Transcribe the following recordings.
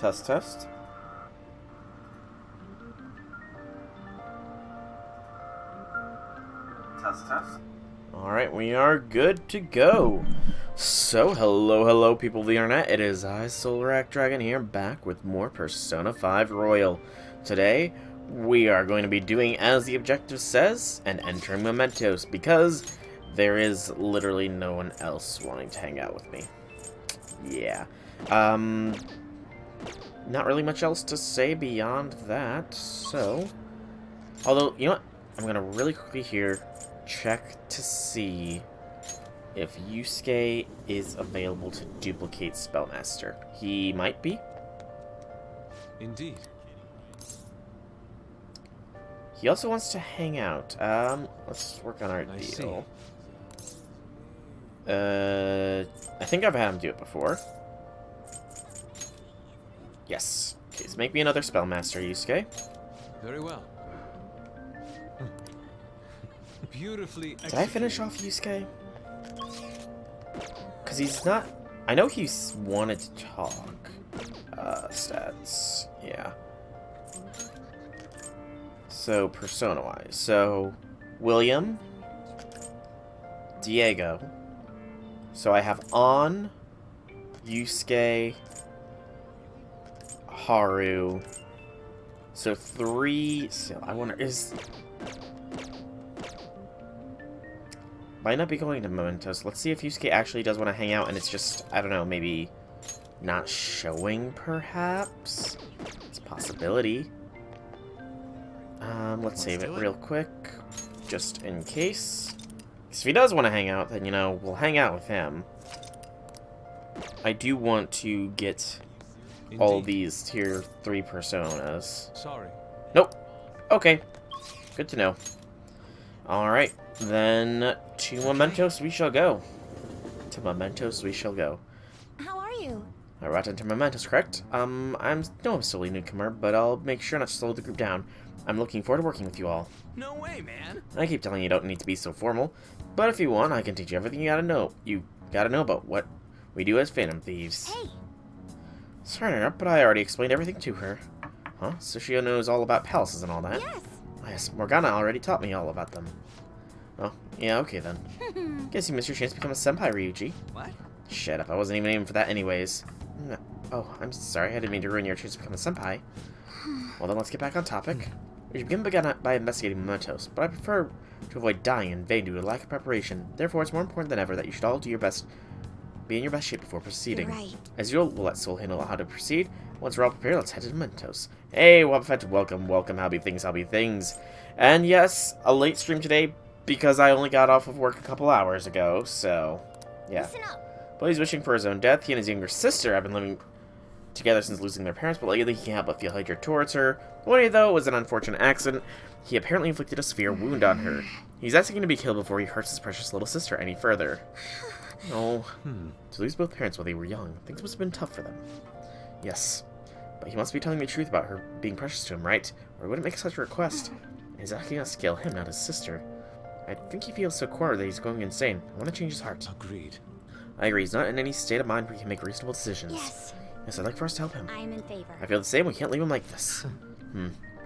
Test, test. Test, test. Alright, we are good to go. So, hello people of the internet. It is I, Solarak Dragon, here, back with more Persona 5 Royal. Today, we are going to be doing as the objective says, and entering Mementos, because there is literally no one else wanting to hang out with me. Yeah. Not really much else to say beyond that, so... Although, you know what? I'm gonna really quickly here check to see if Yusuke is available to duplicate Spellmaster. He might be. Indeed. He also wants to hang out. Let's work on our deal. I think I've had him do it before. Yes. Okay, so make me another Spellmaster, Yusuke. Very well. Beautifully executed. Did I finish off Yusuke? Because he's not... I know he's wanted to talk. Stats. Yeah. So, Persona-wise. So, William. Diego. So I have On, Yusuke, Haru. So 3... So I wonder, might not be going to Mementos. Let's see if Yusuke actually does want to hang out and it's just, I don't know, maybe not showing, perhaps? It's a possibility. Let's save it real quick, just in case. Because if he does want to hang out, then, you know, we'll hang out with him. I do want to get all these tier 3 personas. Sorry. Nope. Okay. Good to know. Alright. Then, to Mementos we shall go. To Mementos we shall go. How are you? I brought into Mementos, correct? I'm still a newcomer, but I'll make sure not to slow the group down. I'm looking forward to working with you all. No way, man. I keep telling you don't need to be so formal, but if you want, I can teach you everything you gotta know. You gotta know about what we do as Phantom Thieves. Hey! Sorry to interrupt, but I already explained everything to her. Huh? So she knows all about palaces and all that? Yes! Yes, Morgana already taught me all about them. Oh, yeah, okay then. Guess you missed your chance to become a senpai, Ryuji. What? Shut up, I wasn't even aiming for that anyways. No. Oh, I'm sorry, I didn't mean to ruin your chance to become a senpai. Well then, let's get back on topic. We should begin by investigating Mementos, but I prefer to avoid dying in vain due to lack of preparation. Therefore, it's more important than ever that you should all do your best, be in your best shape before proceeding. You're right. As usual, we'll let Soul handle how to proceed. Once we're all prepared, let's head to Mementos. Hey, Wobbuffet, welcome, how'll be things. And yes, a late stream today because I only got off of work a couple hours ago, so yeah. Listen up. Well, he's wishing for his own death. He and his younger sister have been living together since losing their parents, but lately he can't help but feel hatred towards her. One day, though, it was an unfortunate accident. He apparently inflicted a severe wound on her. He's asking to be killed before he hurts his precious little sister any further. Oh, to lose both parents while they were young, things must have been tough for them. Yes, but he must be telling the truth about her being precious to him, right? Or he wouldn't make such a request. He's asking us to kill him, not his sister. I think he feels so cornered that he's going insane. I want to change his heart. Agreed. I agree, he's not in any state of mind where he can make reasonable decisions. Yes. Yes, I'd like for us to help him. I am in favor. I feel the same. We can't leave him like this.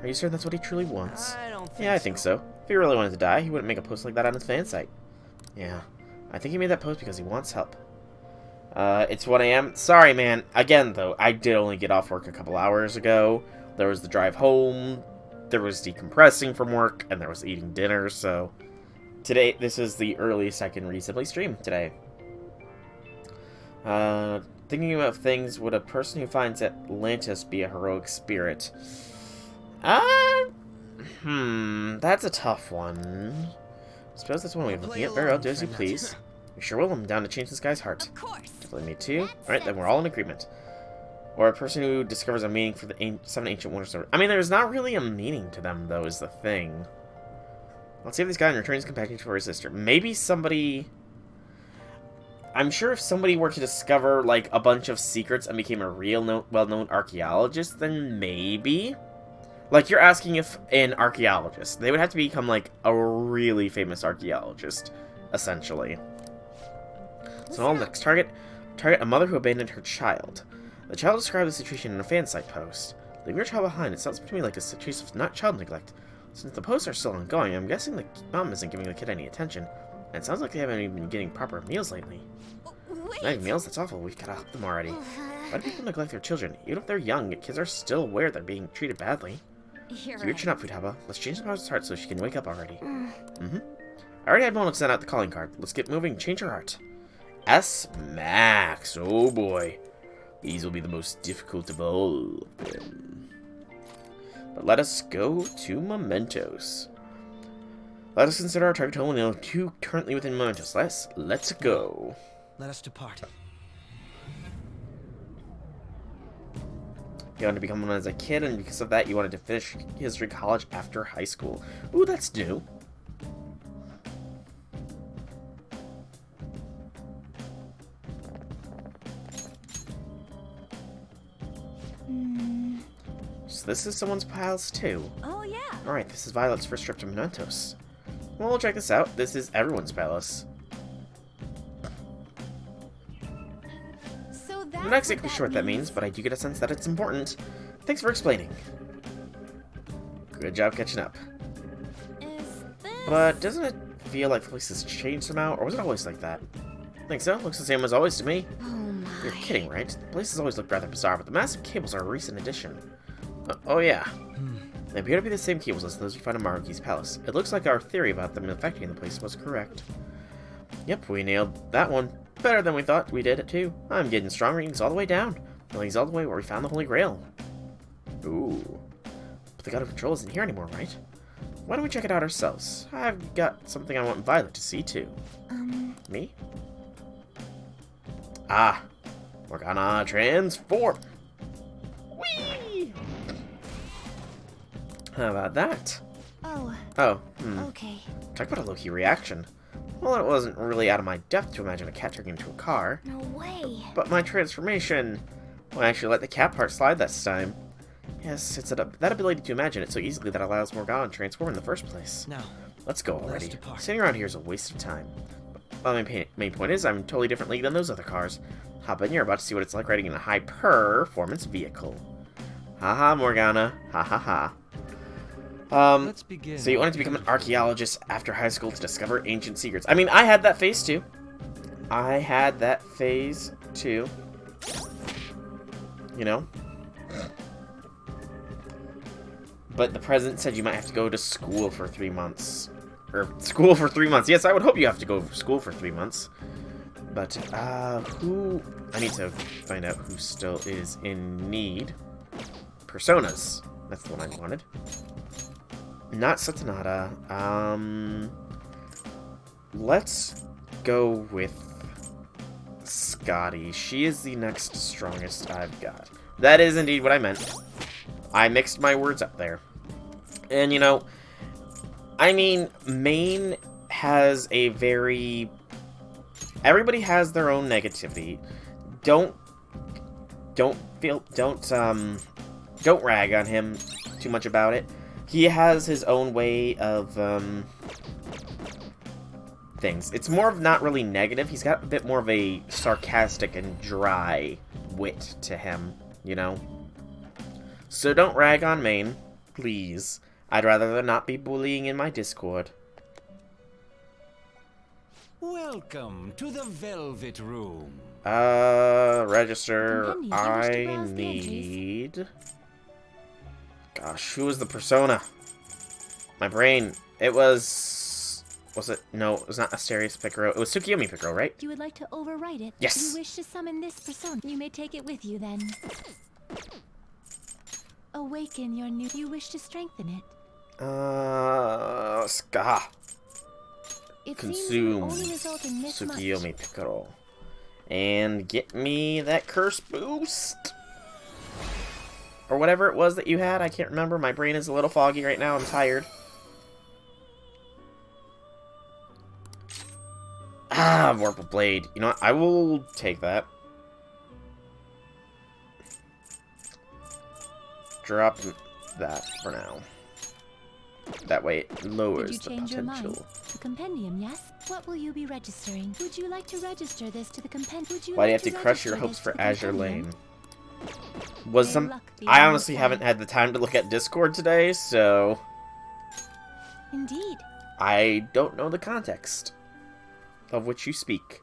Are you certain that's what he truly wants? I don't think Yeah, I think so. If he really wanted to die, he wouldn't make a post like that on his fan site. Yeah, I think he made that post because he wants help. It's 1 a.m. Sorry, man. Again, though, I did only get off work a couple hours ago. There was the drive home, there was decompressing from work, and there was eating dinner, so... Today, this is the earliest I can reasonably stream today. Thinking about things, would a person who finds Atlantis be a heroic spirit? That's a tough one. I suppose that's one way of looking at it. Very well, do as you please. You sure will. I'm down to change this guy's heart. Of course. Definitely me too. Alright, then we're all in agreement. Or a person who discovers a meaning for the 7 ancient wonders. I mean, there's not really a meaning to them, though, is the thing. Let's save this guy and return his companion for his sister. Maybe somebody... I'm sure if somebody were to discover, like, a bunch of secrets and became a real well-known archaeologist, then maybe. Like, you're asking if an archaeologist. They would have to become, like, a really famous archaeologist, essentially. So, next target. Target a mother who abandoned her child. The child described the situation in a fan site post. Leaving your child behind, it sounds to me like a situation of not child neglect. Since the posts are still ongoing, I'm guessing the mom isn't giving the kid any attention. And it sounds like they haven't even been getting proper meals lately. Not meals? That's awful. We've gotta help them already. Why do people neglect their children? Even if they're young, kids are still aware they're being treated badly. You're Keep your chin up, Futaba. Let's change the mother's heart so she can wake up already. I already had one sent out the calling card. Let's get moving. Change her heart. S Max. Oh boy. These will be the most difficult of all of them. But let us go to Mementos. Let us consider our target total now 2 currently within Mementos. Let's go. Let us depart. You wanted to become one as a kid, and because of that, you wanted to finish history college after high school. Ooh, that's new. So this is someone's pals too. Oh, yeah. Alright, this is Violet's first trip to Mementos. Well, check this out. This is everyone's palace. So that's I'm not exactly sure what that means, but I do get a sense that it's important. Thanks for explaining. Good job catching up. Is this... But doesn't it feel like the place has changed somehow, or was it always like that? Think so? Looks the same as always to me. Oh, my. You're kidding, right? The place has always looked rather bizarre, but the massive cables are a recent addition. Oh yeah. They appear to be the same cables as those we found in Maruki's palace. It looks like our theory about them affecting the place was correct. Yep, we nailed that one. Better than we thought. We did it too. I'm getting strong readings all the way down. Readings all the way where we found the Holy Grail. Ooh. But the God of Control isn't here anymore, right? Why don't we check it out ourselves? I've got something I want Violet to see too. Me? Ah. Morgana transform. Whee! How about that? Oh, Oh, okay. Talk about a low-key reaction. Well, it wasn't really out of my depth to imagine a cat turning into a car. No way. But my transformation... Well, I actually let the cat part slide this time. Yes, it's that ability to imagine it so easily that allows Morgana to transform in the first place. Now, Let's go let's already. depart. Sitting around here is a waste of time. Well, my main point is I'm totally different league than those other cars. Hop in, you're about to see what it's like riding in a high-performance vehicle. Haha, Morgana. Ha ha ha. Let's begin. So you wanted to become an archaeologist after high school to discover ancient secrets. I mean, I had that phase too. You know? But the president said you might have to go to school for 3 months. Or, school for 3 months. Yes, I would hope you have to go to school for 3 months. But, who... I need to find out who still is in need. Personas. That's the one I wanted. Not Satanada. Let's go with Scotty. She is the next strongest I've got. That is indeed what I meant. I mixed my words up there. And, you know, I mean, Maine has a very... Everybody has their own negativity. Don't rag on him too much about it. He has his own way of, things. It's more of not really negative. He's got a bit more of a sarcastic and dry wit to him, you know? So don't rag on Maine, please. I'd rather there not be bullying in my Discord. Welcome to the Velvet Room. Register. Compendium. You wish to I browse the entries. need... Gosh, who was the persona? My brain. It was... Was it? No, it was not Asterius Picaro. It was Tsukiyomi Picaro, right? You would like to overwrite it? Yes. You wish to summon this persona. You may take it with you then. Awaken your new... You wish to strengthen it. Ska. It seems you Consume only result in this much. Tsukiyomi Picaro. And get me that curse boost. Or whatever it was that you had. I can't remember. My brain is a little foggy right now. I'm tired. Ah, Vorpal Blade. You know what? I will take that. Drop that for now. That way it lowers Did you the change your mind? potential. The compendium, yes? What will you be registering? Would you like to register this to the compendium? Why do you have to crush your hopes for Azure Lane? Was May some... luck be I on your honestly haven't side. had the time to look at Discord today, so... Indeed. I don't know the context of which you speak.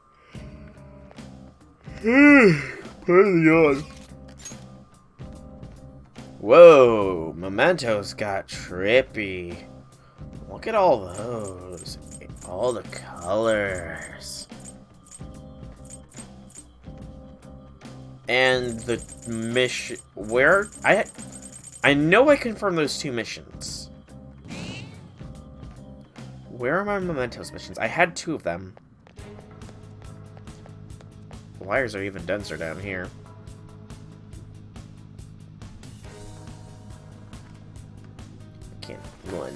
Whoa, Mementos got trippy. Look at all those. All the colors. And the mission... Where? I know I confirmed those 2 missions. Where are my Mementos missions? I had 2 of them. The wires are even denser down here. Can't run.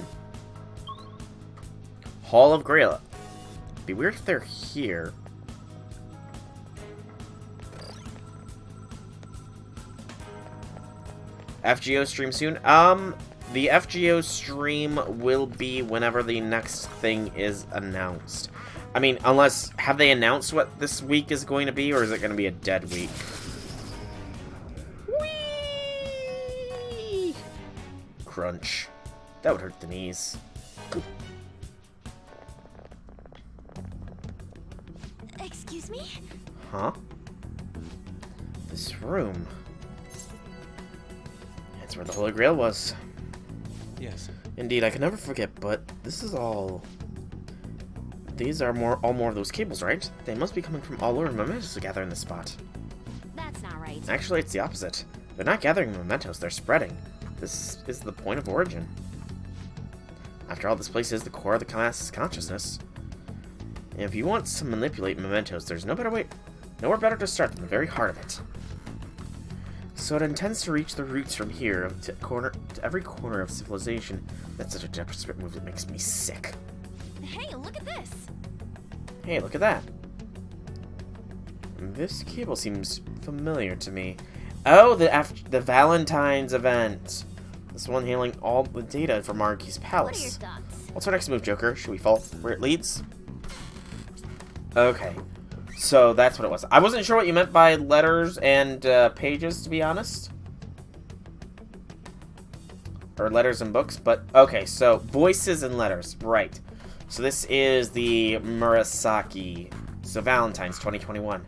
Hall of Grail. Be weird if they're here. FGO stream soon. The FGO stream will be whenever the next thing is announced. I mean, unless... Have they announced what this week is going to be, or is it going to be a dead week? Whee! Crunch. That would hurt the knees. Excuse me? Huh? This room. That's where the Holy Grail was. Yes. Indeed, I can never forget, but this is all... These are all more of those cables, right? They must be coming from all over Mementos to gather in this spot. That's not right. Actually, it's the opposite. They're not gathering Mementos, they're spreading. This is the point of origin. After all, this place is the core of the class's consciousness. And if you want to manipulate Mementos, there's nowhere better to start than the very heart of it. So it intends to reach the roots from here to every corner of civilization. That's such a desperate move that makes me sick. Hey, look at this! Hey, look at that. This cable seems familiar to me. Oh, the Valentine's event. This one handling all the data from Marquis' palace. What are your thoughts? What's our next move, Joker? Should we follow where it leads? Okay. So that's what it was. I wasn't sure what you meant by letters and pages, to be honest. Or letters and books, but okay, so voices and letters, right. So this is the Murasaki, so Valentine's 2021.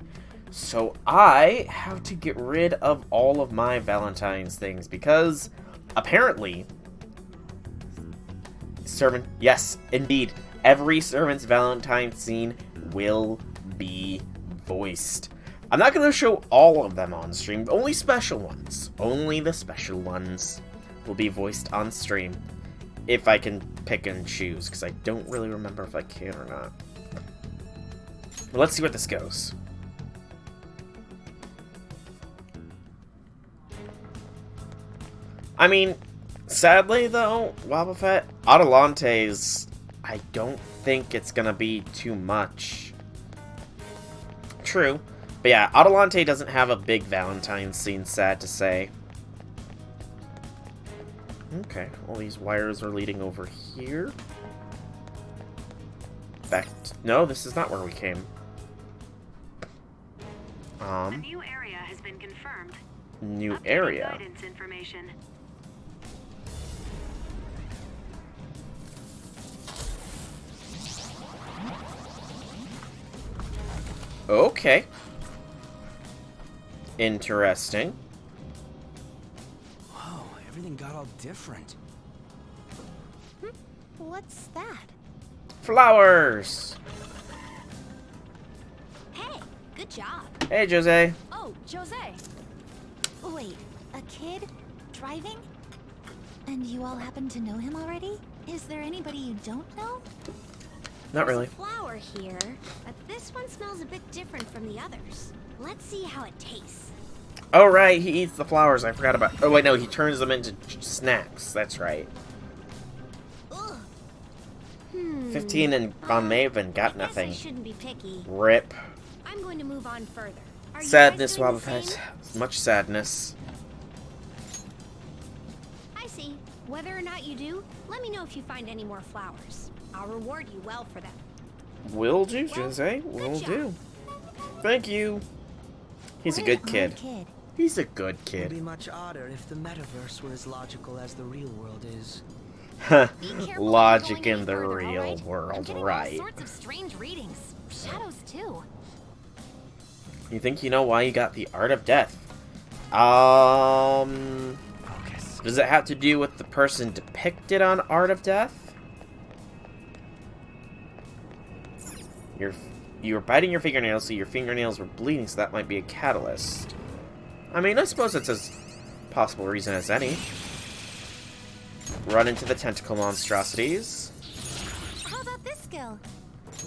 So I have to get rid of all of my Valentine's things because apparently yes, indeed, every servant's Valentine's scene will be voiced. I'm not going to show all of them on stream, only special ones. Only the special ones will be voiced on stream. If I can pick and choose, because I don't really remember if I can or not. But let's see where this goes. I mean, sadly though, Wobbuffet, Adelante's, I don't think it's gonna be too much. True. But yeah, Adelante doesn't have a big Valentine's scene, sad to say. Okay, all these wires are leading over here. No, this is not where we came. The new area has been confirmed. New Updating area. Guidance information. Okay. Interesting. Whoa, everything got all different. What's that? Flowers! Hey, good job. Hey, Jose. Oh, Jose. Wait, a kid? Driving? And you all happen to know him already? Is there anybody you don't know? Not really. There's a flower here, but this one smells a bit different from the others. Let's see how it tastes. Oh, right, he eats the flowers. I forgot about... Oh, wait, no, he turns them into snacks. That's right. Ugh. 15 and on Maven got I guess nothing. I shouldn't be picky. Rip. I'm going to move on further. Are you Sadness, guys doing the Wobbuffet. same? Much sadness. I see. Whether or not you do, let me know if you find any more flowers. I'll reward you well for them. Will do, Well, Jose. good Will job. do. Thank you. He's a What good an kid. odd kid. He's a good It'd be kid. much odder if the metaverse were as logical as the real world is. Be careful Logic going in the any further, real alright? I'm world, getting right. all sorts of strange readings. Shadows, too. You think you know why you got the Art of Death? Does it have to do with the person depicted on Art of Death? You were biting your fingernails, so your fingernails were bleeding, so that might be a catalyst. I mean, I suppose it's as possible reason as any. Run into the tentacle monstrosities. How about this skill?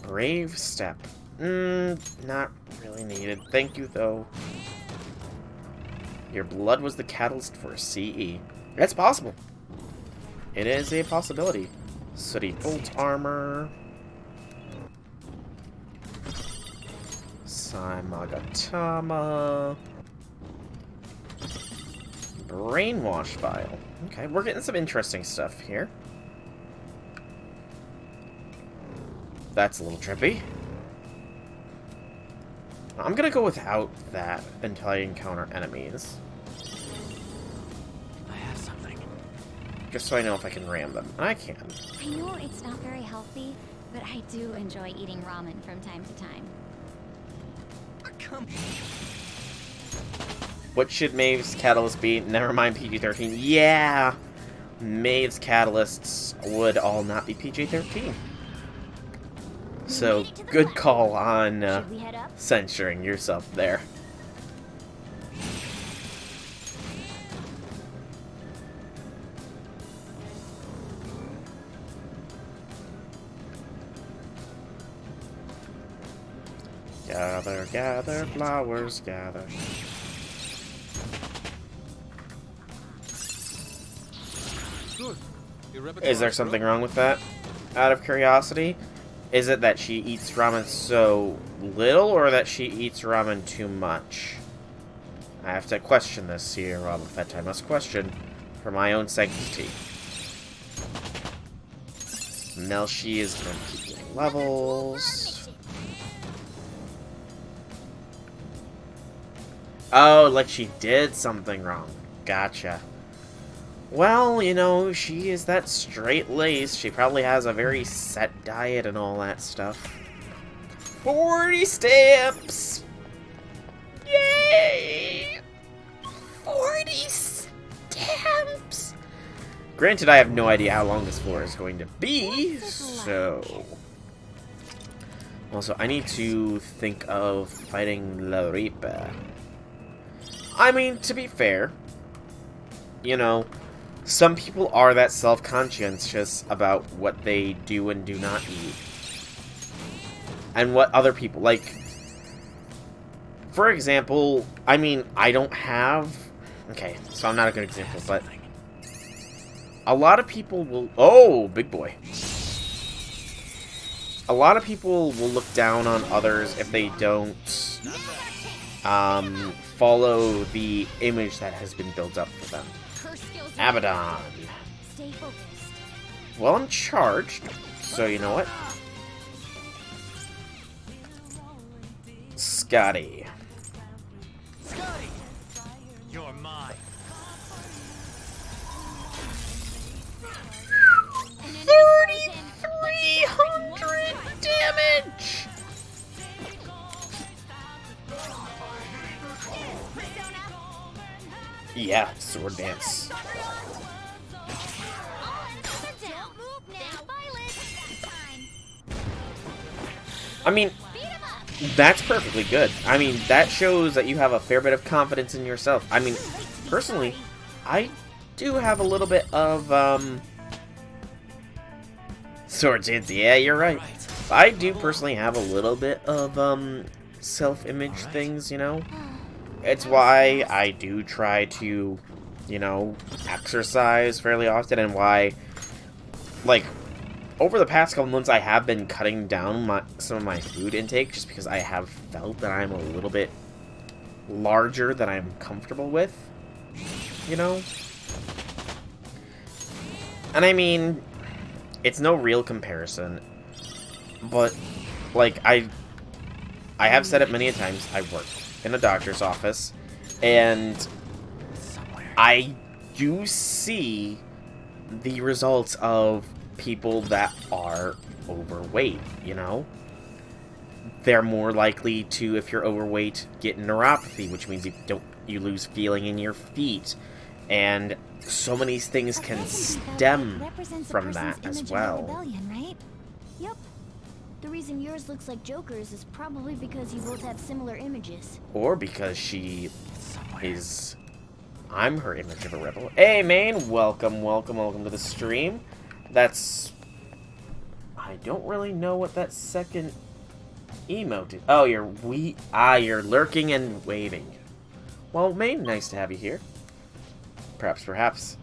Brave step. Not really needed. Thank you, though. Your blood was the catalyst for CE. That's possible. It is a possibility. Sooty bolt armor. Saimagatama. Brainwash vial. Okay, we're getting some interesting stuff here. That's a little trippy. I'm gonna go without that until I encounter enemies. I have something. Just so I know if I can ram them. And I can. I know it's not very healthy, but I do enjoy eating ramen from time to time. Come. What should Maeve's catalyst be? Never mind PG-13. Yeah! Maeve's catalysts would all not be PG-13. So, good call on Should we head up? censoring yourself there. Gather, gather, flowers, gather. Is there something wrong with that? Out of curiosity? Is it that she eats ramen so little, or that she eats ramen too much? I have to question this here, Boba Fett. I must question for my own sanctity. Melshi is going to keep getting levels. Oh, like she did something wrong. Gotcha. Well, you know, she is that straight-laced. She probably has a very set diet and all that stuff. 40 steps! Yay! 40 steps! Granted, I have no idea how long this floor is going to be, so... Also, I need to think of fighting La Reaper. I mean, to be fair, you know, some people are that self-conscientious about what they do and do not eat. And what other people, like, for example, I mean, I don't have, okay, so I'm not a good example, but a lot of people will, oh, big boy. A lot of people will look down on others if they don't, follow the image that has been built up for them. Abaddon. Stay focused. Well, I'm charged, so you know what? Scotty. Scotty! You're mine. 3,300 damage! Yeah, sword dance. I mean, that's perfectly good. I mean, that shows that you have a fair bit of confidence in yourself. I mean, personally, I do have a little bit of, sword dance. Yeah, you're right. I do personally have a little bit of, self-image things, you know? It's why I do try to, you know, exercise fairly often, and why, like, over the past couple months I have been cutting down some of my food intake just because I have felt that I'm a little bit larger than I'm comfortable with, you know? And I mean, it's no real comparison, but, like, I have said it many a times, I work in a doctor's office, And I do see the results of people that are overweight, you know? They're more likely to, if you're overweight, get neuropathy, which means you lose feeling in your feet. And so many things can stem from that as well. Rebellion, right? Yep. The reason yours looks like Joker's is probably because you both have similar images. Or because I'm her image of a rebel. Hey, Maine, welcome to the stream. I don't really know what that second emote is. Oh, you're lurking and waving. Well, Maine, nice to have you here. Perhaps.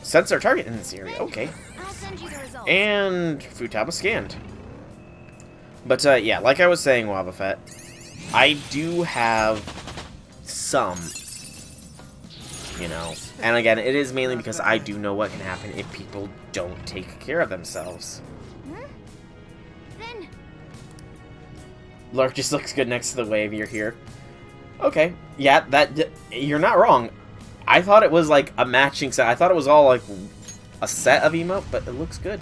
Sensor target in this area. Okay. I'll send you the results. And Futaba scanned. But, yeah, like I was saying, Wobbuffet, I do have some, you know. And again, it is mainly because I do know what can happen if people don't take care of themselves. Then... Lurk just looks good next to the wave. You're here. Okay. Yeah, you're not wrong. I thought it was like a matching set. I thought it was all like a set of emote, but it looks good.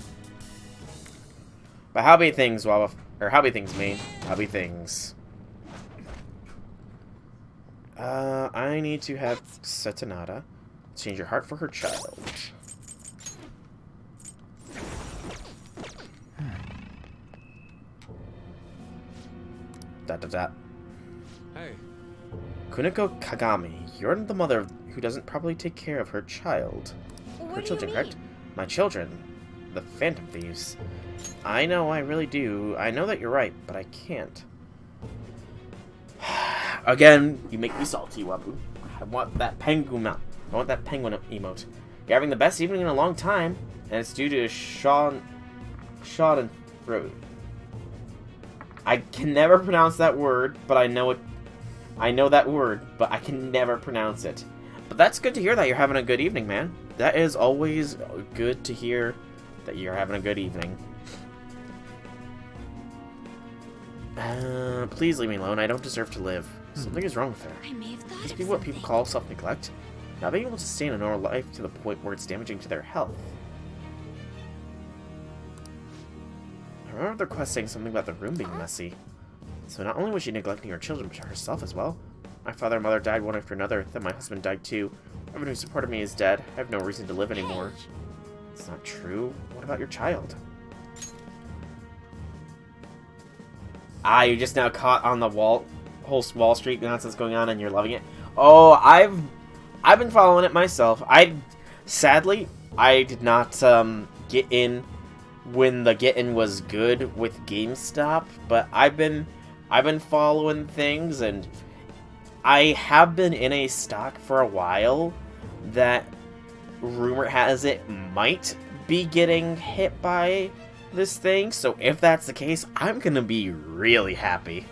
But how be things, Wabba? Or how be things, Maine? How be things? I need to have Setanada change your heart for her child. Hey. Kuniko Kagami, you're the mother who doesn't properly take care of her child. Her children, correct? My children. The Phantom Thieves. I know, I really do. I know that you're right, but I can't. Again, you make me salty, Wabu. I want that penguin emote. I want that penguin emote. You're having the best evening in a long time, and it's due to Schadenfreude. I can never pronounce that word, but I know it. I know that word, but I can never pronounce it. But that's good to hear that you're having a good evening, man. That is always good to hear that you're having a good evening. Please leave me alone. I don't deserve to live. Something is wrong with her. I may have thought Must of be what people something. call self-neglect. Not being able to sustain a normal life to the point where it's damaging to their health. I remember the quest saying something about the room being messy. So not only was she neglecting her children, but herself as well. My father and mother died one after another, then my husband died too. Everyone who supported me is dead. I have no reason to live anymore. It's not true. What about your child? Ah, you're just now caught on the whole Wall Street nonsense going on and you're loving it. Oh, I've been following it myself. Sadly, I did not get in when the get-in was good with GameStop, but I've been following things, and I have been in a stock for a while that rumor has it might be getting hit by this thing, so if that's the case, I'm gonna be really happy.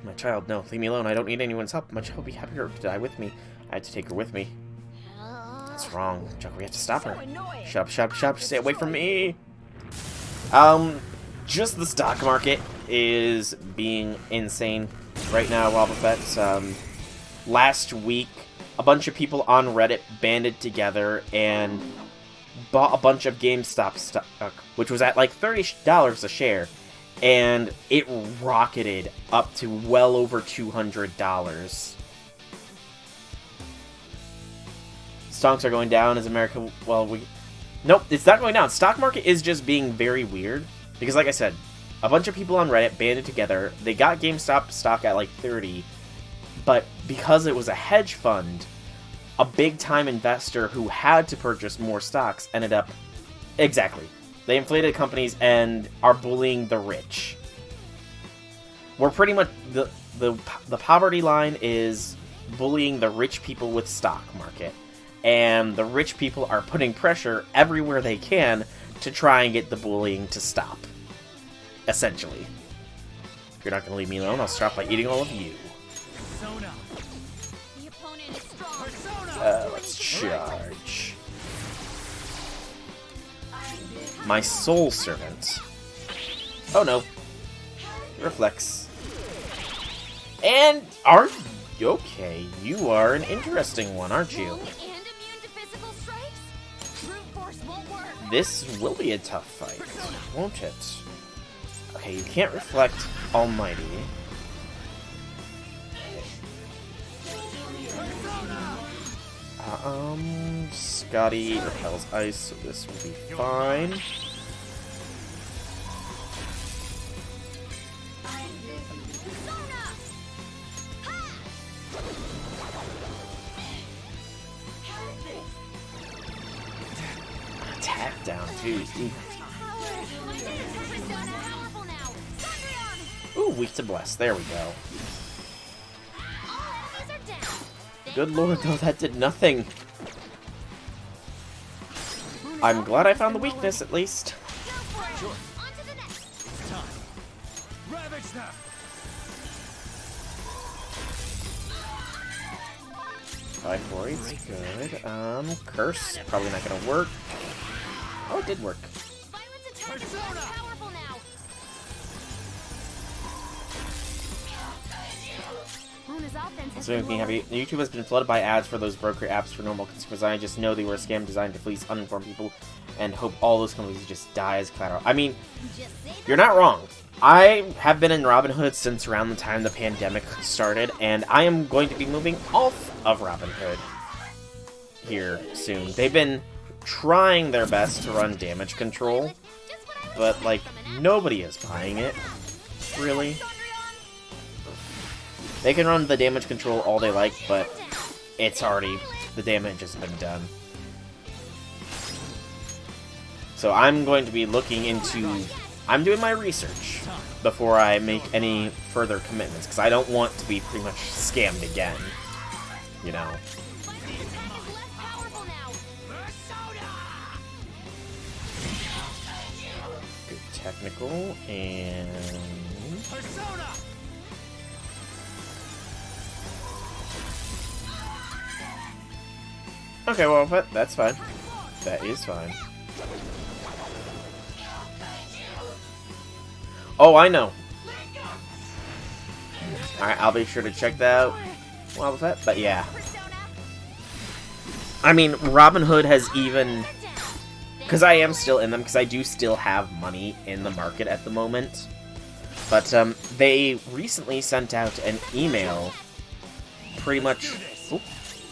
My child, no, leave me alone. I don't need anyone's help. My child will be happier to die with me. I had to take her with me. That's wrong. Chuck, we have to stop her. Shut up, stay away from me. Just the stock market is being insane right now, Wobbuffet. Last week, a bunch of people on Reddit banded together and bought a bunch of GameStop stock, which was at like $30 a share, and it rocketed up to well over $200. Stocks are going down as America, nope, it's not going down. Stock market is just being very weird, because like I said, a bunch of people on Reddit banded together, they got GameStop stock at like 30, but because it was a hedge fund, a big-time investor who had to purchase more stocks ended up... Exactly. They inflated companies and are bullying the rich. We're pretty much... The poverty line is bullying the rich people with stock market. And the rich people are putting pressure everywhere they can to try and get the bullying to stop. Essentially. If you're not going to leave me alone, I'll stop by eating all of you. The opponent is strong. Let's charge. My soul servant. Oh no. Reflex. And our Okay, you are an interesting one, aren't you? And immune to physical strikes? Brute force won't work. This will be a tough fight, won't it? Okay, you can't reflect Almighty. Scotty repels ice, so this will be fine. Attack down too. Powerful now. Thundreon! Ooh, weak to bless. There we go. All enemies are down. Good lord, though, that did nothing. I'm glad I found the weakness, at least. Go for it. On to the next. It's time. Ravage them. 548's good. Curse, probably not gonna work. Oh, it did work. Violence attack is more powerful now. Luna's offense has So making me happy. YouTube has been flooded by ads for those broker apps for normal consumers. I just know they were a scam designed to fleece uninformed people and hope all those companies just die as collateral. I mean, you're not wrong. I have been in Robinhood since around the time the pandemic started, and I am going to be moving off of Robinhood here soon. They've been trying their best to run damage control, but, like, nobody is buying it, really. They can run the damage control all they like, but it's already, the damage has been done. So I'm going to be looking into, I'm doing my research before I make any further commitments, because I don't want to be pretty much scammed again, you know. Good technical, and... Persona. Okay, well, that's fine. That is fine. Oh, I know. Alright, I'll be sure to check that out. Well, but yeah. I mean, Robinhood has even... Because I am still in them, because I do still have money in the market at the moment. But, they recently sent out an email pretty much... Oop,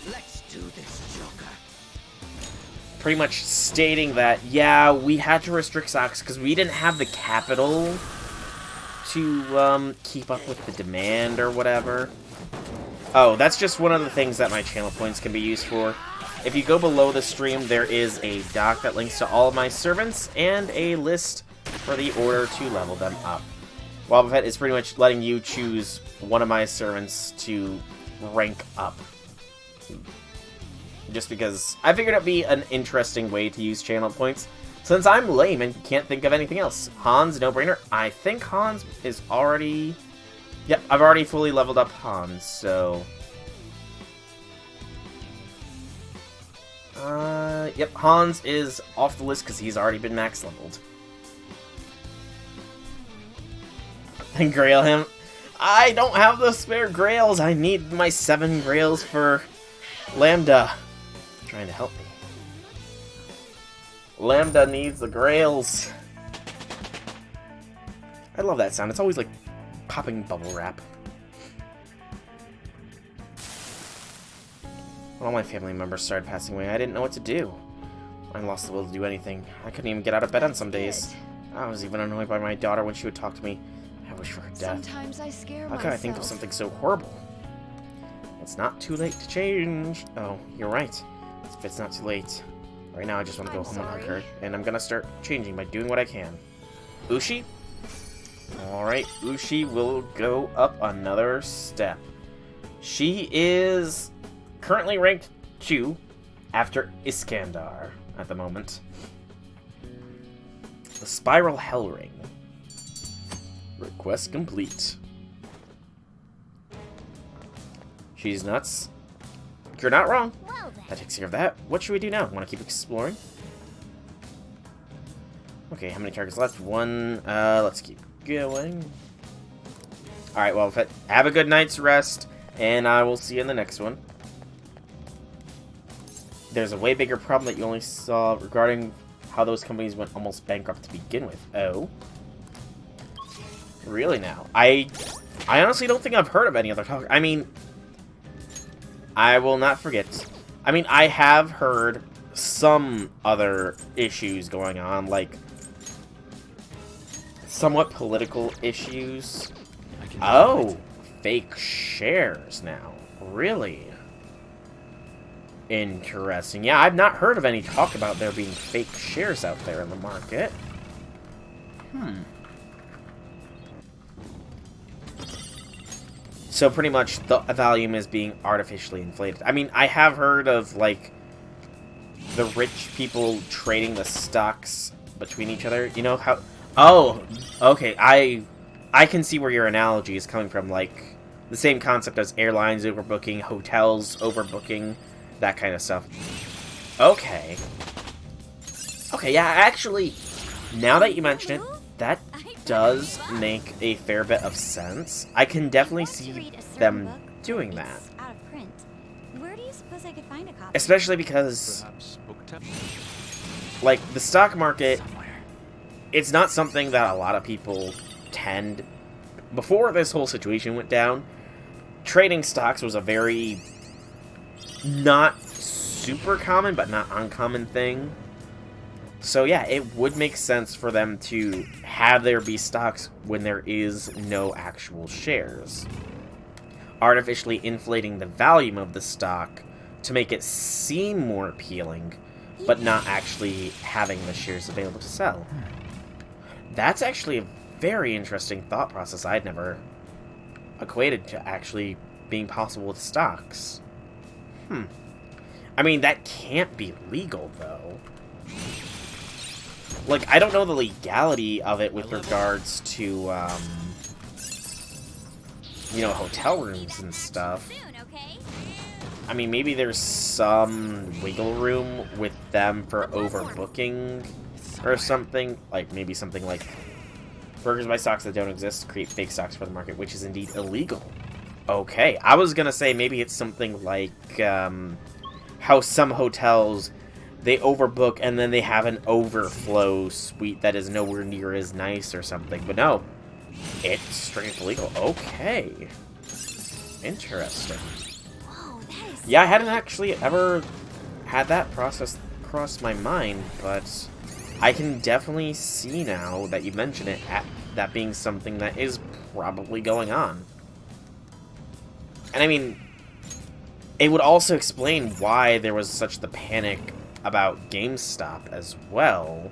Let's do this, Joker. pretty much stating that, yeah, we had to restrict stocks because we didn't have the capital to keep up with the demand or whatever. Oh, that's just one of the things that my channel points can be used for. If you go below the stream, there is a doc that links to all of my servants and a list for the order to level them up. Wobbuffet is pretty much letting you choose one of my servants to rank up. Just because I figured it'd be an interesting way to use channel points, since I'm lame and can't think of anything else. Hans, no-brainer. I think Hans is already... Yep, I've already fully leveled up Hans, so... Yep, Hans is off the list because he's already been max leveled. And Grail him. I don't have the spare Grails. I need my 7 Grails for Lambda. Trying to help me. Lambda needs the Grails. I love that sound. It's always like popping bubble wrap. When all my family members started passing away, I didn't know what to do. I lost the will to do anything. I couldn't even get out of bed on some days. I was even annoyed by my daughter when she would talk to me. I wish for her death. Sometimes I scare How could I think of something so horrible? It's not too late to change. Oh, you're right. It's not too late. Right now, I just want to go home and hug her, and I'm gonna start changing by doing what I can. Ushi? Alright, Ushi will go up another step. She is currently ranked 2 after Iskandar at the moment. The Spiral Hell Ring. Request complete. She's nuts. You're not wrong. Well then. That takes care of that. What should we do now? Want to keep exploring? Okay, how many targets left? 1. Let's keep going. Alright, well, have a good night's rest. And I will see you in the next one. There's a way bigger problem that you only saw regarding how those companies went almost bankrupt to begin with. Oh. Really now? I honestly don't think I've heard of any other talk. I mean, I will not forget. I mean, I have heard some other issues going on, like somewhat political issues. Oh, fake shares now. Really? Interesting. Yeah, I've not heard of any talk about there being fake shares out there in the market. So pretty much the volume is being artificially inflated. I mean, I have heard of, like, the rich people trading the stocks between each other. You know how... Oh, okay. I can see where your analogy is coming from. Like, the same concept as airlines overbooking, hotels overbooking, that kind of stuff. Okay. Okay, yeah, actually, now that you mention it, that does make a fair bit of sense. I can definitely see them doing that. Out of print. Where do you suppose I could find a copy? Especially because, like, the stock market, it's not something that a lot of people tend... Before this whole situation went down, trading stocks was a very not super common, but not uncommon thing. So yeah, it would make sense for them to have there be stocks when there is no actual shares. Artificially inflating the volume of the stock to make it seem more appealing, but not actually having the shares available to sell. That's actually a very interesting thought process I'd never equated to actually being possible with stocks. I mean, that can't be legal, though. Like, I don't know the legality of it with regards to, you know, hotel rooms and stuff. I mean, maybe there's some wiggle room with them for overbooking or something. Like, maybe something like brokers buy stocks that don't exist, create fake stocks for the market, which is indeed illegal. Okay, I was gonna say maybe it's something like, how some hotels, they overbook and then they have an overflow suite that is nowhere near as nice or something. But no, it's straight illegal. Okay. Interesting. Whoa, that is... Yeah, I hadn't actually ever had that process cross my mind, but I can definitely see now that you mention it, that being something that is probably going on. And I mean, it would also explain why there was such the panic about GameStop as well.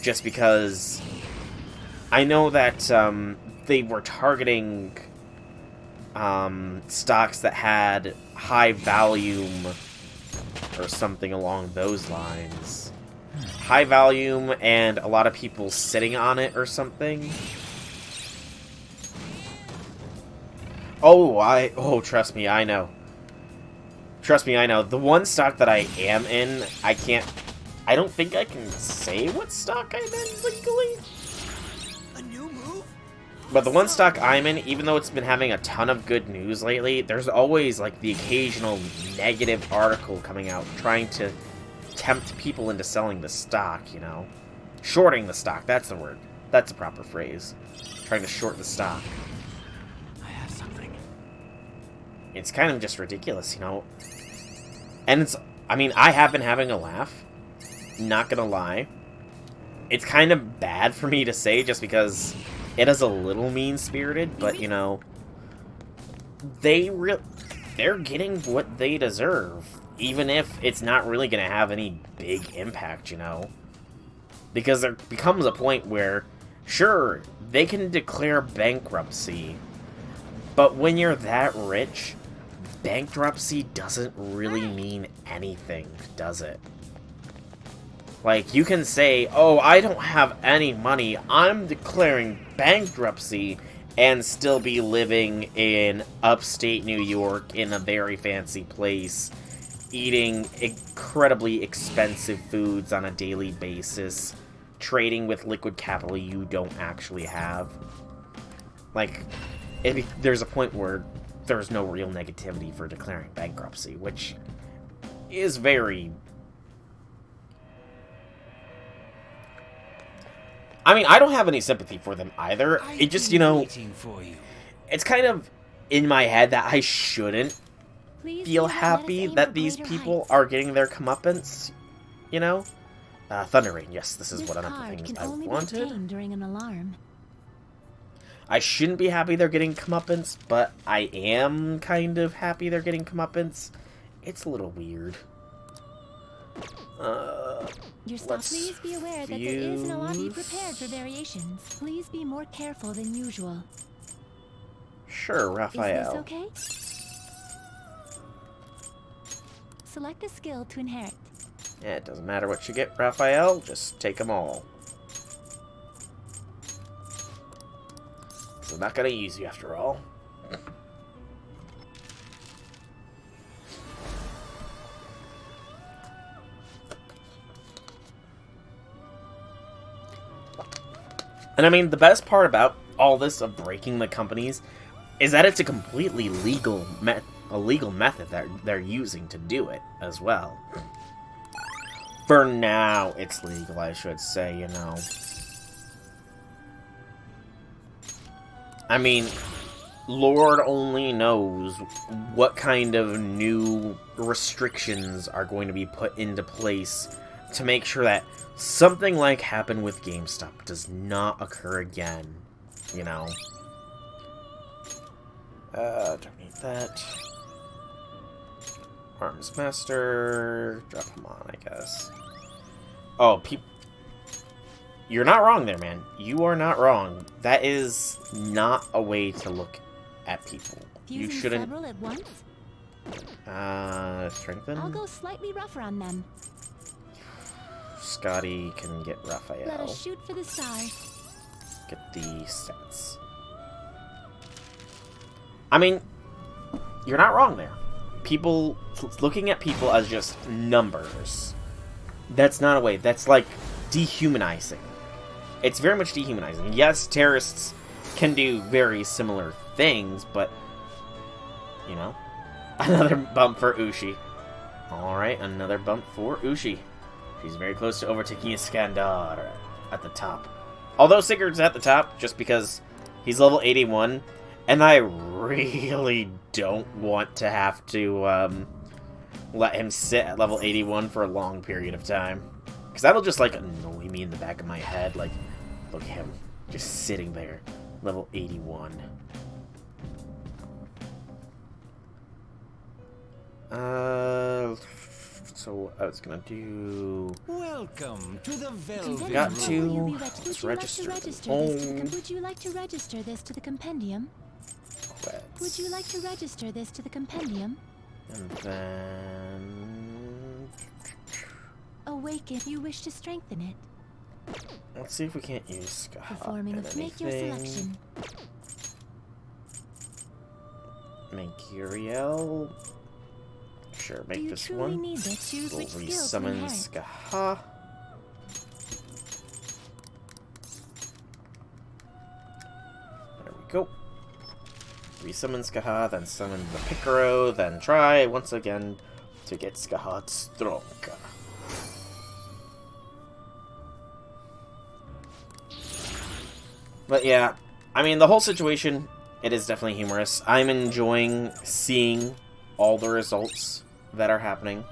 Just because I know that they were targeting stocks that had high volume or something along those lines. High volume and a lot of people sitting on it or something. Oh, trust me, I know. Trust me, I know. The one stock that I am in, I don't think I can say what stock I'm in legally. A new move? But the one stock I'm in, even though it's been having a ton of good news lately, there's always, like, the occasional negative article coming out trying to tempt people into selling the stock, you know? Shorting the stock, that's the word. That's the proper phrase. Trying to short the stock. I have something. It's kind of just ridiculous, you know? And it's, I mean, I have been having a laugh. Not gonna lie. It's kind of bad for me to say just because it is a little mean-spirited, but, you know, they're getting what they deserve, even if it's not really gonna have any big impact, you know? Because there becomes a point where, sure, they can declare bankruptcy, but when you're that rich, bankruptcy doesn't really mean anything, does it? Like, you can say, oh, I don't have any money, I'm declaring bankruptcy, and still be living in upstate New York in a very fancy place, eating incredibly expensive foods on a daily basis, trading with liquid capital you don't actually have. Like, there's a point where there's no real negativity for declaring bankruptcy, which is very... I mean, I don't have any sympathy for them either. It just, you know, it's kind of in my head that I shouldn't Please feel do not let us happy aim that for these greater people heights. are getting their comeuppance, you know? Thunder Rain, yes, this is This one of the card things can I only be wanted. obtained during an alarm. I shouldn't be happy they're getting comeuppance, but I am kind of happy they're getting comeuppance. It's a little weird. Your staff, Let's please be aware that there is an lobby prepared for variations. Please be more careful than usual. Sure, Is Raphael. this okay? Select a skill to inherit. Yeah, it doesn't matter what you get, Raphael. Just take them all. So I'm not gonna use you after all. And I mean, the best part about all this of breaking the companies is that it's a completely legal method that they're using to do it as well. For now, it's legal, I should say, you know. I mean, Lord only knows what kind of new restrictions are going to be put into place to make sure that something like happened with GameStop does not occur again, you know. Don't need that. Arms Master, drop him on, I guess. Oh, you're not wrong there, man. You are not wrong. That is not a way to look at people. You Fusing shouldn't. several at once? Strengthen. I'll go slightly rougher on them. Scotty can get Let Raphael. us shoot for the stars. Get the stats. I mean, you're not wrong there. People looking at people as just numbers. That's not a way. That's like dehumanizing. It's very much dehumanizing. Yes, terrorists can do very similar things, but you know, another bump for Ushi. All right, another bump for Ushi. She's very close to overtaking Iskandar at the top. Although Sigurd's at the top, just because he's level 81, and I really don't want to have to let him sit at level 81 for a long period of time. Because that'll just, like, annoy me in the back of my head. Like, look at him, just sitting there, level 81. So I was gonna do... Welcome to the Velvet Got Room. to... Let's register Would you like to register this to the compendium? Quests. Would you like to register this to the compendium? And then... Awaken. You wish to strengthen it. Let's see if we can't use Performing and of make your anything. selection. Mercurial. Sure, Do make you this truly one. need this? Choose We'll which skill to resummon inherit. Skaha. There we go. Resummon Skaha, then summon the Picaro, then try once again to get Skaha Stronka. But yeah, I mean, the whole situation, it is definitely humorous. I'm enjoying seeing all the results that are happening.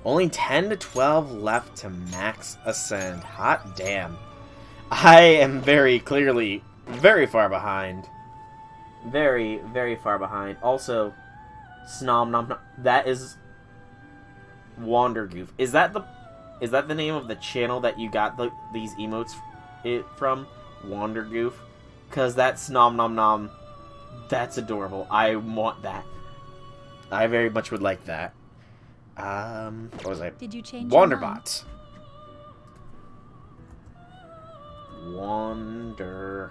Only 10 to 12 left to max ascend. Hot damn. I am very clearly very far behind. Very, very far behind. Also, Snom Nom Nom, that is Wandergoof. Is that the name of the channel that you got these emotes from? Wandergoof? Because that's Nom Nom Nom. That's adorable. I want that. I very much would like that. What was I? Did you change your mind? Wanderbot. Wanderbot.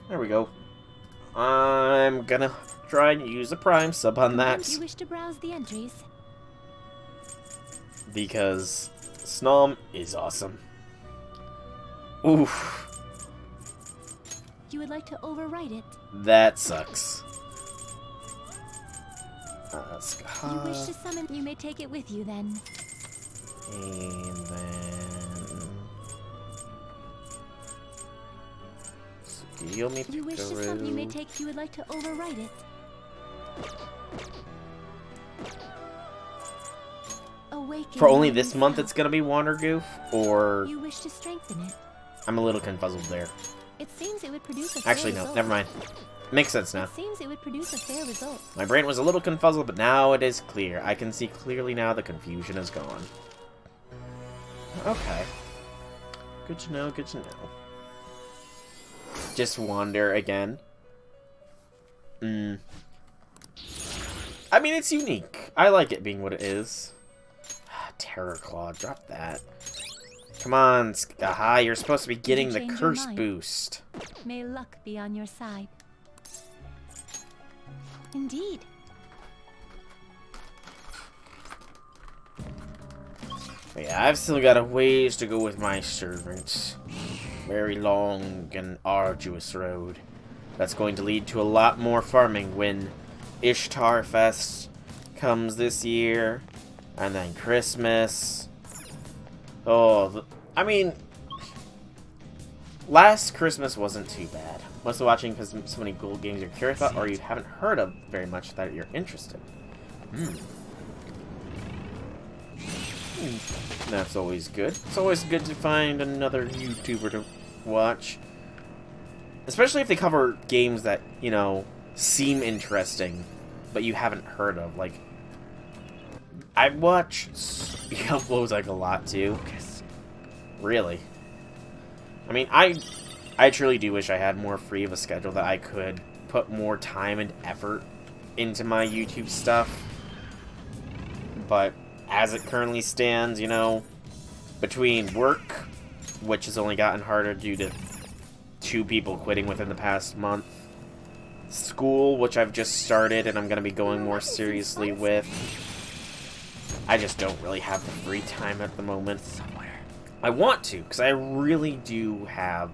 There we go. I'm gonna try and use a Prime sub on that. You wish to browse the entries? Because Snom is awesome. Oof. You would like to overwrite it. That sucks. You wish to summon. You may take it with you then. And then... You'll meet You wish to summon. You may take. You would like to overwrite it. Awaken. For only this month it's gonna be Wandergoof? Or... You wish to strengthen it. I'm a little confuzzled there. It seems it would produce a fair Actually, no. result. Never mind. Makes sense now. It seems it would produce a fair result. My brain was a little confuzzled, but now it is clear. I can see clearly now the confusion is gone. Okay. Good to know, good to know. Just wander again. I mean, it's unique. I like it being what it is. Terror Claw, drop that. Come on, aha, you're supposed to be getting the change your curse mind? boost. May luck be on your side. Indeed. But yeah, I've still got a ways to go with my servants. Very long and arduous road. That's going to lead to a lot more farming when Ishtar Fest comes this year. And then Christmas. Oh, I mean, last Christmas wasn't too bad. Mostly watching because so many cool games you're curious about or you haven't heard of very much that you're interested. That's always good. It's always good to find another YouTuber to watch. Especially if they cover games that, you know, seem interesting, but you haven't heard of. Like, I watch he uploads like a lot too. Really. I mean, I truly do wish I had more free of a schedule that I could put more time and effort into my YouTube stuff. But as it currently stands, you know, between work, which has only gotten harder due to 2 people quitting within the past month, school, which I've just started and I'm going to be going more seriously with, I just don't really have the free time at the moment. I want to, because I really do have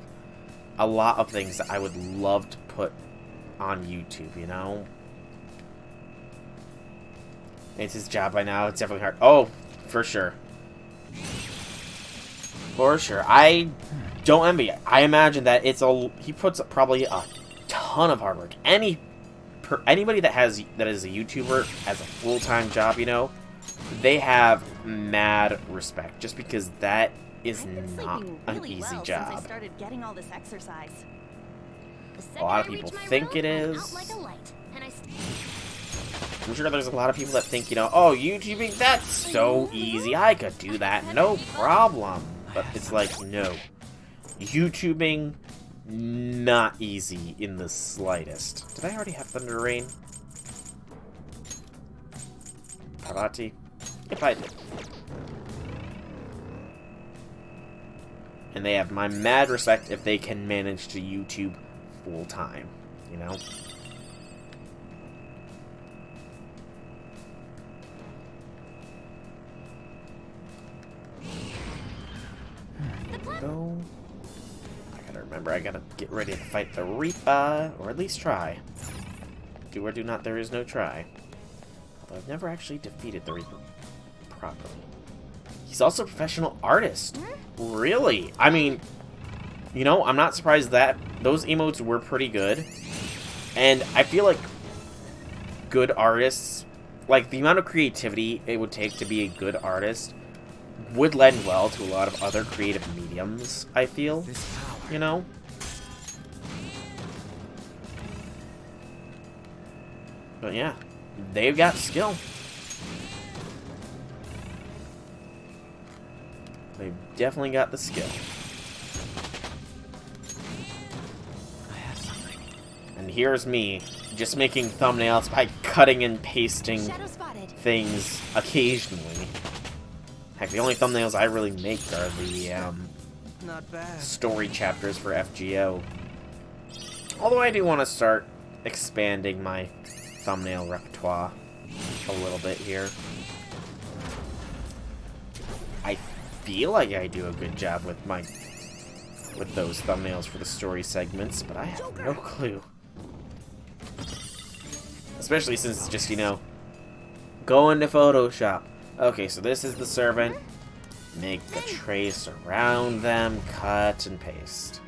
a lot of things that I would love to put on YouTube, you know? It's his job by now. It's definitely hard. Oh, for sure. For sure. I don't envy it. I imagine that he puts up probably a ton of hard work. Anybody that is a YouTuber as a full-time job, you know, they have mad respect just because that is not an easy job. Since I started getting all this exercise. A lot of people think it is. I'm sure there's a lot of people that think, you know, oh, YouTubing, that's so easy. I could do that, no problem. But it's like, no. YouTubing, not easy in the slightest. Did I already have Thunder Rain? Parati? Yep, I did. And they have my mad respect if they can manage to YouTube full time, you know? Go. I gotta remember, I gotta get ready to fight the Reaper, or at least try. Do or do not, there is no try. Although I've never actually defeated the Reaper properly. He's also a professional artist. Really? I mean, you know, I'm not surprised that those emotes were pretty good. And I feel like good artists, like the amount of creativity it would take to be a good artist, would lend well to a lot of other creative mediums, I feel. You know? But yeah, they've got skill. They've definitely got the skill. I have something. And here's me, just making thumbnails by cutting and pasting Shadow spotted. things occasionally. Heck, the only thumbnails I really make are the Not bad. story chapters for FGO. Although I do want to start expanding my thumbnail repertoire a little bit here. I feel like I do a good job with my with those thumbnails for the story segments, but I have no clue. Especially since it's just, you know, go into Photoshop. Okay, so this is the servant. Make a trace around them, cut and paste.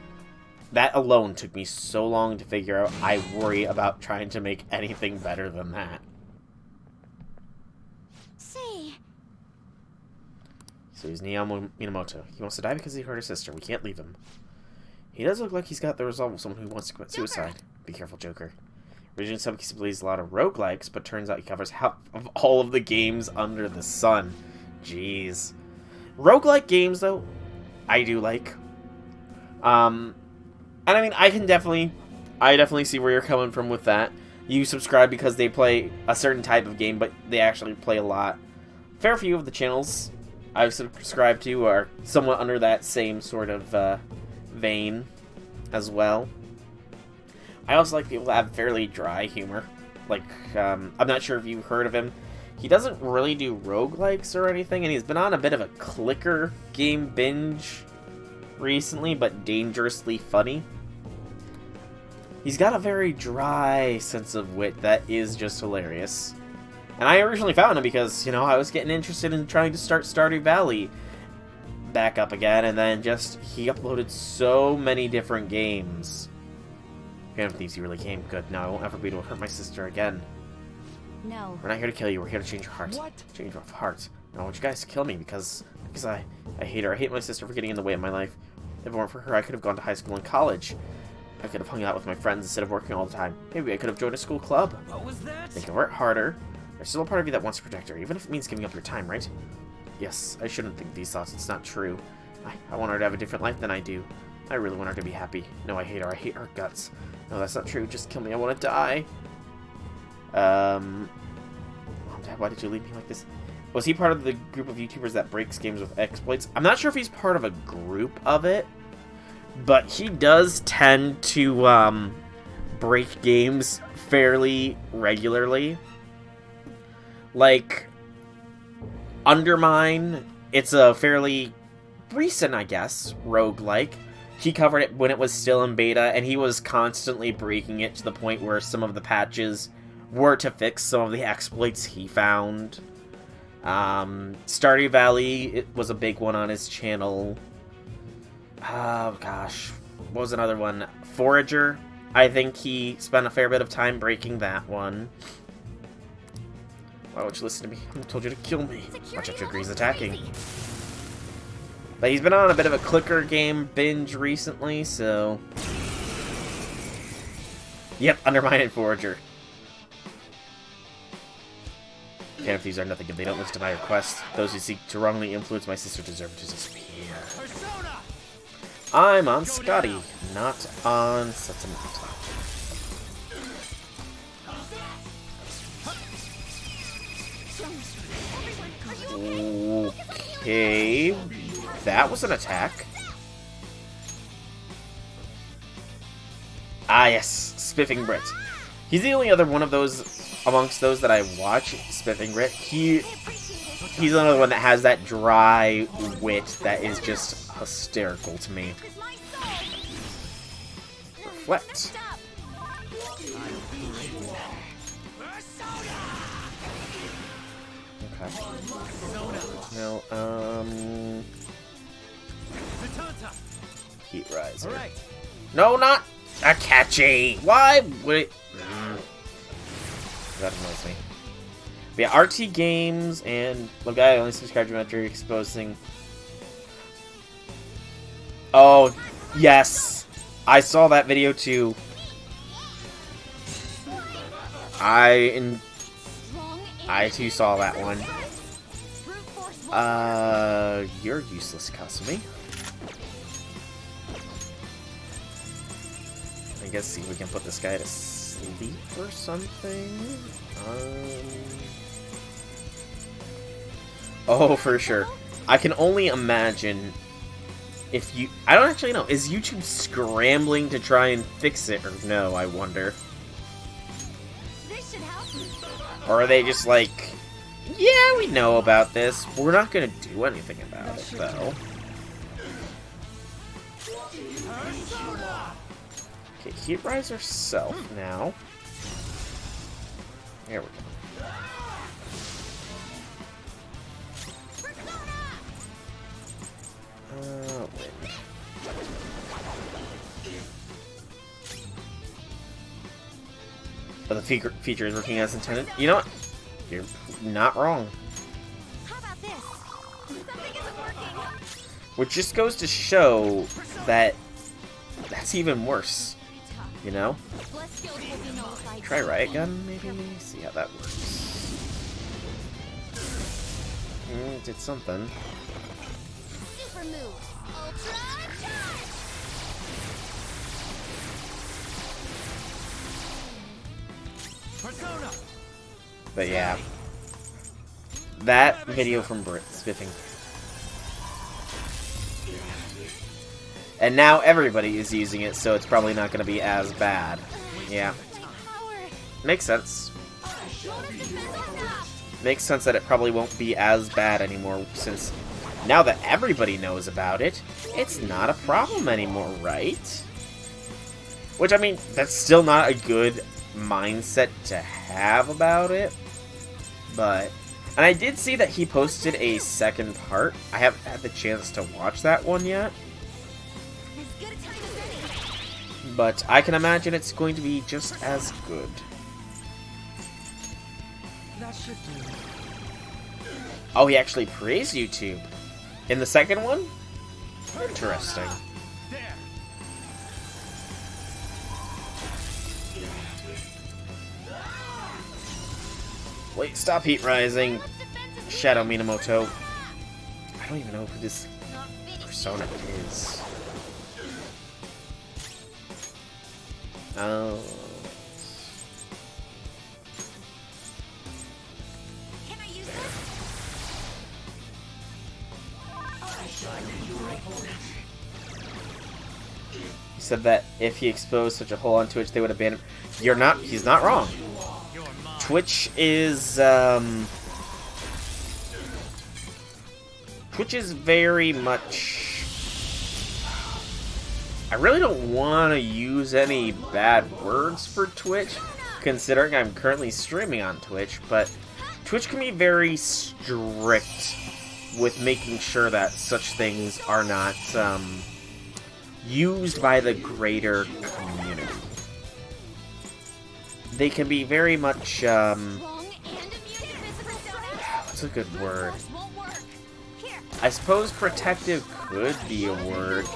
That alone took me so long to figure out. I worry about trying to make anything better than that. Say, So he's Mementos. He wants to die because he hurt his sister. We can't leave him. He does look like he's got the resolve of someone who wants to commit suicide. Be careful, Joker. Originally, Subkey plays a lot of roguelikes, but turns out he covers half of all of the games under the sun. Jeez. Roguelike games, though, I do like. And I mean, I definitely see where you're coming from with that. You subscribe because they play a certain type of game, but they actually play a lot. Fair few of the channels I've subscribed to are somewhat under that same sort of vein as well. I also like people that have fairly dry humor. Like, I'm not sure if you've heard of him. He doesn't really do roguelikes or anything, and he's been on a bit of a clicker game binge recently, but dangerously funny. He's got a very dry sense of wit that is just hilarious. And I originally found him because, you know, I was getting interested in trying to start Stardew Valley back up again, and then just, he uploaded so many different games. Phantom Thieves, you really came. Good. Now I won't ever be able to hurt my sister again. no. We're not here to kill you, we're here to change your heart. What? Change your heart. I don't want you guys to kill me because I hate her. I hate my sister for getting in the way of my life. If it weren't for her, I could have gone to high school and college. I could have hung out with my friends instead of working all the time. Maybe I could have joined a school club. What was that? They can work harder. There's still a part of you that wants to protect her, even if it means giving up your time, right? Yes, I shouldn't think these thoughts. It's not true. I want her to have a different life than I do. I really want her to be happy. No, I hate her. I hate her guts. No, that's not true. Just kill me. I want to die. Mom, Dad, why did you leave me like this? Was he part of the group of YouTubers that breaks games with exploits? I'm not sure if he's part of a group of it, but he does tend to break games fairly regularly. Like, Undermine, it's a fairly recent, I guess, roguelike. He covered it when it was still in beta, and he was constantly breaking it to the point where some of the patches were to fix some of the exploits he found. Stardew Valley, it was a big one on his channel. Oh, gosh. What was another one? Forager. I think he spent a fair bit of time breaking that one. Why won't you listen to me? I told you to kill me. Watch out, Joker, he's attacking. But he's been on a bit of a clicker game binge recently, so... Yep, Undermine and Forager. Phantom Thieves are nothing if they don't live to my request. Those who seek to wrongly influence my sister deserve to disappear. Persona! I'm on Scotty, not on Satamata. Okay, that was an attack. Ah, yes, Spiffing Brit. He's the only other one of those amongst those that I watch, Spiffing Brit. He's another one that has that dry wit that is just hysterical to me. Reflect. Okay. No, Heat Riser. All right. No, not Akachi! Why would it... That annoys me. But yeah, RT Games and... Look, I only subscribed to Metro exposing... Oh, yes! I saw that video too. I too saw that one. You're useless, Kasumi. I guess see if we can put this guy to sleep or something. Oh, for sure. I can only imagine if you... I don't actually know. Is YouTube scrambling to try and fix it or no, I wonder? Or are they just like, yeah, we know about this. We're not going to do anything about it, though. Okay, Heat Rise herself now. There we go. Win. But the feature is working as intended. You know what? You're not wrong. How about this? Something isn't working. Which just goes to show that that's even worse. You know? Less skilled will be notified. Try Riot Gun, maybe? See how that works. Did something. Super move. Ultra charge. Persona. But yeah. That video from Brit spiffing. And now everybody is using it, so it's probably not going to be as bad. Yeah. Makes sense. Makes sense that it probably won't be as bad anymore, since now that everybody knows about it, it's not a problem anymore, right? Which, I mean, that's still not a good mindset to have about it, but... And I did see that he posted a second part. I haven't had the chance to watch that one yet. But I can imagine it's going to be just as good. That should do. Oh, he actually praised YouTube. In the second one? Interesting. There. Wait, stop heat rising. Shadow Minamoto. I don't even know who this persona is. Oh. Can I use this? He said that if he exposed such a hole on Twitch, they would abandon him. He's not wrong. Twitch is, Twitch is very much... I really don't want to use any bad words for Twitch, considering I'm currently streaming on Twitch, but Twitch can be very strict with making sure that such things are not, used by the greater community. They can be very much, what's a good word? I suppose protective could be a word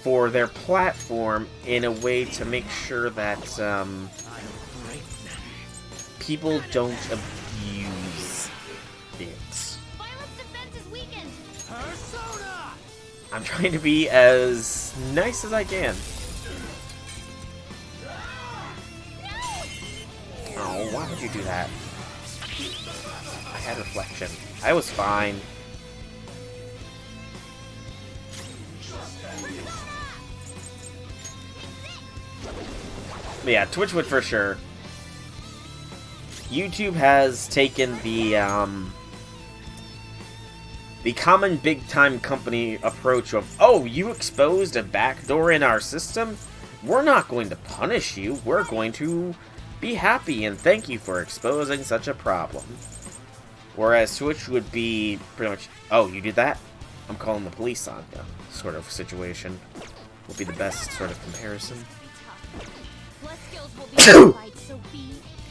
for their platform in a way to make sure that, people don't abuse it. I'm trying to be as nice as I can. Oh, why would you do that? I had reflection. I was fine. But yeah, Twitch would for sure. YouTube has taken the common big-time company approach of, oh, you exposed a backdoor in our system? We're not going to punish you. We're going to be happy and thank you for exposing such a problem. Whereas Twitch would be pretty much, oh, you did that? I'm calling the police on you, sort of situation. Would be the best sort of comparison.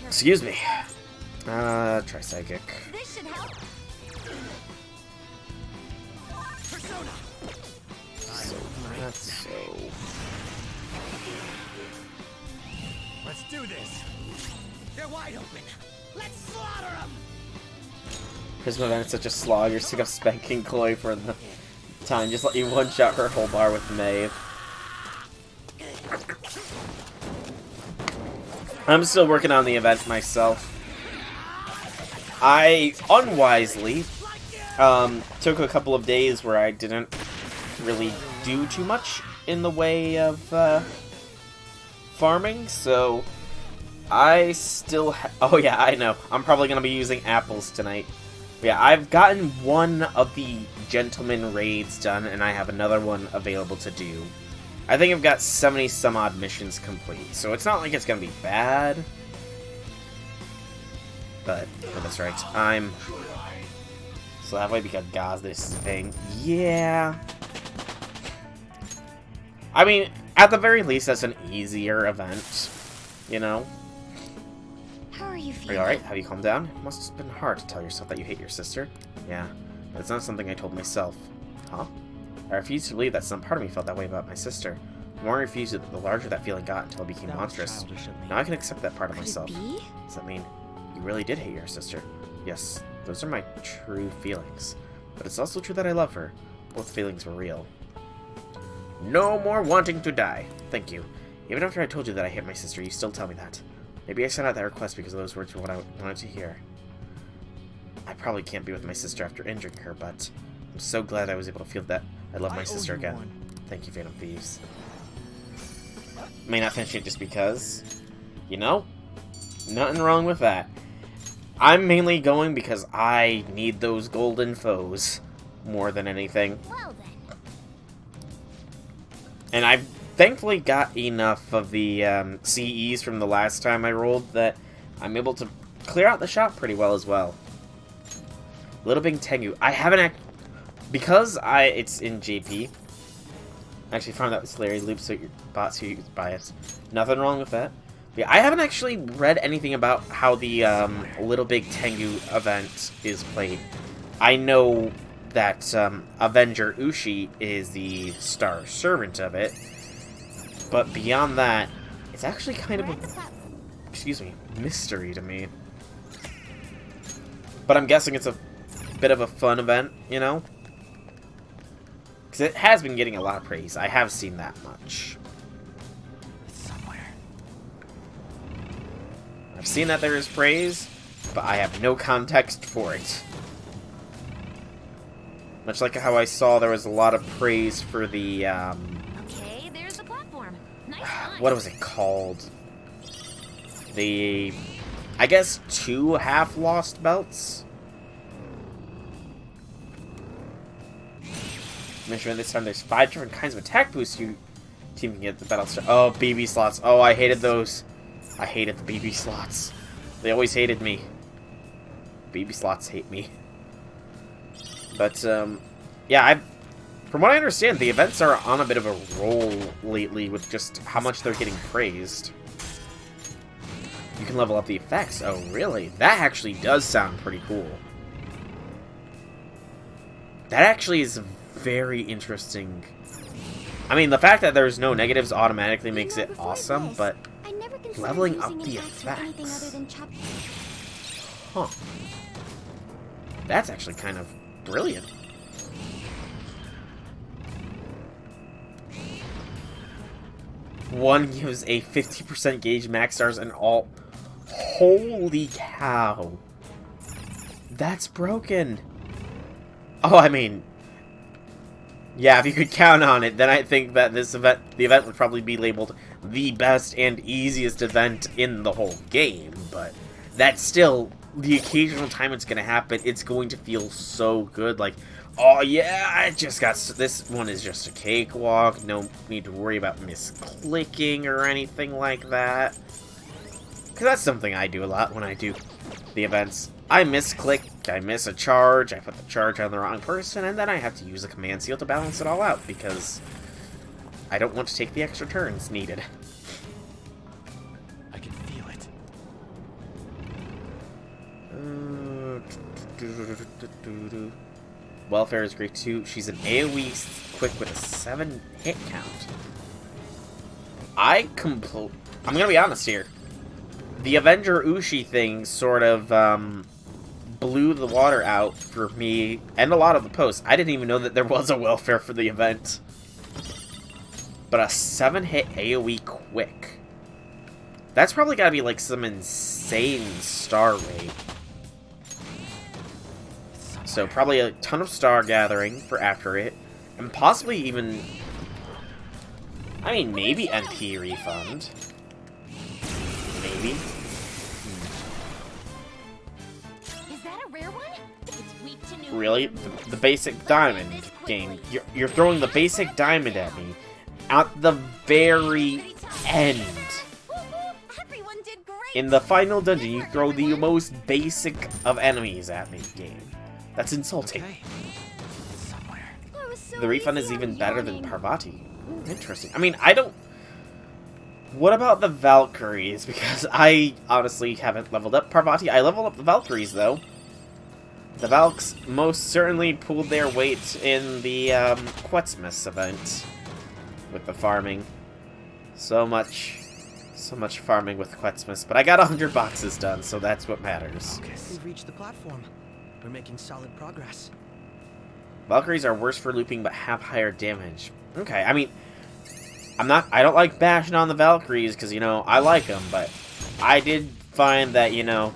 Excuse me. Try Psychic. This should help. So, that's so... Let's do this. They're wide open. Let's slaughter them. Prisma Event is such a slog. You're sick of spanking Chloe for the time. Just let you one-shot her whole bar with Maeve. I'm still working on the event myself. I unwisely took a couple of days where I didn't really do too much in the way of farming, so I still oh yeah, I know. I'm probably going to be using apples tonight. But yeah, I've gotten one of the gentleman raids done, and I have another one available to do. I think I've got 70 some odd missions complete, so it's not like it's gonna be bad. But that's right. I'm so that way because God, this is a thing. Yeah. I mean, at the very least, that's an easier event. You know. How are you Are feeling? you alright? Have you calmed down? It must have been hard to tell yourself that you hate your sister. Yeah, but it's not something I told myself. Huh? I refuse to believe that some part of me felt that way about my sister. The more I refused it, the larger that feeling got until it became That was monstrous. childish of me. Now I can accept that part of Could it myself. be? Does that mean you really did hate your sister? Yes, those are my true feelings. But it's also true that I love her. Both feelings were real. No more wanting to die. Thank you. Even after I told you that I hate my sister, you still tell me that. Maybe I sent out that request because those words were what I wanted to hear. I probably can't be with my sister after injuring her, but I'm so glad I was able to feel that I love my I owe sister you again. one. Thank you, Phantom Thieves. May not finish it just because, you know, nothing wrong with that. I'm mainly going because I need those golden foes more than anything. Well then. And I've thankfully got enough of the CEs from the last time I rolled that I'm able to clear out the shop pretty well as well. Little Big Tengu. I haven't because it's in JP. I actually found out this Larry Loop so your bots who buy it. Nothing wrong with that. But yeah, I haven't actually read anything about how the Little Big Tengu event is played. I know that Avenger Ushi is the star servant of it, but beyond that, it's actually kind of We're at the a, platform. excuse me, mystery to me. But I'm guessing it's a bit of a fun event, you know? Because it has been getting a lot of praise. I have seen that much. It's somewhere. I've seen that there is praise, but I have no context for it. Much like how I saw there was a lot of praise for the, Okay, there's the platform. Nice find. what was it called? The, I guess, 2 half-lost belts? Mention this time there's 5 different kinds of attack boosts you team can get the battle star. Oh, BB slots. Oh, I hated those. I hated the BB slots. They always hated me. BB slots hate me. But, yeah, from what I understand, the events are on a bit of a roll lately with just how much they're getting praised. You can level up the effects. Oh, really? That actually does sound pretty cool. That actually is very interesting. I mean, the fact that there's no negatives automatically makes it awesome, but I never considered leveling up using the an axe for anything effects. other than chop. huh. That's actually kind of brilliant. One gives a 50% gauge max stars and all. Holy cow. That's broken. Oh, I mean, yeah, if you could count on it, then I think that the event would probably be labeled the best and easiest event in the whole game, but that's still, the occasional time it's going to happen, it's going to feel so good, like, oh yeah, I just got, this one is just a cakewalk, no need to worry about misclicking or anything like that, because that's something I do a lot when I do the events. I misclick, I miss a charge, I put the charge on the wrong person, and then I have to use a command seal to balance it all out, because I don't want to take the extra turns needed. I can feel it. Welfare is great too. She's an AoE quick with a 7 hit count. I'm gonna be honest here. The Avenger Ushi thing sort of, blew the water out for me and a lot of the posts. I didn't even know that there was a welfare for the event. But a 7-hit AoE quick. That's probably gotta be like some insane star rate. So probably a ton of star gathering for after it. And possibly even, I mean, maybe NP refund. Maybe. Is that a rare one? It's weak to new. Really? The basic diamond game. You're throwing the basic diamond at me. at the very end. Everyone did great. In the final dungeon, you throw the most basic of enemies at me, game. That's insulting. Okay. Somewhere. That was so The refund is easy, even I'm better than yawning. Parvati. Interesting. I mean, I don't... What about the Valkyries? Because I honestly haven't leveled up Parvati. I leveled up the Valkyries, though. The Valks most certainly pulled their weight in the Quetzmas event with the farming. So much farming with Quetzmas. But I got 100 boxes done, so that's what matters. We've reached the platform. We're making solid progress. Valkyries are worse for looping, but have higher damage. Okay, I mean... I don't like bashing on the Valkyries, because, you know, I like them, but I did find that, you know,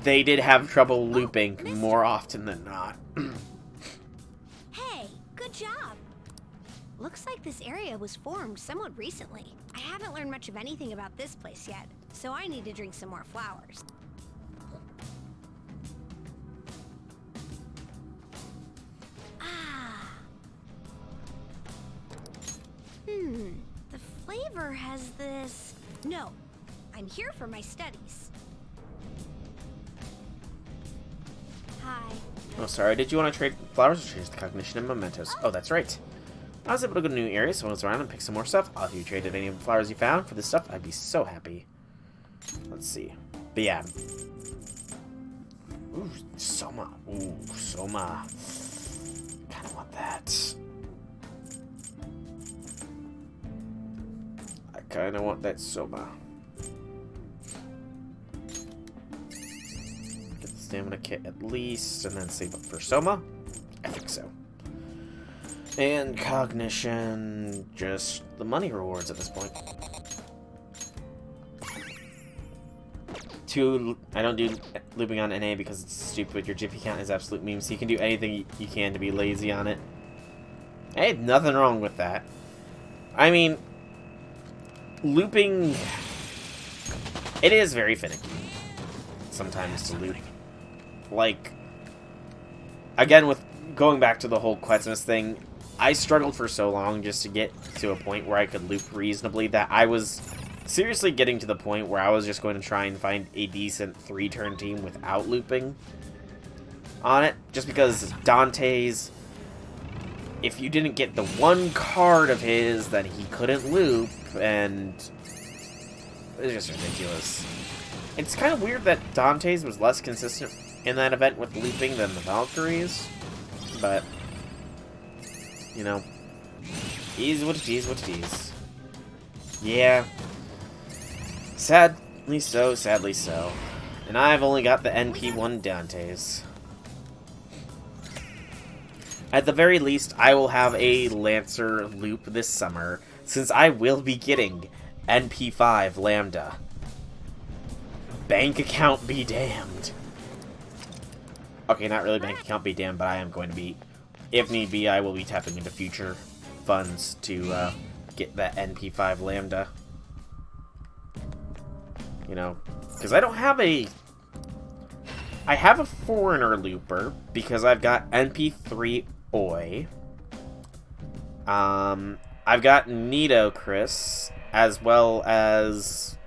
they did have trouble looping more often than not. Hey, good job. Looks like this area was formed somewhat recently. I haven't learned much of anything about this place yet, so I need to drink some more flowers. Ah. The flavor has this... No, I'm here for my studies. Hi. Oh, sorry, did you want to trade flowers or change the cognition and mementos? Oh, that's right. I was able to go to new areas, so I was around and pick some more stuff. If you traded any of the flowers you found for this stuff, I'd be so happy. Let's see. But yeah. Ooh, Soma. Ooh, Soma. Kinda want that. I kinda want that Soma. Get the stamina kit at least, and then save up for Soma? I think so. And cognition, just the money rewards at this point. I don't do looping on NA because it's stupid. Your Jiffy count is absolute meme, so you can do anything you can to be lazy on it. Hey, nothing wrong with that. I mean, looping, it is very finicky sometimes to loop. Like, again, with going back to the whole Quetzmas thing, I struggled for so long just to get to a point where I could loop reasonably that I was seriously getting to the point where I was just going to try and find a decent 3-turn team without looping on it. Just because Dante's, if you didn't get the one card of his, then he couldn't loop, and it's just ridiculous. It's kind of weird that Dante's was less consistent in that event with looping than the Valkyries, but, you know, is what it is, what it is. Yeah. Sadly so, sadly so. And I've only got the NP1 Dante's. At the very least, I will have a Lancer loop this summer, since I will be getting NP5 Lambda. Bank account be damned. Okay, not really bank account be damned, but I am going to be, if need be, I will be tapping into future funds to get that NP5 Lambda. You know, because I don't have a... I have a foreigner looper, because I've got NP3 Oi. I've got Nitocris, as well as...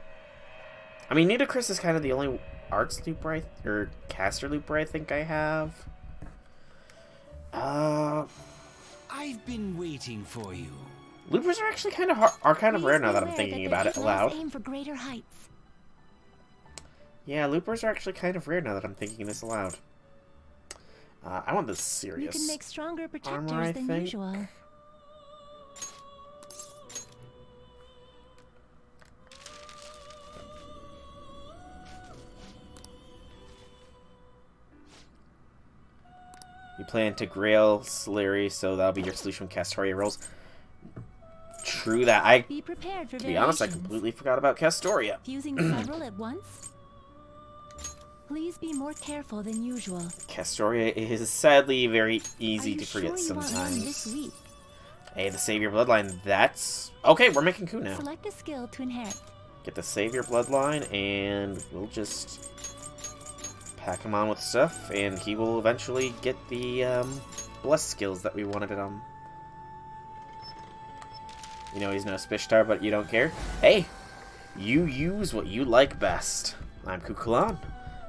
I mean, Nitocris is kind of the only arts looper, or caster looper I think I have. I've been waiting for you. Loopers are actually kind of rare now that I'm thinking about it aloud. Aim for greater heights. Yeah, loopers are actually kind of rare now that I'm thinking this aloud. I want this serious. You can make stronger protectors armor, I than think. usual. You plan to grail Slurry, so that'll be your solution with Castoria rolls. True that. Be prepared for To be honest, I variations. completely forgot about Castoria. Fusing several at once? Please be more careful than usual. Castoria is sadly very easy Are you to forget sure you want one this sometimes. week? Hey, the Savior Bloodline, that's... Okay, we're making coup now. Select a skill to inherit. Get the Savior Bloodline, and we'll just pack him on with stuff, and he will eventually get the Bless skills that we wanted it on. You know he's no Spishtar, but you don't care. Hey, you use what you like best. I'm Kukulon.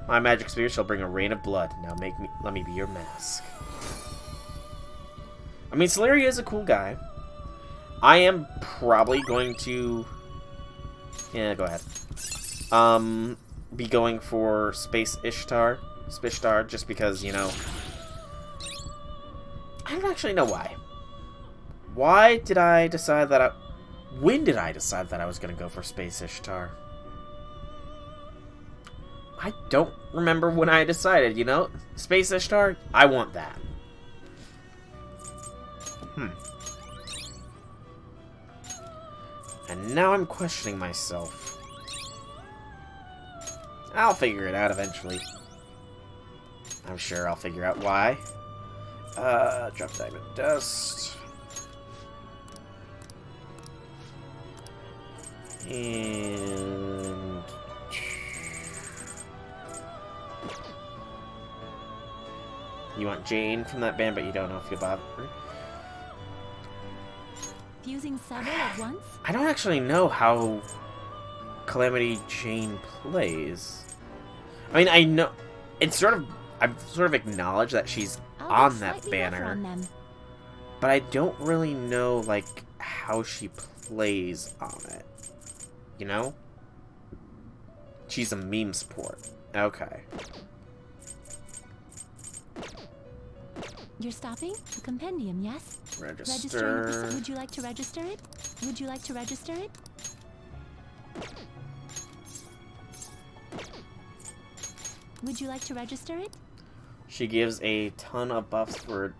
My magic spear shall bring a rain of blood. Now let me be your mask. I mean, Celeria is a cool guy. I am probably going to... Yeah, go ahead. Be going for Space Ishtar. Spishtar, just because, you know... I don't actually know why. Why did I decide that When did I decide that I was going to go for Space Ishtar? I don't remember when I decided, you know? Space Ishtar, I want that. And now I'm questioning myself. I'll figure it out eventually. I'm sure I'll figure out why. Drop diamond dust. And... You want Jane from that band, but you don't know if you'll bother. Fusing several at once? I don't actually know how Calamity Jane plays. I mean, I know... It's sort of... I've sort of acknowledged that she's on that banner. But I don't really know, like, how she plays on it. You know? She's a meme support. Okay. You're stopping? The compendium, yes? Register. Would you like to register it? Would you like to register it? Would you like to register it? She gives a ton of buffs to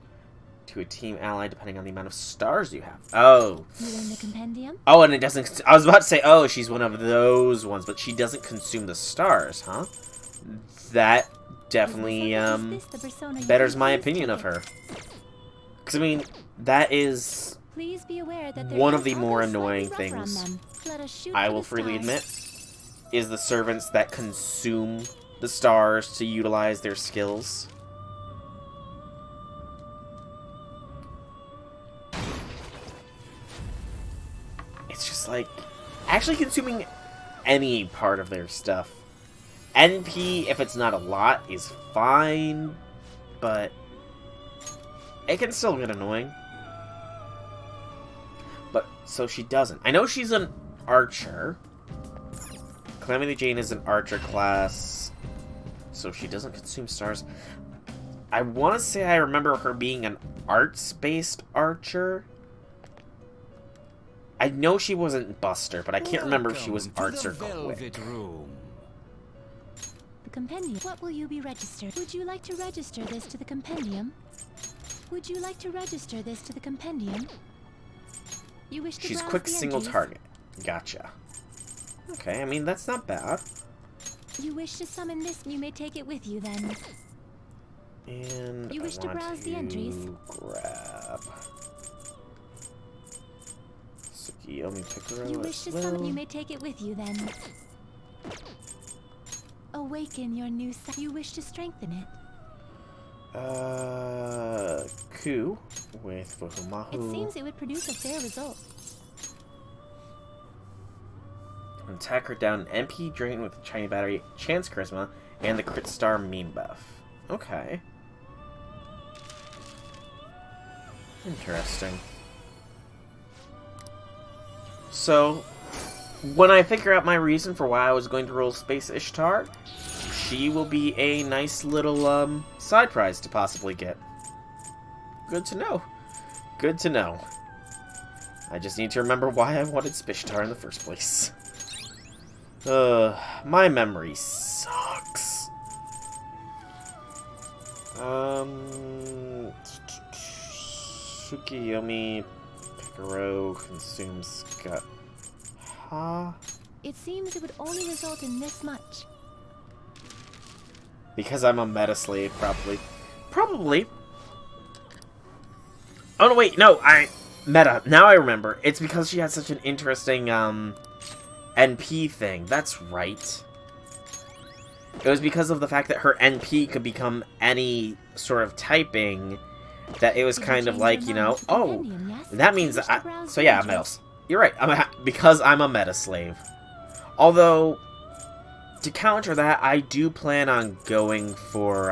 a team ally depending on the amount of stars you have. Oh. You're in the compendium? Oh, and it doesn't... I was about to say, oh, she's one of those ones, but she doesn't consume the stars, huh? That definitely, betters my opinion of her. Because, I mean, that is Please be aware that one of the more annoying things, I will freely admit, is the servants that consume the stars to utilize their skills. It's just like, actually consuming any part of their stuff. NP, if it's not a lot, is fine, but it can still get annoying. But, so she doesn't. I know she's an archer. Calamity Jane is an archer class, so she doesn't consume stars. I want to say I remember her being an arts-based archer. I know she wasn't Buster, but I can't remember if she was arts or quick. The compendium. What will you be registered? Would you like to register this to the compendium? Would you like to register this to the compendium? You wish to She's browse quick the single entries? target. Gotcha. Okay, I mean, that's not bad. You wish to summon this, you may take it with you then. And You wish to browse the entries? Grab Tsukiyomi Picaro You wish to as well. summon, you may take it with you then. Awaken your new self. You wish to strengthen it. Ku with Fuhumahu. It seems it would produce a fair result. Attack her down MP drain with the Shiny Battery, Chance Charisma, and the Crit Star meme buff. Okay. Interesting. So, when I figure out my reason for why I was going to roll Space Ishtar, she will be a nice little side prize to possibly get. Good to know. Good to know. I just need to remember why I wanted Spishtar in the first place. My memory sucks. Tsukiyomi Picaro consumes Scott. Huh? It seems it would only result in this much. Because I'm a meta slave, probably. Probably. Oh, no, wait, no, meta. Now I remember. It's because she has such an interesting, NP thing. That's right. It was because of the fact that her NP could become any sort of typing that it was kind of like, you know, oh, that means that so yeah, Metals. you're right. Because I'm a meta slave. Although, to counter that, I do plan on going for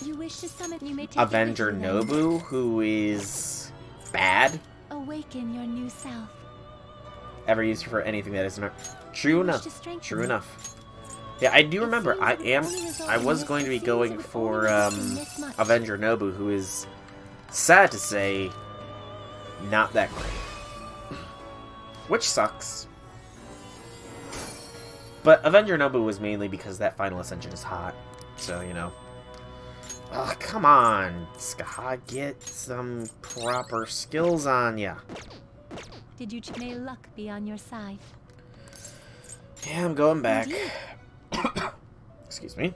You wish to summon, you may take Avenger it with you, then. Nobu, who is bad. Awaken your new self. Ever used for anything that isn't. True You wish enough. to strengthen True it. enough. Yeah, I do remember. seems I it would only result in was this- going to be it seems going it would for only result in this much. Avenger Nobu, who is, sad to say, not that great. Which sucks. But Avenger Nobu was mainly because that final ascension is hot. So, you know. Oh, come on, Ska. Get some proper skills on ya. Did you may luck be on your side? Yeah, I'm going back. Indeed. Excuse me.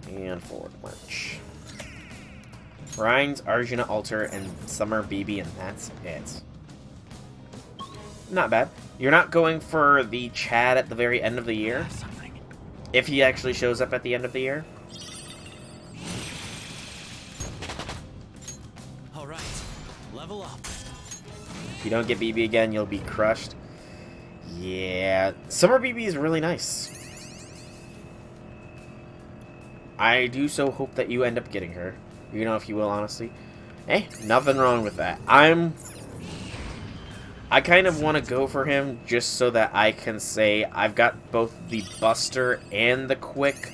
And forward march. Rhines, Arjuna Altar, and Summer BB, and that's it. Not bad. You're not going for the Chad at the very end of the year? Something. If he actually shows up at the end of the year? All right. Level up. If you don't get BB again, you'll be crushed. Yeah. Summer BB is really nice. I do so hope that you end up getting her. You know, if you will, honestly. Hey, nothing wrong with that. I kind of want to go for him just so that I can say I've got both the Buster and the Quick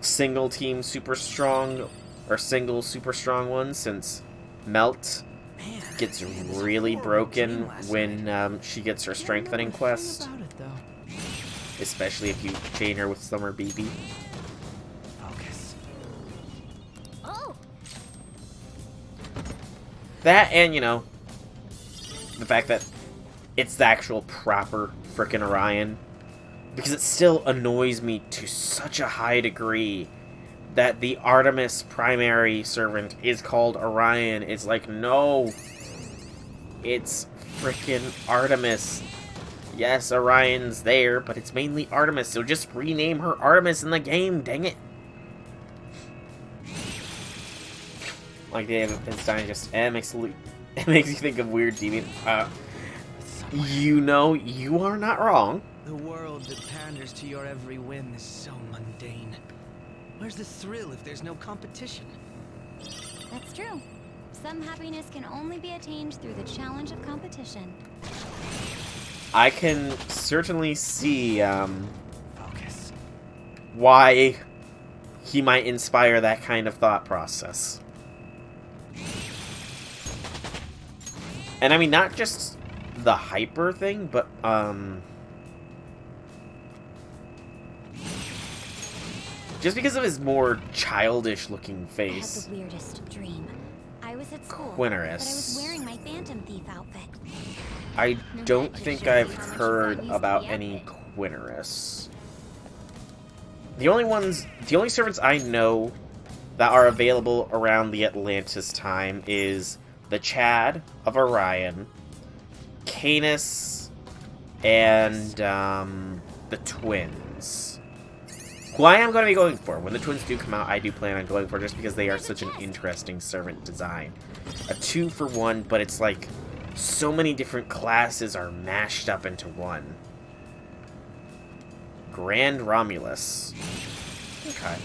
single team super strong, or single super strong one, since Melt Man, gets it was a really horrible broken dream last when night. she gets her Can't strengthening remember a thing quest, about it, though. especially if you chain her with Summer BB. Focus. Oh, That, and, you know, the fact that it's the actual proper frickin' Orion. Because it still annoys me to such a high degree that the Artemis primary servant is called Orion. It's like, no. It's frickin' Artemis. Yes, Orion's there, but it's mainly Artemis, so just rename her Artemis in the game, dang it. Like, it's just, it makes you think of weird deviant. You know, you are not wrong. The world that panders to your every whim is so mundane. Where's the thrill if there's no competition? that's true. Some happiness can only be attained through the challenge of competition. I can certainly see Focus. why he might inspire that kind of thought process. And I mean, not just the hyper thing, but just because of his more childish looking I face. had the weirdest dream. I was at school, Quinterus. but I was wearing my Phantom Thief outfit. I No, don't that could think show I've you how much heard fun used to about be any outfit. Quinterus. The only servants I know that are available around the Atlantis time is the Chad of Orion, Canis, and the twins. Who I am going to be going for. When the twins do come out, I do plan on going for, just because they are such an interesting servant design. A 2-for-1, but it's like so many different classes are mashed up into one. Grand Romulus. Okay,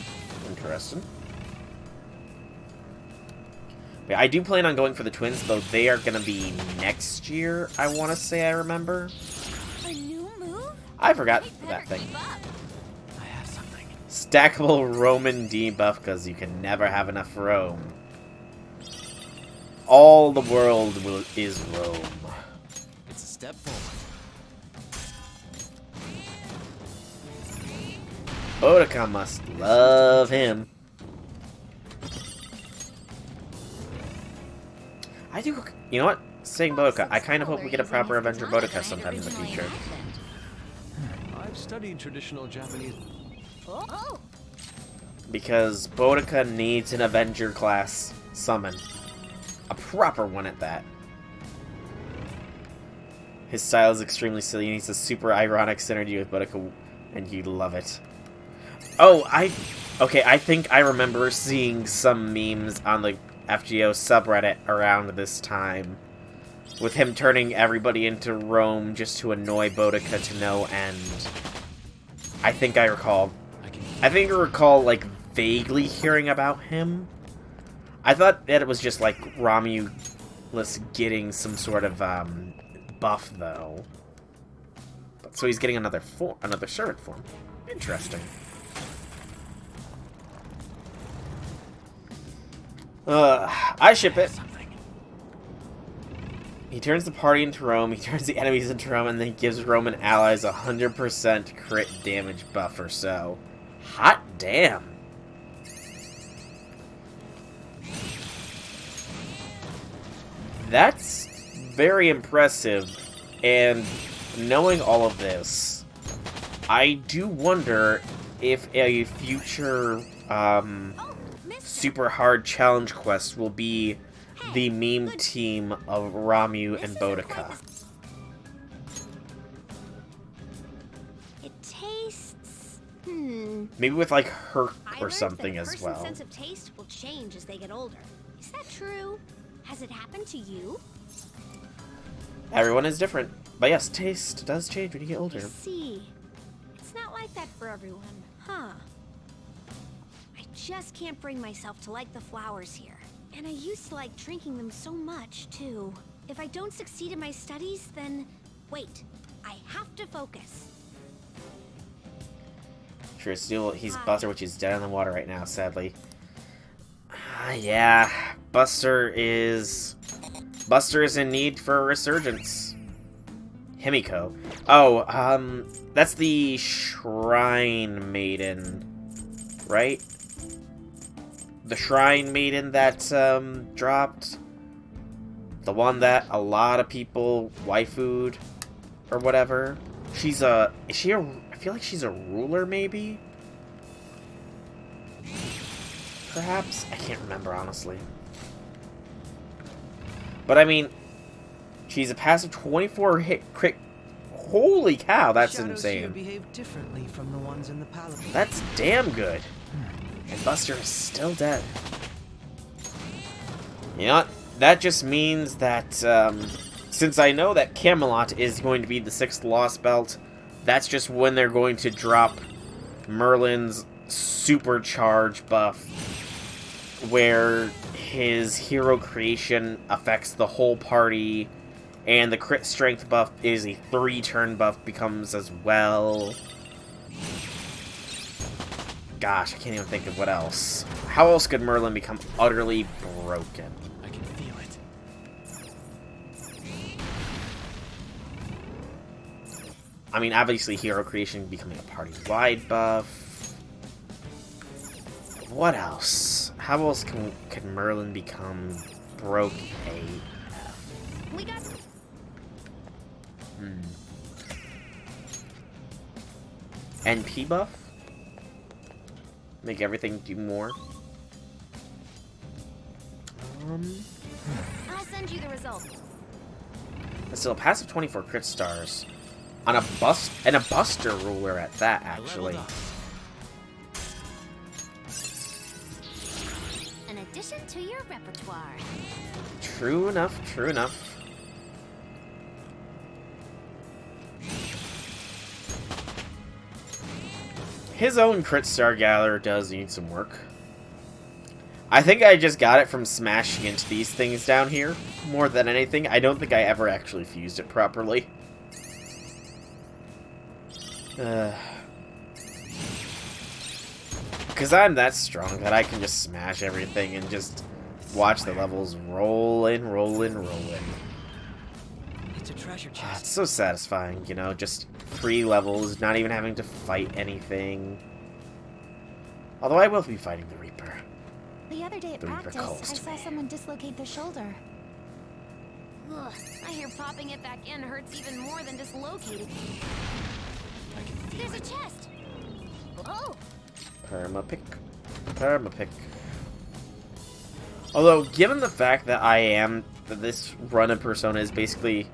interesting. Yeah, I do plan on going for the twins, though they are going to be next year, I want to say I remember. A new move? I forgot I that better thing. keep up. I have something. Stackable Roman debuff, because you can never have enough Rome. All the world is Rome. It's a step forward. Boudica must love him. I do, you know what? Saying Boudica, I kind of hope we get a proper Avenger Boudica sometime in the future. I've studied traditional Japanese. Oh, Because Boudica needs an Avenger class summon. A proper one at that. His style is extremely silly, and he's a super ironic synergy with Boudica, and you love it. Oh, okay, I think I remember seeing some memes on the FGO subreddit around this time, with him turning everybody into Rome just to annoy Boudica to no end. I think I recall, like, vaguely hearing about him. I thought that it was just, like, Romulus getting some sort of, buff, though. So he's getting another servant form. Interesting. I ship it. He turns the party into Rome, he turns the enemies into Rome, and then gives Roman allies 100% crit damage buff or so. Hot damn. That's very impressive, and knowing all of this, I do wonder if a future super hard challenge quest will be the meme team of Ramu and Boudica. It tastes... Maybe with, like, Herc or something that a as person's well. sense of taste will change as they get older. Is that true? Has it happened to you? Everyone is different. But yes, taste does change when you get I older. see. It's not like that for everyone, huh? I just can't bring myself to like the flowers here. And I used to like drinking them so much, too. If I don't succeed in my studies, then... Wait, I have to focus. Sure, still, he's Buster, which is dead in the water right now, sadly. Yeah, Buster is in need for a resurgence. Himiko. Oh, that's the Shrine Maiden, right? The Shrine Maiden that, dropped. The one that a lot of people waifu'd, or whatever. I feel like she's a ruler, maybe? Perhaps? I can't remember, honestly. But, I mean, she's a passive 24 hit crit. Holy cow, that's Shadows here insane. behave differently from the ones in the palace. That's damn good. And Buster is still dead. You know what? That just means that, since I know that Camelot is going to be the 6th Lost Belt, that's just when they're going to drop Merlin's supercharge buff, where his hero creation affects the whole party, and the crit strength buff is a 3-turn buff becomes as well. Gosh, I can't even think of what else. How else could Merlin become utterly broken? I can feel it. I mean, obviously hero creation becoming a party-wide buff. What else? How else can Merlin become broke AF? We got... NP buff? Make everything do more? I'll send you the results. That's still a passive 24 crit stars. On a Buster ruler at that, actually. An addition to your repertoire. True enough, true enough. His own crit star gather does need some work. I think I just got it from smashing into these things down here, more than anything. I don't think I ever actually fused it properly. Because I'm that strong that I can just smash everything and just watch the levels roll in, roll in, roll in. It's a treasure chest. It's so satisfying, you know, just free levels, not even having to fight anything. Although I will be fighting the Reaper. The other day at The Reaper practice, calls I to saw me. someone dislocate their shoulder. Ugh, I hear popping it back in hurts even more than dislocating. I can feel There's a it. chest! Oh! Permapick. Permapick. Although, given the fact that this run of Persona is basically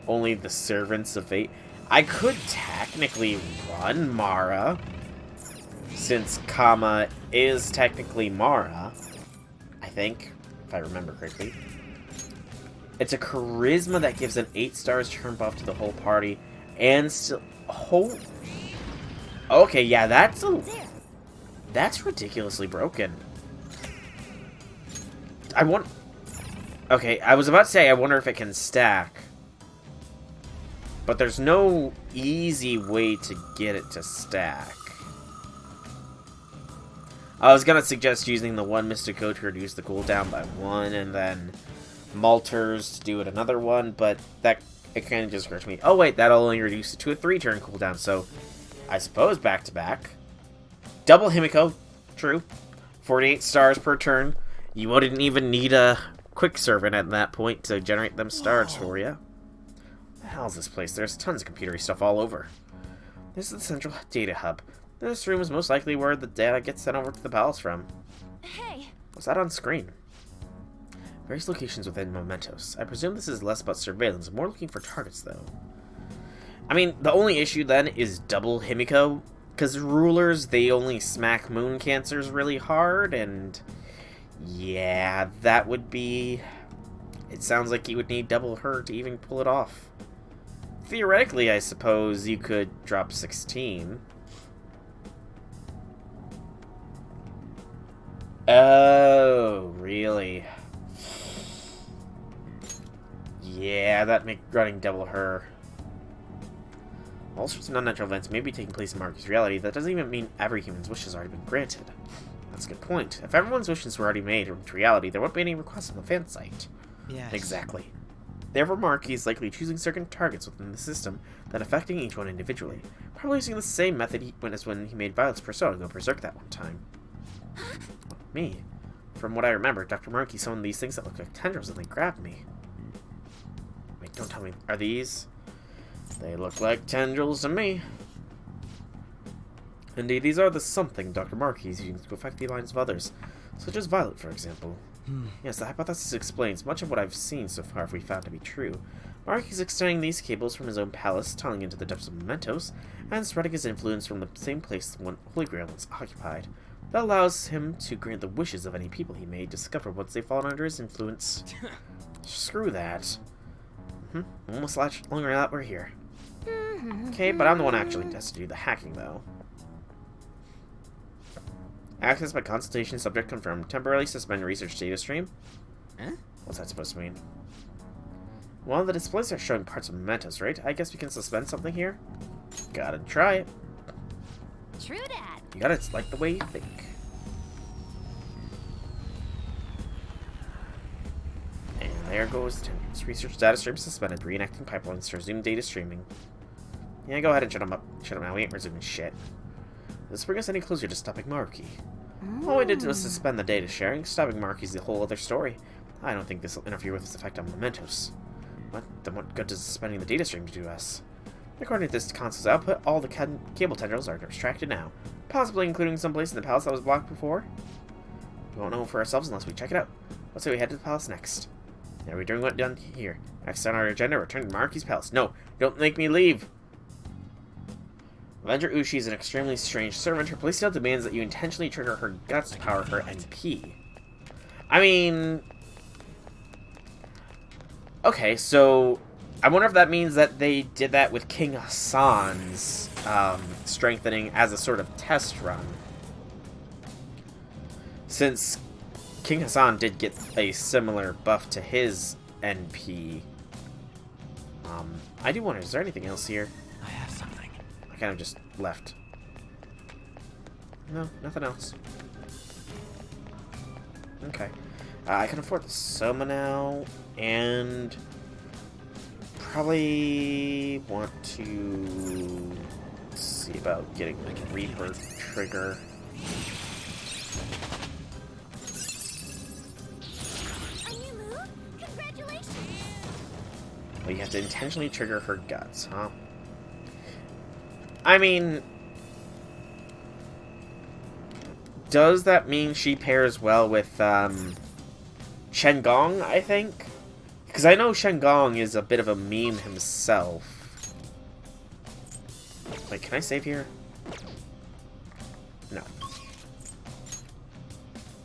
Only the servants of fate. I could technically run Mara, since Kama is technically Mara, I think, if I remember correctly. It's a charisma that gives an 8 stars turn buff to the whole party, and still... Oh, okay, yeah, that's ridiculously broken. Okay, I was about to say, I wonder if it can stack. But there's no easy way to get it to stack. I was gonna suggest using the one Mystic Code to reduce the cooldown by 1, and then Malters to do it another one, but that it kind of just occurred to me. Oh wait, that'll only reduce it to a 3-turn cooldown, so I suppose back-to-back. Double Himiko, true. 48 stars per turn. You wouldn't even need a quick servant at that point to generate them stars for you. What the hell is this place? There's tons of computery stuff all over. This is the central data hub. This room is most likely where the data gets sent over to the palace from. Hey! What's that on screen? Various locations within Mementos. I presume this is less about surveillance, more looking for targets, though. I mean, the only issue then is double Himiko, because rulers, they only smack moon cancers really hard, and yeah, that would be... It sounds like you would need double her to even pull it off. Theoretically, I suppose you could drop 16. Oh, really? Yeah, that make running double her. All sorts of non-natural events may be taking place in Marcus' reality. That doesn't even mean every human's wish has already been granted. That's a good point. If everyone's wishes were already made into reality, there won't be any requests on the fan site. Yes. Exactly. Therefore, Marquis is likely choosing certain targets within the system, then affecting each one individually. Probably using the same method he went as when he made Violet's persona go berserk that one time. Me. From what I remember, Dr. Marquis summoned these things that look like tendrils and they grabbed me. Wait, don't tell me. Are these? They look like tendrils to me. Indeed, these are the something Dr. Marquis is using to affect the lives of others, such as Violet, for example. Yes, the hypothesis explains much of what I've seen so far if we found to be true. Marquis is extending these cables from his own palace, tunneling into the depths of Mementos, and spreading his influence from the same place the one Holy Grail once occupied. That allows him to grant the wishes of any people he may discover once they've fallen under his influence. Screw that. Almost longer now that we're here. Okay, but I'm the one actually has to do the hacking, though. Access by consultation, subject confirmed. Temporarily suspend research data stream. Huh? What's that supposed to mean? Well, the displays are showing parts of Mementos, right? I guess we can suspend something here. Gotta try it. True dat. You gotta like the way you think. And there goes attendance. Research data stream suspended. Reenacting pipelines to resume data streaming. Yeah, go ahead and shut them up. Shut them now. We ain't resuming shit. Does this bring us any closer to stopping Marquis? All we did was suspend the data sharing. Stopping Marquis is a whole other story. I don't think this will interfere with its effect on Mementos. Then what good does suspending the data stream do to us? According to this console's output, all the cable tendrils are extracted now, possibly including some place in the palace that was blocked before. We won't know for ourselves unless we check it out. Let's say we head to the palace next. Are we doing what done here? Next on our agenda, return to Marquis' palace. No, don't make me leave! Avenger Ushi is an extremely strange servant. Her playstyle demands that you intentionally trigger her guts to power her NP. I mean... Okay, so... I wonder if that means that they did that with King Hassan's strengthening as a sort of test run. Since King Hassan did get a similar buff to his NP. I do wonder, is there anything else here? I have something. I kind of just left. No, nothing else. Okay. I can afford the Soma now, and probably want to see about getting the Reaper trigger. A new move? Congratulations! Well, you have to intentionally trigger her guts, huh? I mean, does that mean she pairs well with Chen Gong, I think? Because I know Shengong is a bit of a meme himself. Wait, can I save here? No.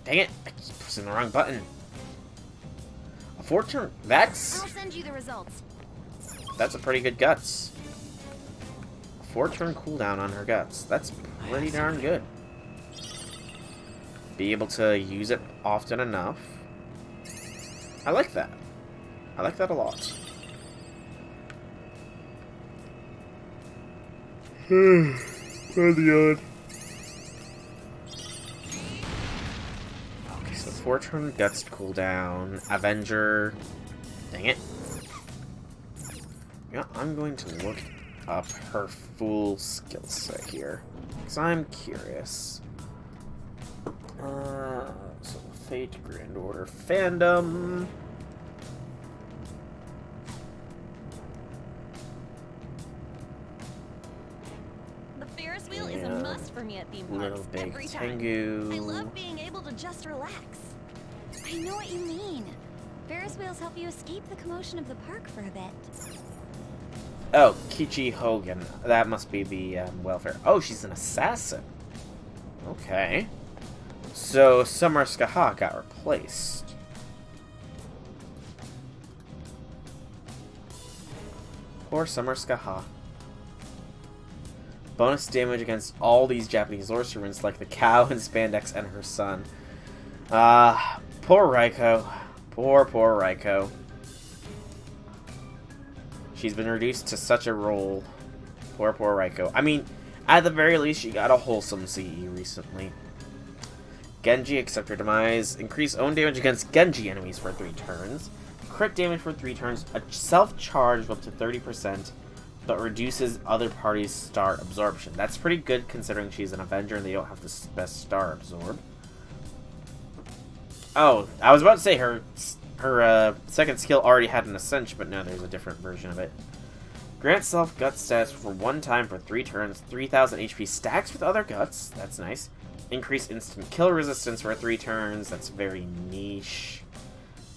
Dang it! I keep pressing the wrong button. A 4-turn... I'll send you the results. That's a pretty good guts. 4-turn cooldown on her guts. That's pretty darn good. Be able to use it often enough. I like that. I like that a lot. Okay, so 4-turn guts cooldown. Avenger. Dang it. Yeah, I'm going to look up her full skill set here. Because I'm curious. So Fate, Grand Order, Fandom. The Ferris wheel is a must for me at theme parks. Little Big every time. Tengu. I love being able to just relax. I know what you mean. Ferris wheels help you escape the commotion of the park for a bit. Oh, Kichi Hogan. That must be the welfare. Oh, she's an assassin. Okay. So, Summer Skaha got replaced. Poor Summer Skaha. Bonus damage against all these Japanese lore servants like the cow and Spandex and her son. Poor Raiko. Poor Raiko. She's been reduced to such a role. Poor Raiko. I mean, at the very least, she got a wholesome CE recently. Genji, accept your demise. Increase own damage against Genji enemies for 3 turns. Crit damage for 3 turns. A self-charge of up to 30%, but reduces other parties' star absorption. That's pretty good considering she's an Avenger and they don't have the best star absorb. Oh, I was about to say her second skill already had an Ascension, but no, there's a different version of it. Grant self gut stats for 1 time for 3 turns. 3000 HP stacks with other guts. That's nice. Increase instant kill resistance for 3 turns. That's very niche.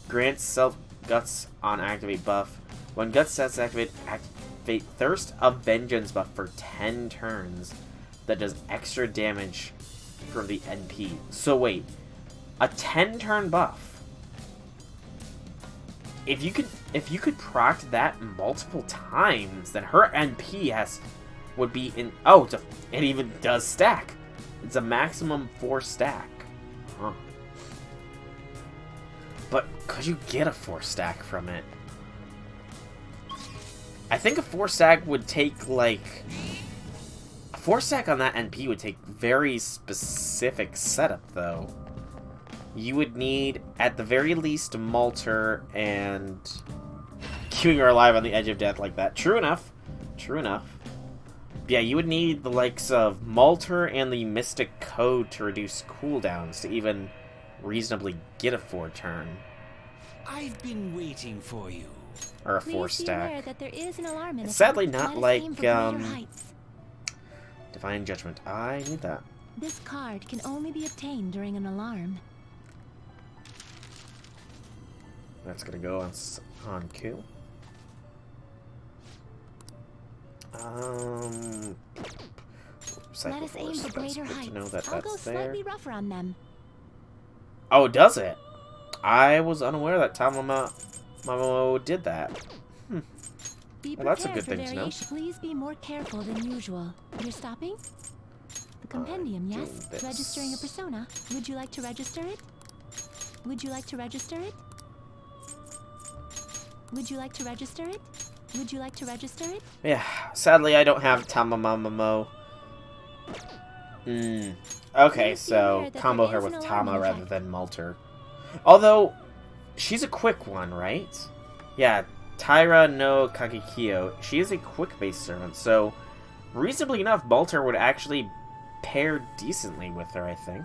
Grant self guts on activate buff. When gut stats activate Thirst of Vengeance buff for 10 turns. That does extra damage from the NP. So wait, a 10-turn buff. If you could proc that multiple times, then her NP would be in. Oh, it even does stack. It's a maximum 4 stack. Huh. But could you get a 4 stack from it? I think a 4 stack would take, like... A 4 stack on that NP would take very specific setup, though. You would need, at the very least, Malter and... keeping her alive on the edge of death like that. True enough. True enough. Yeah, you would need the likes of Malter and the Mystic Code to reduce cooldowns to even reasonably get a 4-turn. I've been waiting for you. Or a Please 4 be stack. aware that there is an alarm in It's effect. sadly not Let us like, aim for greater heights. Divine Judgment. I need that. This card can only be obtained during an alarm. That's gonna go on Q. Let us aim for greater heights. I'll go slightly rougher on them. Oh, does it? I was unaware that Tamamo did that. Be Well, that's a prepared good for thing to know. variation. Please be more careful than usual. You're stopping? The compendium, doing yes? this. Registering a persona. Would you like to register it? Would you like to register it? Would you like to register it? Would you like to register it? Yeah, sadly I don't have Tamamamo. Okay, Please be so aware that combo there her is with an Tama alarming rather effect. than Malter. Although, she's a quick one, right? Yeah, Taira no Kagekiyo. She is a quick-based servant, so reasonably enough, Malter would actually pair decently with her, I think.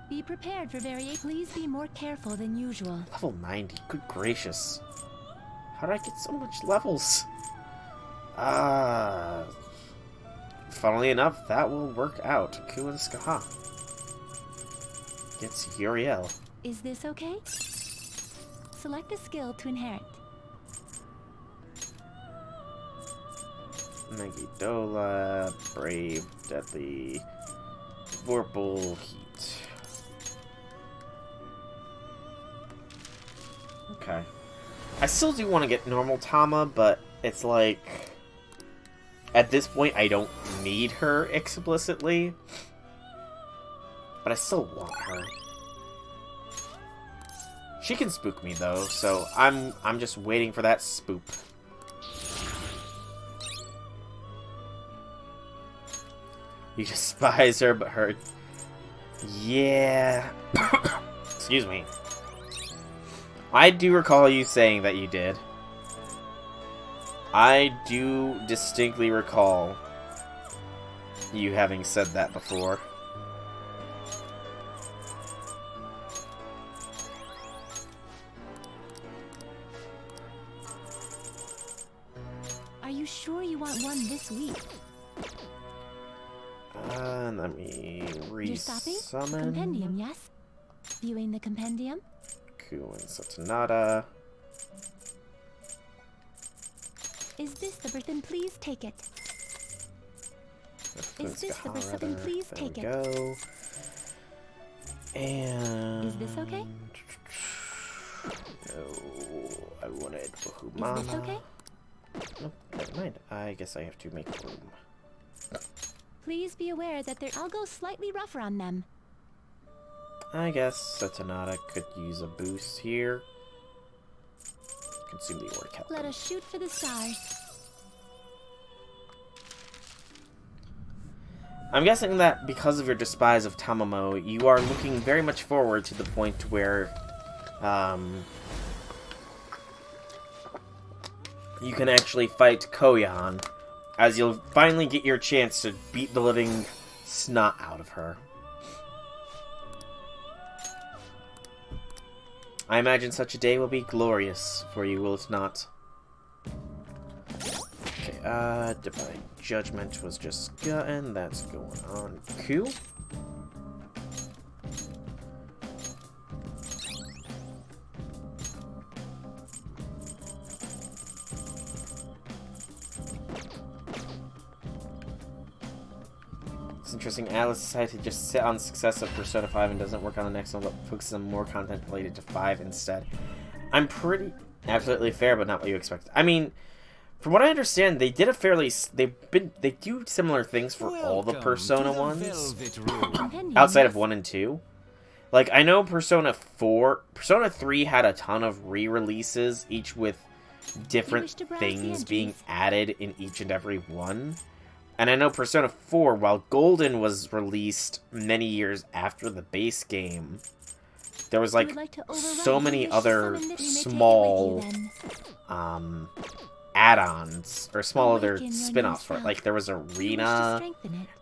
Be prepared for variation. Please be more careful than usual. Level 90, good gracious. How did I get so much levels? Funnily enough, that will work out. Ku and Skaha. Gets Uriel. Is this okay? Select a skill to inherit. Megidola, Brave, Deadly, Vorpal, Heat. Okay. I still do want to get normal Tama, but it's like... At this point, I don't need her explicitly. But I still want her. She can spook me, though, so I'm just waiting for that spook. You despise her, but her... Yeah... Excuse me. I do recall you saying that you did. I do distinctly recall you having said that before. Are you sure you want one this week? Let me You're stopping? resummon. Compendium, yes? Viewing the compendium? Ku and Satanada. Is this the birth? Then please take it. Is this the birth? Then please take There it. we go. And... Is this okay? No, I wanted Is Bahumana. this okay? Oh, never mind. I guess I have to make room. Please be aware that I'll go slightly rougher on them. I guess Satanada could use a boost here. Consume the Orc Let us shoot for the stars. I'm guessing that because of your despise of Tamamo, you are looking very much forward to the point where you can actually fight Koyan, as you'll finally get your chance to beat the living snot out of her. I imagine such a day will be glorious for you, will it not? Okay, Divine Judgment was just gotten. That's going on. Cool. It's interesting. Atlas decided to just sit on success of Persona 5 and doesn't work on the next one, but focuses on more content related to 5 instead. I'm pretty... Absolutely fair, but not what you expect. I mean, from what I understand, they did a fairly... They do similar things for all the Persona ones. Outside of 1 and 2. Like, I know Persona 4... Persona 3 had a ton of re-releases, each with different things being added in each and every one. And I know Persona 4, while Golden was released many years after the base game, there was like so many other small add-ons or small other spin-offs for it. Like there was Arena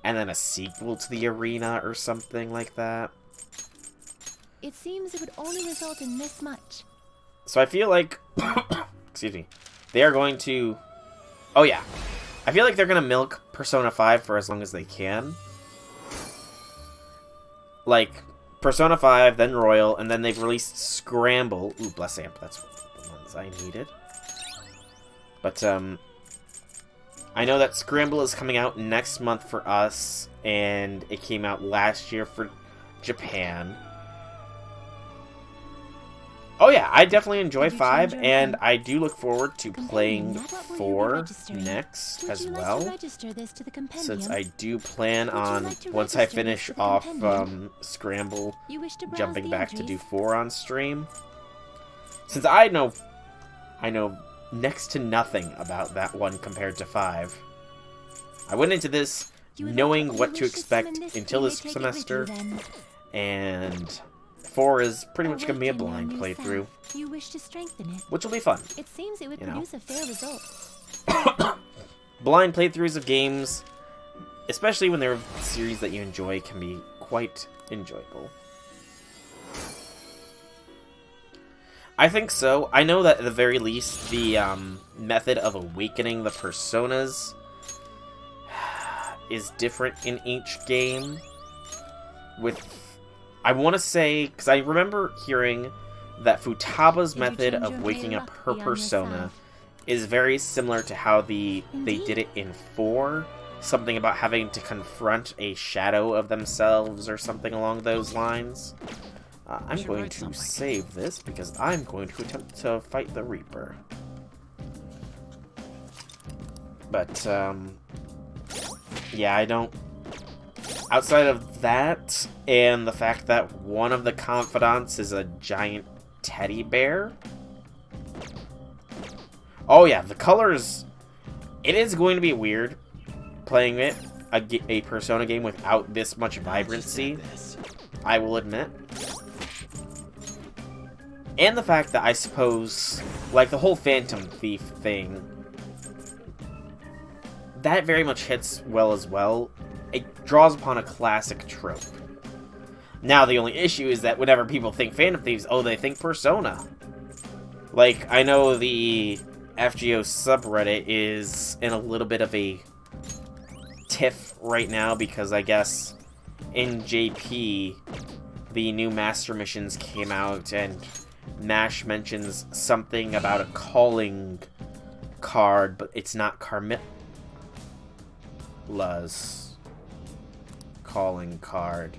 and then a sequel to the Arena or something like that. It seems it would only result in this much. So I feel like excuse me. They are going to oh yeah. I feel like they're going to milk Persona 5 for as long as they can. Like, Persona 5, then Royal, and then they've released Scramble. Ooh, Bless Amp, that's the ones I needed. But, I know that Scramble is coming out next month for us, and it came out last year for Japan. Oh yeah, I definitely enjoy 5, and I do look forward to playing 4 next as well. Since I do plan on, once I finish off Scramble, jumping back to do 4 on stream. Since I know next to nothing about that one compared to 5. I went into this knowing what to expect until this semester, and 4 is pretty much going to be a blind playthrough. You wish to strengthen it. Which will be fun. It seems it would produce a fair result. Blind playthroughs of games, especially when they're a series that you enjoy, can be quite enjoyable. I think so. I know that at the very least, the method of awakening the personas is different in each game. With, I want to say, because I remember hearing that Futaba's Did you method change of your waking may up luck her be on your persona side? is very similar to how they Indeed. did it in 4. Something about having to confront a shadow of themselves or something along those lines. I'm should going write to something. save this because I'm going to attempt to fight the Reaper. But, yeah, I don't... Outside of that, and the fact that one of the confidants is a giant teddy bear... Oh yeah, the colors... It is going to be weird playing it, a Persona game without this much vibrancy, I will admit. And the fact that I suppose, like the whole Phantom Thief thing, that very much hits well as well. It draws upon a classic trope. Now the only issue is that whenever people think Phantom Thieves, oh, they think Persona. Like, I know the FGO subreddit is in a little bit of a tiff right now because I guess in JP the new Master Missions came out and Nash mentions something about a calling card, but it's not Carmilla's calling card.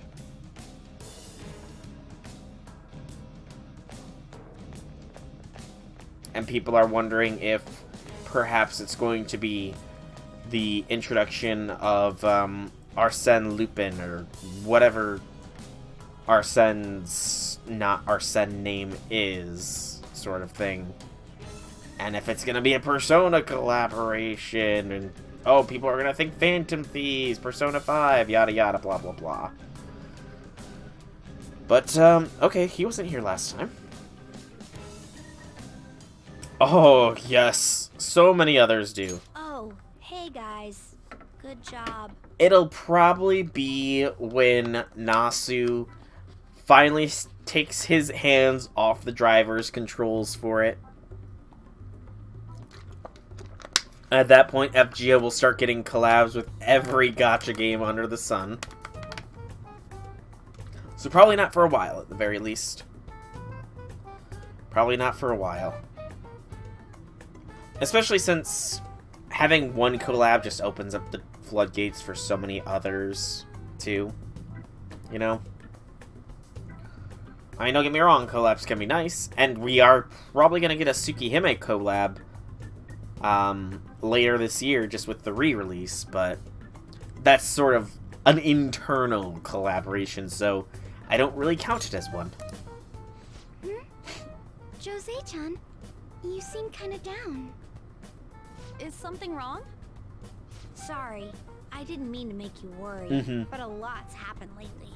And people are wondering if perhaps it's going to be the introduction of Arsène Lupin or whatever Arsene's not Arsène name is, sort of thing. And if it's going to be a Persona collaboration, and oh, people are going to think Phantom Thieves, Persona 5, yada yada, blah blah blah. But, okay, he wasn't here last time. Oh, yes. So many others do. Oh, hey guys. Good job. It'll probably be when Nasu finally takes his hands off the driver's controls for it. At that point, FGO will start getting collabs with every gacha game under the sun. So probably not for a while, at the very least. Probably not for a while. Especially since having one collab just opens up the floodgates for so many others, too. You know? I mean, don't get me wrong, collabs can be nice, and we are probably going to get a Tsukihime collab later this year, just with the re-release, but that's sort of an internal collaboration, so I don't really count it as one. Jose-chan, you seem kinda down. Is something wrong? Sorry, I didn't mean to make you worry, but a lot's happened lately.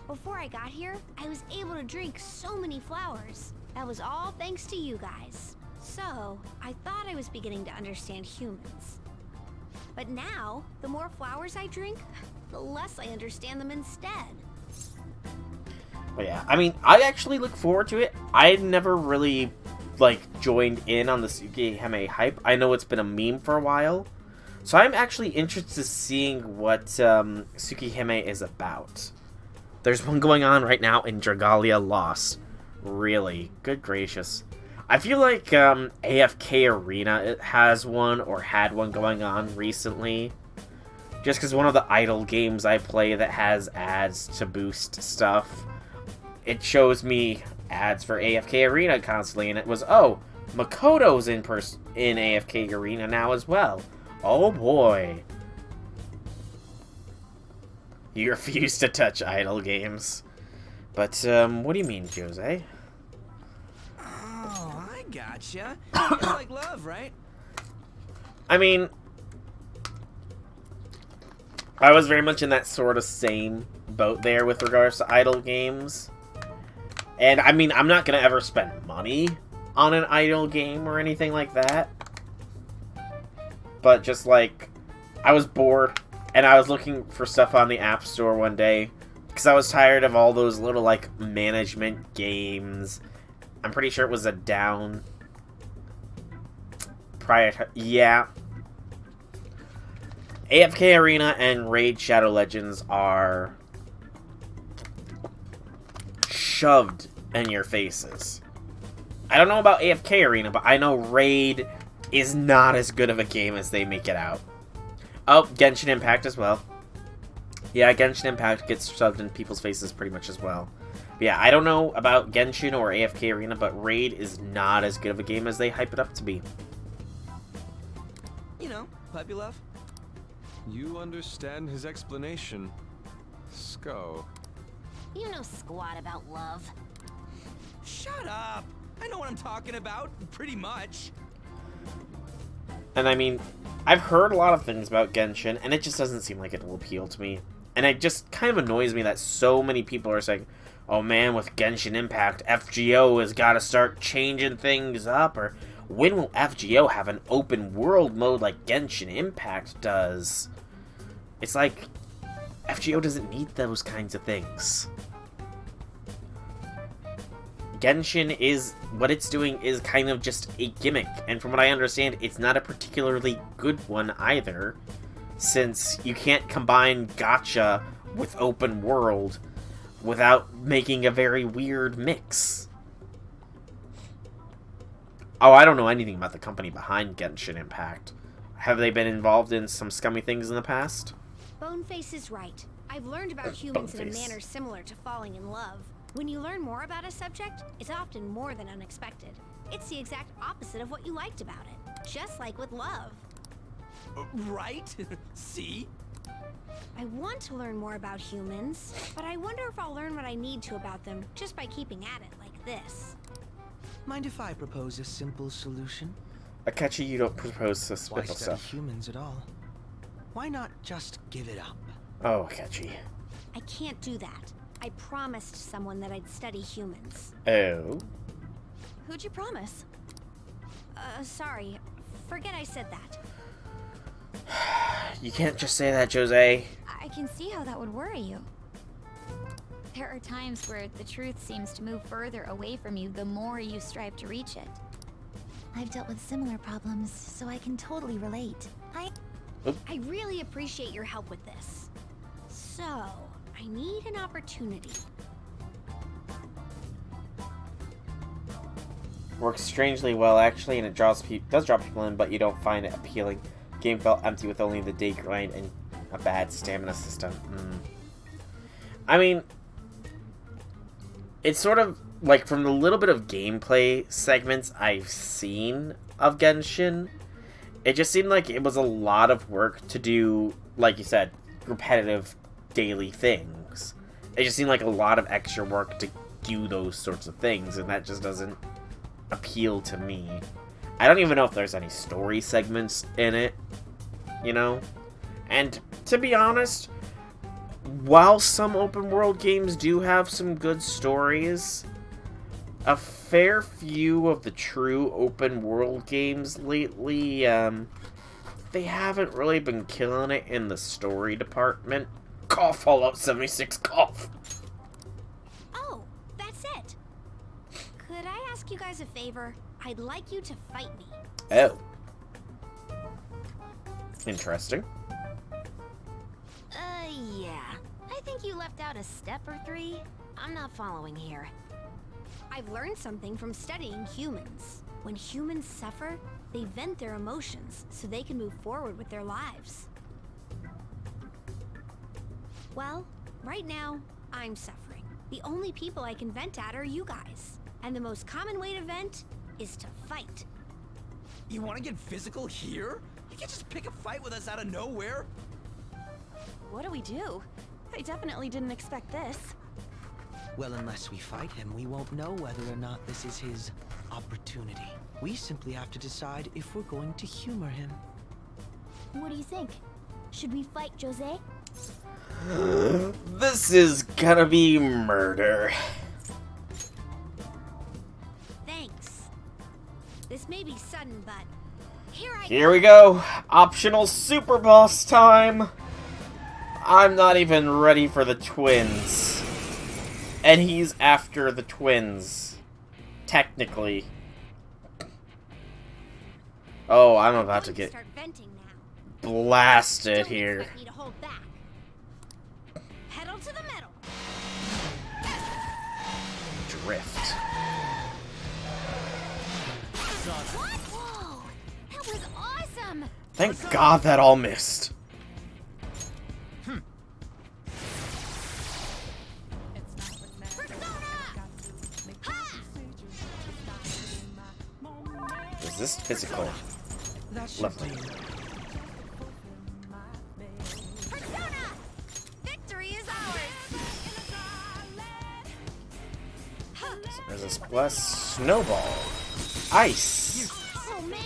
Before I got here, I was able to drink so many flowers. That was all thanks to you guys. So, I thought I was beginning to understand humans. But now, the more flowers I drink, the less I understand them instead. But yeah, I mean, I actually look forward to it. I never really, like, joined in on the Tsukihime hype. I know it's been a meme for a while. So I'm actually interested in seeing what Tsukihime is about. There's one going on right now in Dragalia Lost. Really? Good gracious. I feel like AFK Arena has one, or had one going on recently. Just because one of the idle games I play that has ads to boost stuff, it shows me ads for AFK Arena constantly, and it was, oh, Makoto's in AFK Arena now as well. Oh boy. You refuse to touch idle games. But, what do you mean, Jose? Oh, I gotcha. It's like love, right? I mean, I was very much in that sort of same boat there with regards to idle games. And, I mean, I'm not going to ever spend money on an idle game or anything like that. But just, like, I was bored, and I was looking for stuff on the App Store one day, because I was tired of all those little, like, management games. I'm pretty sure it was a down... Yeah. AFK Arena and Raid Shadow Legends are shoved in your faces. I don't know about AFK Arena, but I know Raid is not as good of a game as they make it out. Oh, Genshin Impact as well. Yeah, Genshin Impact gets shoved in people's faces pretty much as well. But yeah, I don't know about Genshin or AFK Arena, but Raid is not as good of a game as they hype it up to be. You know, puppy love. You understand his explanation. Sko. You know squat about love. Shut up! I know what I'm talking about, pretty much. And I mean, I've heard a lot of things about Genshin, and it just doesn't seem like it will appeal to me. And it just kind of annoys me that so many people are saying, oh man, with Genshin Impact, FGO has got to start changing things up, or when will FGO have an open world mode like Genshin Impact does? It's like, FGO doesn't need those kinds of things. Genshin is, what it's doing is kind of just a gimmick, and from what I understand, it's not a particularly good one either, since you can't combine gacha with open world without making a very weird mix. Oh, I don't know anything about the company behind Genshin Impact. Have they been involved in some scummy things in the past? Boneface is right. I've learned about humans in a Boneface. manner similar to falling in love. When you learn more about a subject, it's often more than unexpected. It's the exact opposite of what you liked about it. Just like with love. Right? See? I want to learn more about humans, but I wonder if I'll learn what I need to about them just by keeping at it like this. Mind if I propose a simple solution? Akechi, you don't propose this Why simple study stuff. humans at all? Why not just give it up? Oh, Akechi. I can't do that. I promised someone that I'd study humans. Oh. Who'd you promise? Sorry. Forget I said that. You can't just say that, Jose. I can see how that would worry you. There are times where the truth seems to move further away from you the more you strive to reach it. I've dealt with similar problems, so I can totally relate. I really appreciate your help with this. So, I need an opportunity. Works strangely well, actually, and it does draw people in, but you don't find it appealing. Game felt empty with only the day grind and a bad stamina system. I mean, it's sort of like from the little bit of gameplay segments I've seen of Genshin, it just seemed like it was a lot of work to do, like you said, repetitive daily things. It just seemed like a lot of extra work to do those sorts of things, and that just doesn't appeal to me. I don't even know if there's any story segments in it, you know? And to be honest, while some open world games do have some good stories, a fair few of the true open world games lately, they haven't really been killing it in the story department. Cough, Fallout 76, cough! Oh, that's it. Could I ask you guys a favor? I'd like you to fight me. Oh. Interesting. Yeah. I think you left out a step or three. I'm not following here. I've learned something from studying humans. When humans suffer, they vent their emotions so they can move forward with their lives. Well, right now, I'm suffering. The only people I can vent at are you guys. And the most common way to vent is to fight. You want to get physical here? You can't just pick a fight with us out of nowhere. What do we do? I definitely didn't expect this. Well, unless we fight him, we won't know whether or not this is his opportunity. We simply have to decide if we're going to humor him. What do you think? Should we fight Jose? This is gonna be murder. Thanks. This may be sudden, but Here we go. Optional super boss time. I'm not even ready for the twins. And he's after the twins. Technically. Oh, I'm about to get start venting now. blasted Don't here. expect me to hold back. Pedal to the metal. Drift. What? Whoa! That was awesome! Thank God that all missed. Is this physical? Lovely. Persona! Victory is ours! So there's a splash snowball. Ice. Oh man!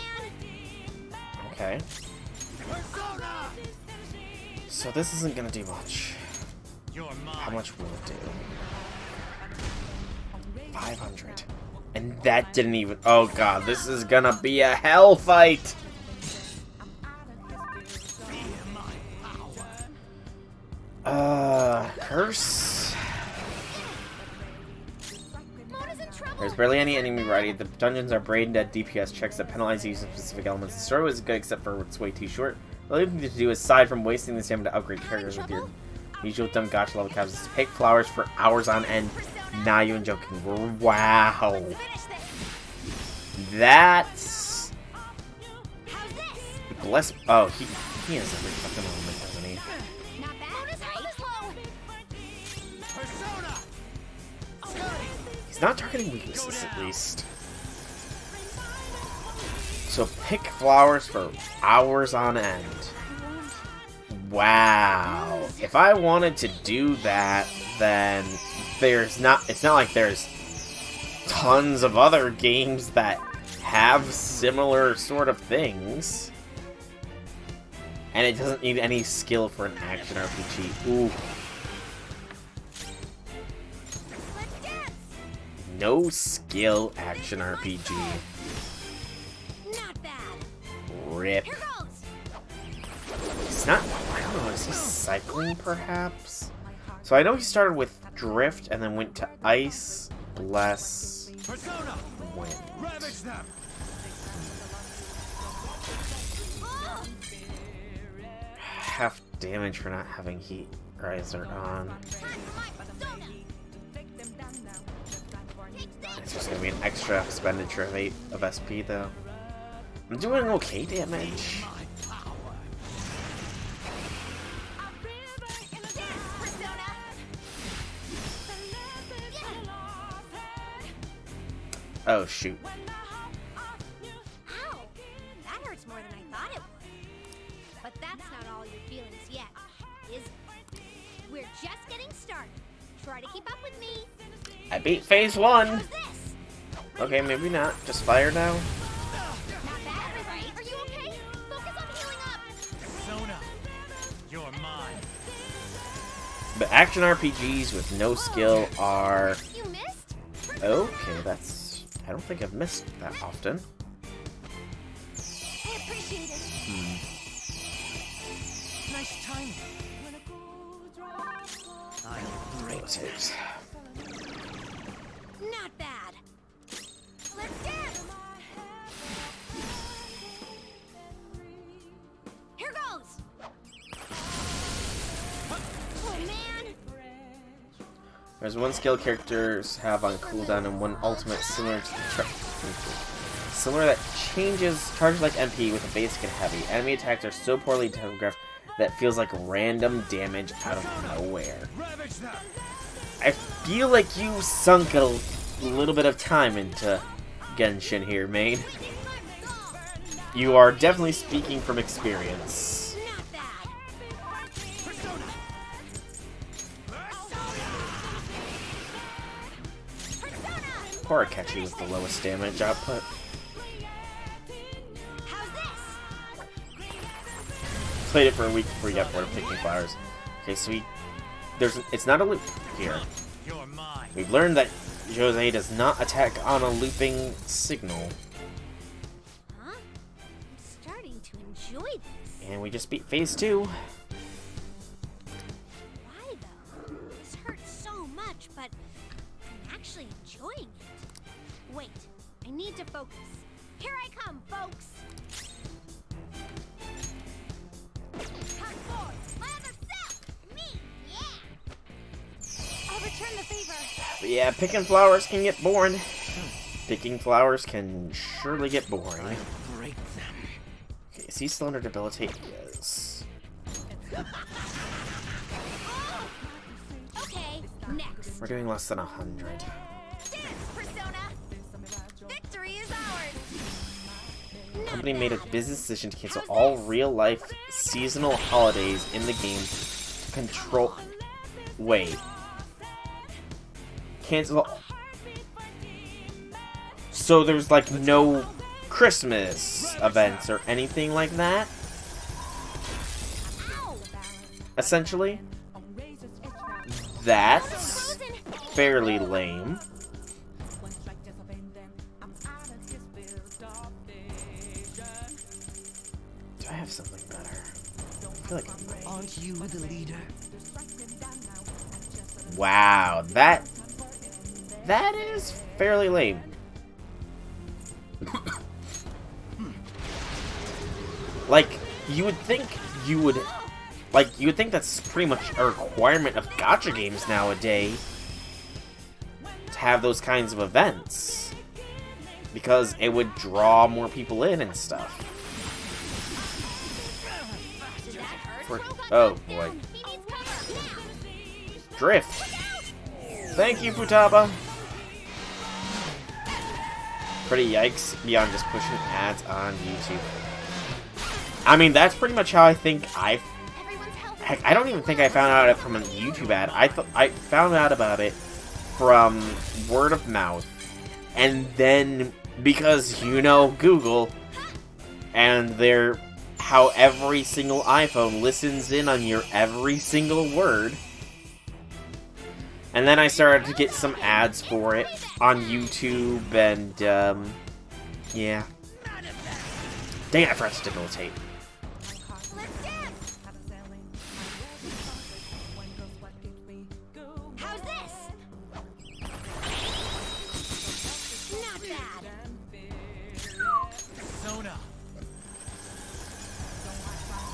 Okay. So this isn't gonna do much. How much will it do? 500. And that didn't even... Oh god, this is gonna be a hell fight! Curse? There's barely any enemy variety. The dungeons are brain dead DPS checks that penalize use of specific elements. The story was good except for it's way too short. The only thing to do aside from wasting the stamina to upgrade characters with your usual dumb gacha level caps is pick flowers for hours on end. Not even joking. Wow. That's... Bless... Oh, he has every fucking element, doesn't he? Not bad. He's not targeting weaknesses, at least. So pick flowers for hours on end. Wow. If I wanted to do that, then it's not like there's tons of other games that have similar sort of things. And it doesn't need any skill for an action RPG. Ooh. No skill action RPG. Not bad. Rip. Here goes. It's not... I don't know, is he cycling perhaps? So I know he started with Drift and then went to Ice, Bless, Wind. Half damage for not having Heat Riser on. It's just gonna be an extra expenditure of 8 of SP though. I'm doing okay damage. Oh shoot. Ow! That hurts more than I thought it would. But that's not all your feelings yet, is it? We're just getting started. Try to keep up with me. I beat phase 1. How's this? Okay, maybe not. Just fire now. Not bad, right? Are you okay? Focus on healing up. Persona, you're mine. But action RPGs with no skill are... You missed? Okay, that's... I don't think I've missed that often. I appreciate it. Nice timing. Rotate. Not bad. Let's dance. Here goes. Oh man. There's one skill characters have on cooldown and one ultimate similar to the similar that changes charges like MP with a basic and heavy. Enemy attacks are so poorly telegraphed that feels like random damage out of nowhere. I feel like you sunk a little bit of time into Genshin here, main. You are definitely speaking from experience. Not bad. Or Akechi with the lowest damage output. How's this? Played it for a week before you got bored of picking flowers. Okay, so it's not a loop here. You're mine. We've learned that Jose does not attack on a looping signal. Huh? I'm starting to enjoy this. And we just beat phase 2. Why though? This hurts so much, but I'm actually enjoying it. Wait, I need to focus. Here I come, folks! Come forward! My other self! Me! Yeah! I'll return the favor. But Yeah, picking flowers can get boring. Picking flowers can surely get boring. Break them. Okay, is he still under debilitate? Yes. Okay, next. We're doing less than 100. Dance, Persona! Victory is ours! Company made a business decision to cancel all real-life seasonal holidays in the game to control... Wait. Cancel... So there's, like, no Christmas events or anything like that? Essentially? That's fairly lame. Do I have something better? I feel like I might. Aren't you the leader? Wow, that is fairly lame. Like, you would think that's pretty much a requirement of gacha games nowadays to have those kinds of events, because it would draw more people in and stuff. Oh boy. Drift. Thank you, Futaba. Pretty yikes beyond just pushing ads on YouTube. I mean, that's pretty much how I think heck, I don't even think I found out from a YouTube ad. I found out about it from word of mouth. And then, because, you know, Google, and how every single iPhone listens in on your every single word. And then I started to get some ads for it on YouTube, and, yeah. Dang it, I forgot to debilitate. How's this? Not bad. Persona.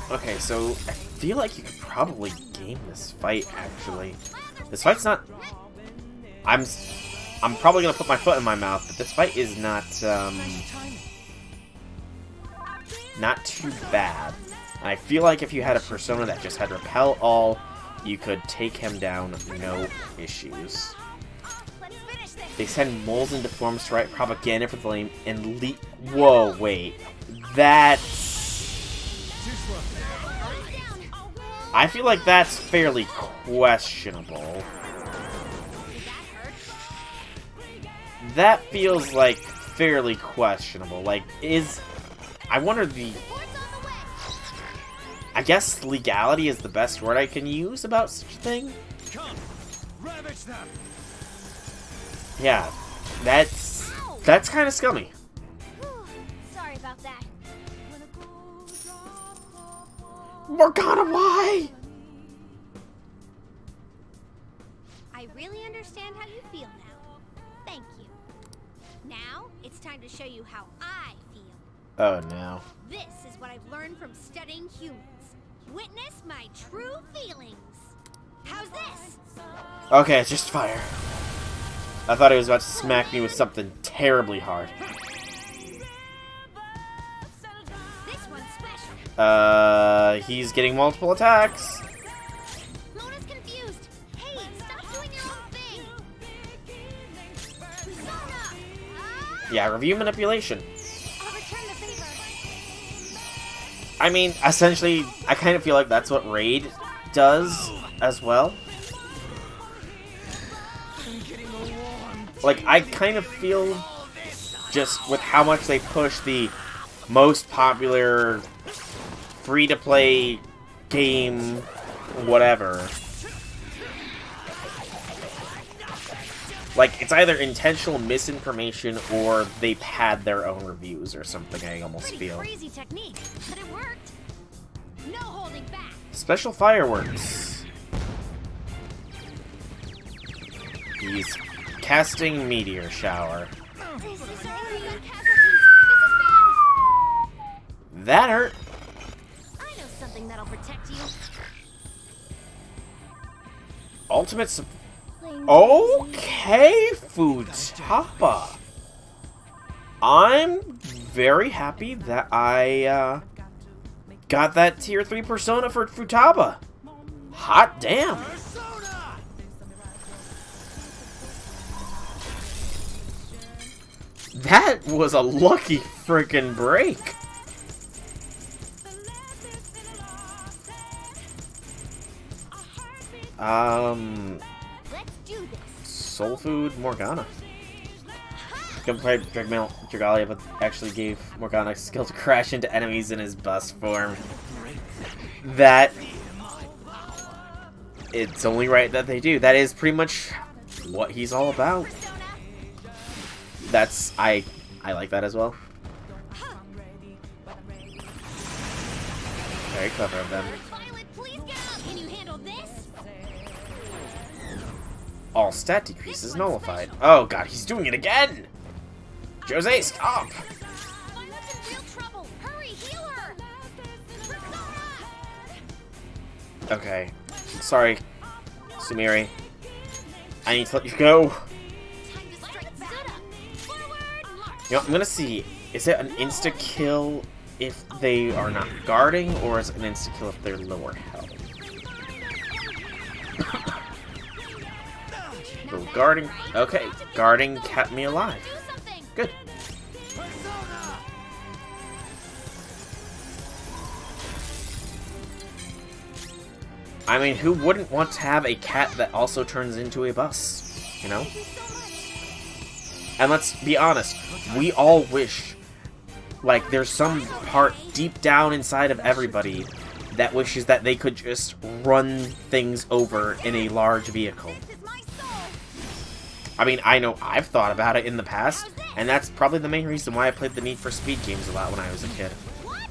Okay, so I feel like you could probably game this fight, actually. This fight's not... I'm probably gonna put my foot in my mouth, but this fight is not too bad. And I feel like if you had a Persona that just had Repel All, you could take him down no issues. They send moles and deforms to write propaganda for the lame and Whoa, wait. That's... I feel like that's fairly questionable. That feels like fairly questionable. Like, I wonder I guess legality is the best word I can use about such a thing. Come, ravage them. Yeah, that's kind of scummy. Sorry about that. Morgana, why? I really understand how you feel now. Thank you. Now, it's time to show you how I feel. Oh no. This is what I've learned from studying humans. Witness my true feelings. How's this? Okay, it's just fire. I thought he was about to smack me with something terribly hard. This one's special. He's getting multiple attacks. Mona's confused. Hey, stop doing your own thing. Persona! Yeah, review manipulation. I'll return the favor. I mean, essentially, I kind of feel like that's what Raid does as well. Like, I kind of feel just with how much they push the most popular free-to-play game, whatever. Like, it's either intentional misinformation or they pad their own reviews or something, I almost Pretty feel. crazy technique, but it worked. No holding back. Special fireworks. He's casting meteor shower. This is already on casualties. This is bad. That hurt. I know something that'll protect you. Ultimate Play Okay, Futaba. I'm very happy that I got that tier 3 persona for Futaba. Hot damn. That was a lucky freaking break. Let's do this. Soul Food Morgana. Couldn't play Dragalia, but actually gave Morgana a skill to crash into enemies in his bus form. That... It's only right that they do. That is pretty much what he's all about. That's... I like that as well. Very clever of them. Violet, please get up. Can you handle this? All stat decreases nullified. Oh god, he's doing it again! Jose, stop! Violet's in real trouble. Hurry, heal her. Okay. Sorry, Sumiri. I need to let you go. Time to strike back. Forward. You know, I'm gonna see. Is it an insta-kill if they are not guarding, or is it an insta-kill if they're lower health? So guarding. Okay, guarding kept me alive. Do something. Good. I mean, who wouldn't want to have a cat that also turns into a bus? You know? And let's be honest, we all wish, like, there's some part deep down inside of everybody that wishes that they could just run things over in a large vehicle. This is my soul. I mean, I know I've thought about it in the past, and that's probably the main reason why I played the Need for Speed games a lot when I was a kid. What?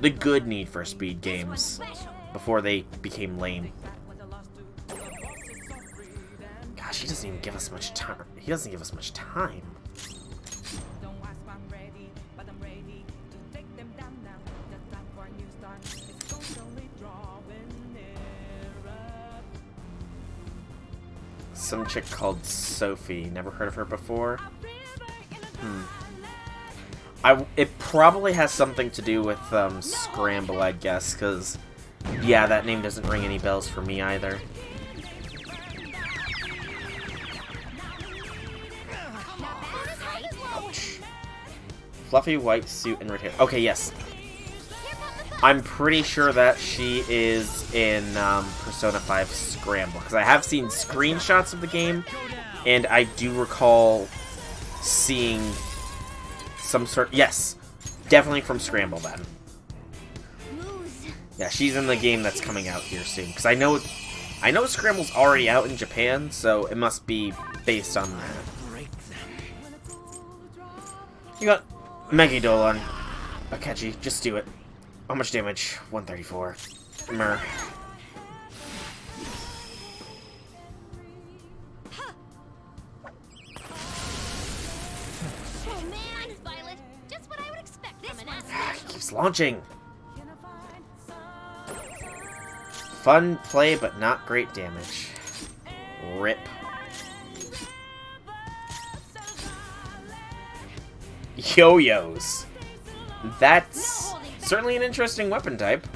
The good Need for Speed This one's games, special. before they became lame. Gosh, he doesn't even give us much time. He doesn't give us much time. Some chick called Sophie. Never heard of her before. It probably has something to do with Scramble, I guess, because yeah, that name doesn't ring any bells for me either. Ouch. Fluffy white suit and red hair. Okay, yes. I'm pretty sure that she is in Persona 5 Scramble, because I have seen screenshots of the game, and I do recall seeing some sort... Yes, definitely from Scramble then. Yeah, she's in the game that's coming out here soon, because I know Scramble's already out in Japan, so it must be based on that. You got Megidolon. Akechi, just do it. How much damage? 134. Mer. Oh man, Violet. Just what I would expect from an athlete. He keeps launching. Fun play, but not great damage. Rip. Yo-yos. That's certainly an interesting weapon type.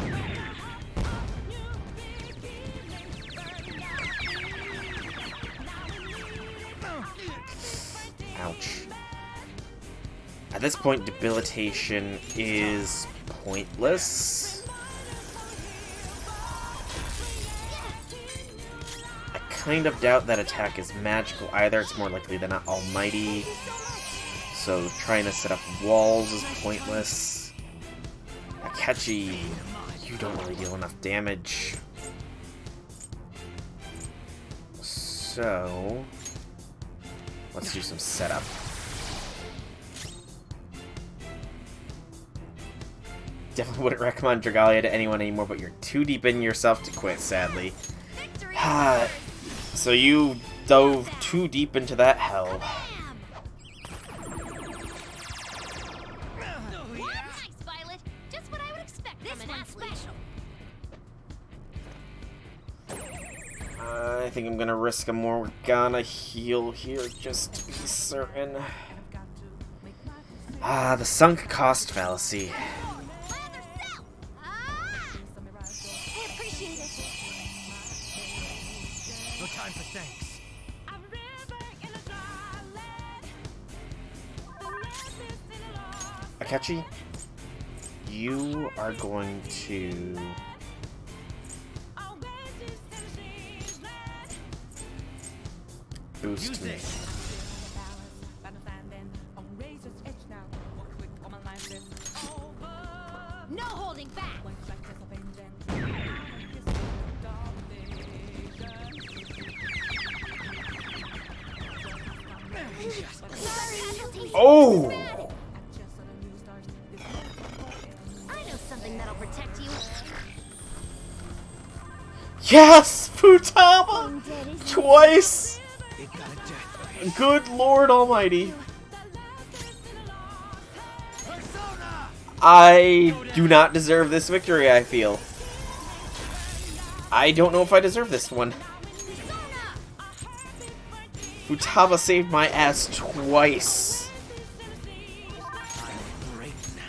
Ouch. At this point, debilitation is pointless. I kind of doubt that attack is magical either. It's more likely than not almighty. So trying to set up walls is pointless. Akechi, you don't really deal enough damage. So let's do some setup. Definitely wouldn't recommend Dragalia to anyone anymore, but you're too deep in yourself to quit, sadly. So you dove too deep into that hell. Nice, Violet. Just what I would expect from an athlete. I think I'm gonna risk a Morgana heal here just to be certain. Ah, the sunk cost fallacy. I appreciate it. No time for thanks. Akechi, you are going to boost me. No holding back. Oh! I know something that'll protect you. Yes! Futaba! Dead is Twice! It got a death. Good Lord Almighty. I do not deserve this victory, I feel. I don't know if I deserve this one. Futaba saved my ass twice. I'll break them.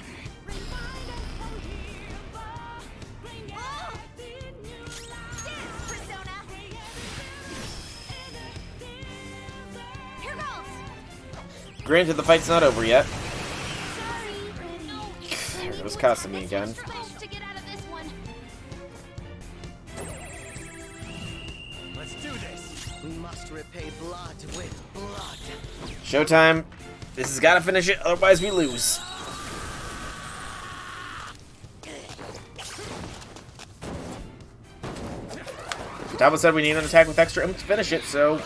Here goes. Granted, the fight's not over yet. Sorry. There goes Kasumi again. To get out of this one. Let's do this. We must repay blood with blood. Showtime. This has got to finish it, otherwise we lose. Futaba said we need an attack with extra oomph to finish it, so...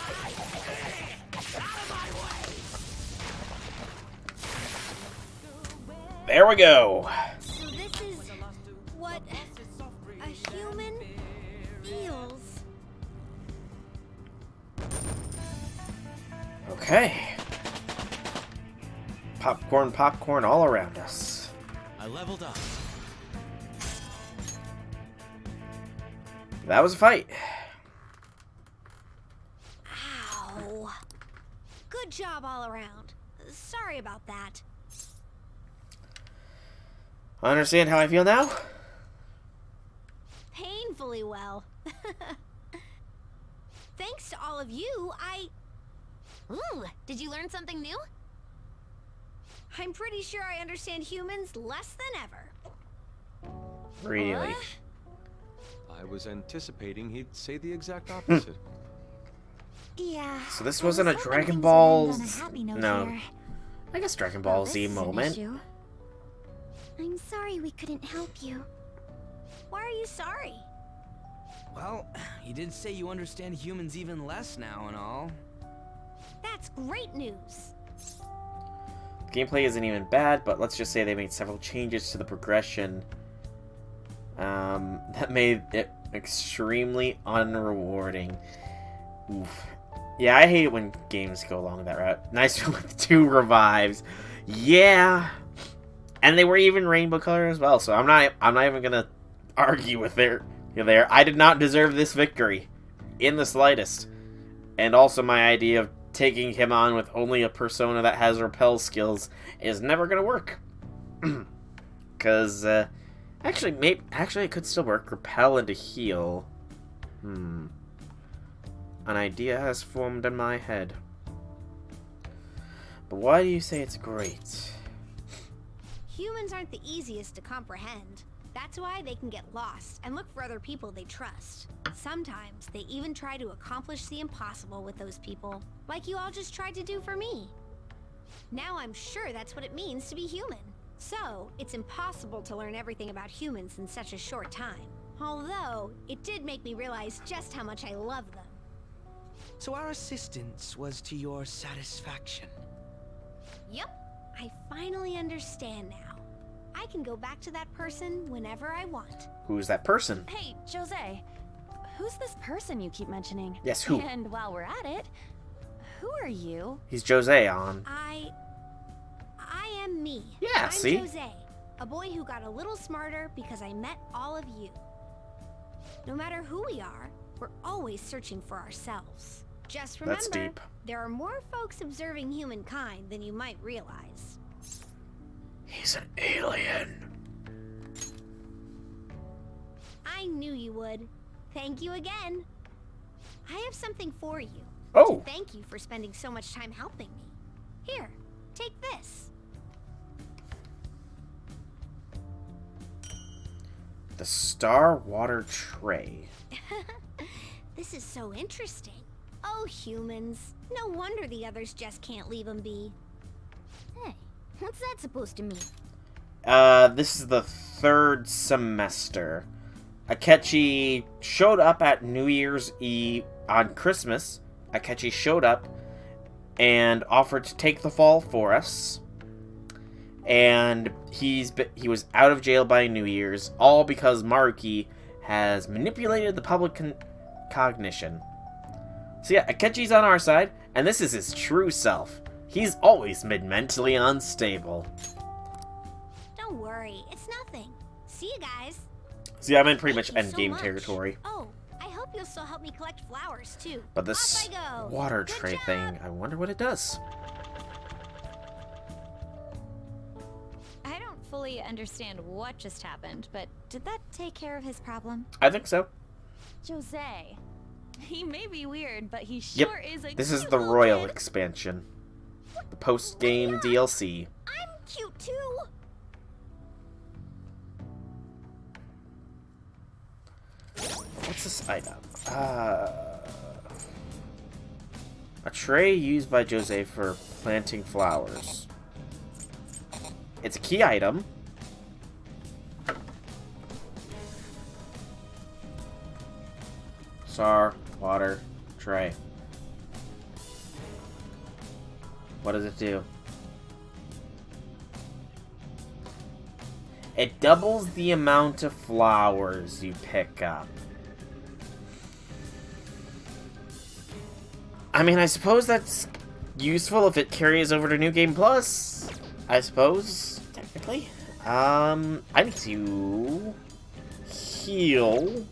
There we go. So this is what a human feels. Okay. Popcorn, popcorn all around us. I leveled up. That was a fight. Ow. Good job all around. Sorry about that. Understand how I feel now? Painfully well. Thanks to all of you, Ooh, did you learn something new? I'm pretty sure I understand humans less than ever. Really? I was anticipating he'd say the exact opposite. Yeah. So this I wasn't a was hoping Dragon things Ball... would end on a happy note No. here. I guess Dragon Well, Ball this Z is an moment. issue. I'm sorry we couldn't help you. Why are you sorry? Well, you did say you understand humans even less now and all. That's great news. The gameplay isn't even bad, but let's just say they made several changes to the progression that made it extremely unrewarding. Oof. Yeah, I hate it when games go along that route. Nice with 2 revives. Yeah. And they were even rainbow color as well, so I'm not even gonna argue with there. I did not deserve this victory in the slightest. And also my idea of taking him on with only a persona that has repel skills is never gonna work. Cause actually it could still work. Repel into heal. An idea has formed in my head. But why do you say it's great? Humans aren't the easiest to comprehend. That's why they can get lost and look for other people they trust. Sometimes they even try to accomplish the impossible with those people, like you all just tried to do for me. Now I'm sure that's what it means to be human. So, it's impossible to learn everything about humans in such a short time. Although, it did make me realize just how much I love them. So our assistance was to your satisfaction. Yep, I finally understand now. I can go back to that person whenever I want. Who's that person? Hey, Jose. Who's this person you keep mentioning? Yes, who? And while we're at it, who are you? He's Jose on. I am me. Yeah, I'm see? Jose, a boy who got a little smarter because I met all of you. No matter who we are, We're always searching for ourselves. Just remember, That's deep. there are more folks observing humankind than you might realize. He's an alien. I knew you would. Thank you again. I have something for you. Oh! Thank you for spending so much time helping me. Here, take this. The Star Water Tray. This is so interesting. Oh, humans. No wonder the others just can't leave them be. Hey, what's that supposed to mean? This is the 3rd semester. Akechi showed up at New Year's Eve on Christmas. Akechi showed up and offered to take the fall for us. And he was out of jail by New Year's, all because Maruki has manipulated the public cognition. So yeah, Akechi's on our side, and this is his true self. He's always been mentally unstable. Don't worry, it's nothing. See you guys. See, I'm in pretty much Thank you so endgame much. territory. Oh, I hope you'll still help me collect flowers too. But this Off I go. water Good tray job. thing, I wonder what it does. I don't fully understand what just happened, but did that take care of his problem? I think so. Jose. He may be weird, but he Yep, sure is a this is cute the little Royal kid. expansion. The post-game DLC. I'm cute too. What's this item? A tray used by Jose for planting flowers. It's a key item. Star, water, tray. What does it do? It doubles the amount of flowers you pick up. I mean, I suppose that's useful if it carries over to New Game Plus. I suppose, technically. I need to heal.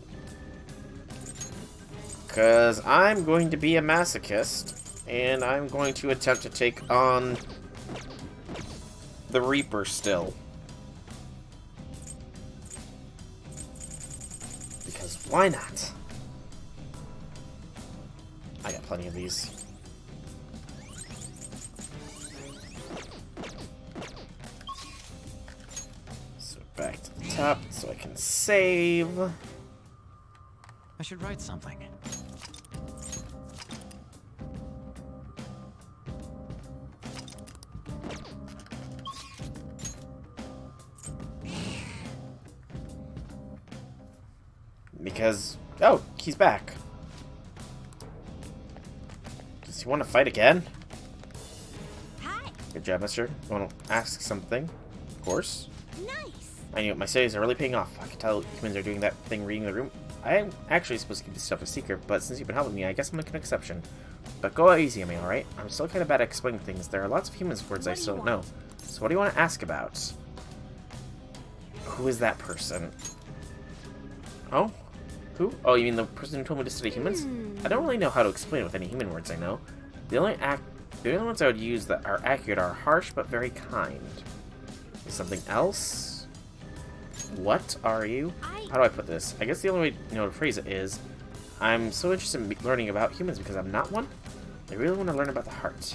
Because I'm going to be a masochist, and I'm going to attempt to take on the Reaper still. Because why not? I got plenty of these. So back to the top so I can save. I should write something. Because, oh, he's back. Does he want to fight again? Hi. Good job, mister. You want to ask something? Of course. Nice. I knew it. My studies are really paying off. I can tell humans are doing that thing reading the room. I'm actually supposed to keep this stuff a secret, but since you've been helping me, I guess I'm making an exception. But go easy on me, alright? I'm still kind of bad at explaining things. There are lots of humans words I still don't know. So what do you want to ask about? Who is that person? Oh? Who? Oh, you mean the person who told me to study humans? I don't really know how to explain it with any human words I know. The only ones I would use that are accurate are harsh but very kind. Something else? What are you? How do I put this? I guess the only way to phrase it is, I'm so interested in learning about humans because I'm not one. I really want to learn about the heart.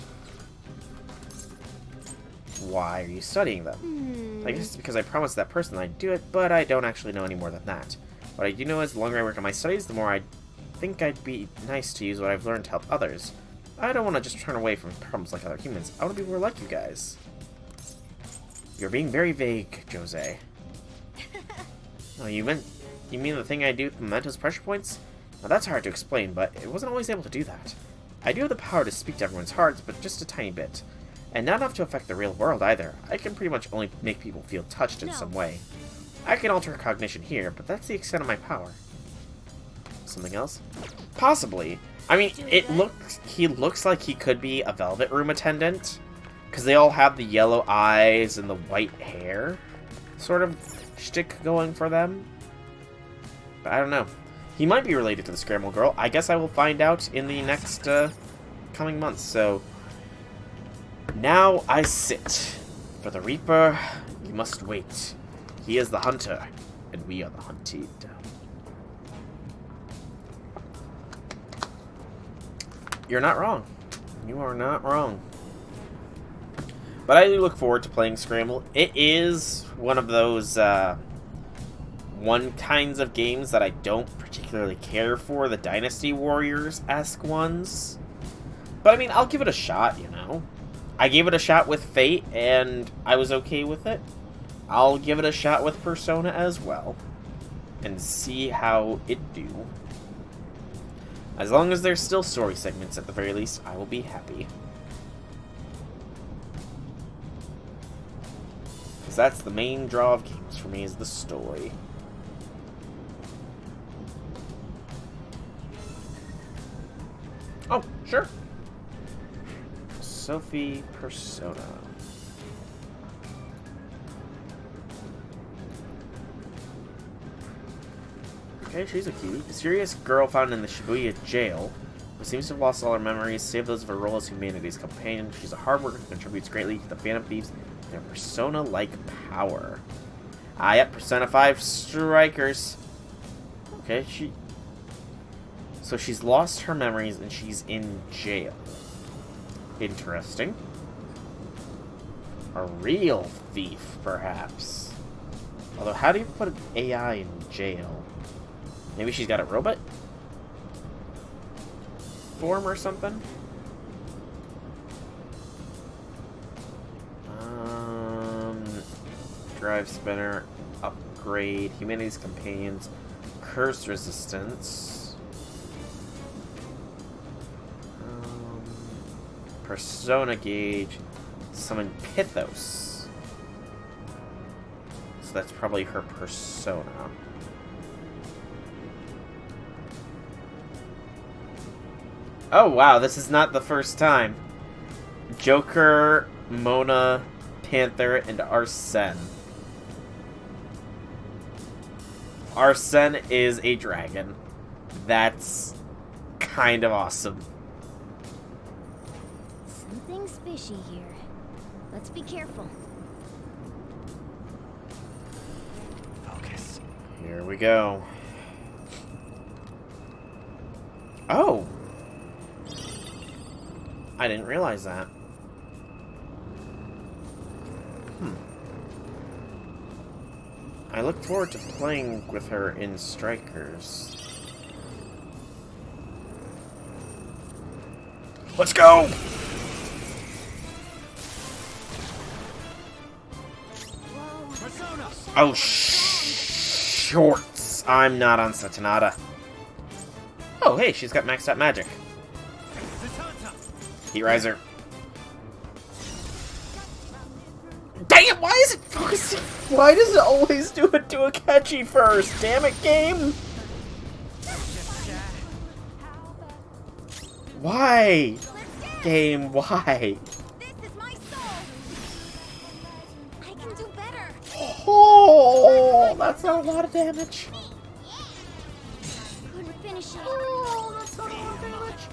Why are you studying them? I guess it's because I promised that person I'd do it, but I don't actually know any more than that. What I do know is the longer I work on my studies, the more I think I'd be nice to use what I've learned to help others. I don't want to just turn away from problems like other humans. I want to be more like you guys. You're being very vague, Jose. Oh, you mean the thing I do with Mementos pressure points? Now that's hard to explain, but I wasn't always able to do that. I do have the power to speak to everyone's hearts, but just a tiny bit. And not enough to affect the real world either. I can pretty much only make people feel touched in some way. I can alter cognition here, but that's the extent of my power. Something else? Possibly. I mean, he looks like he could be a Velvet Room attendant. Because they all have the yellow eyes and the white hair sort of shtick going for them. But I don't know. He might be related to the Scramble Girl. I guess I will find out in the next coming months. So now I sit. For the Reaper, you must wait. He is the hunter, and we are the hunted. You're not wrong. You are not wrong. But I do look forward to playing Scramble. It is one of those kinds of games that I don't particularly care for, the Dynasty Warriors-esque ones. But I mean, I'll give it a shot, you know. I gave it a shot with Fate, and I was okay with it. I'll give it a shot with Persona as well, and see how it do. As long as there's still story segments at the very least, I will be happy. Because that's the main draw of games for me, is the story. Oh, sure. Sophie Persona. Okay, she's a cutie. Mysterious girl found in the Shibuya jail, who seems to have lost all her memories, save those of her role as humanity's companion. She's a hard worker who contributes greatly to the Phantom Thieves and their Persona-like power. Ah, yep, Persona 5 Strikers. Okay, so she's lost her memories and she's in jail. Interesting. A real thief, perhaps. Although, how do you put an AI in jail? Maybe she's got a robot form or something? Drive spinner, upgrade, humanity's companions, curse resistance, persona gauge, summon Pithos. So that's probably her persona. Oh wow, this is not the first time. Joker, Mona, Panther, and Arsene. Arsene is a dragon. That's kind of awesome. Something's fishy here. Let's be careful. Focus. Here we go. Oh! I didn't realize that. I look forward to playing with her in Strikers. Let's go! Persona. Oh, shorts. I'm not on Satanada. Oh, hey, she's got maxed out magic. Zatanta. Heat Riser. Dang it, why is it focusing? Why does it always do it to a catchy first? Damn it, game! Why? Game, why? This is my soul. I can do better. Oh, that's not a lot of damage. Couldn't finish it. Oh, that's not a lot of damage.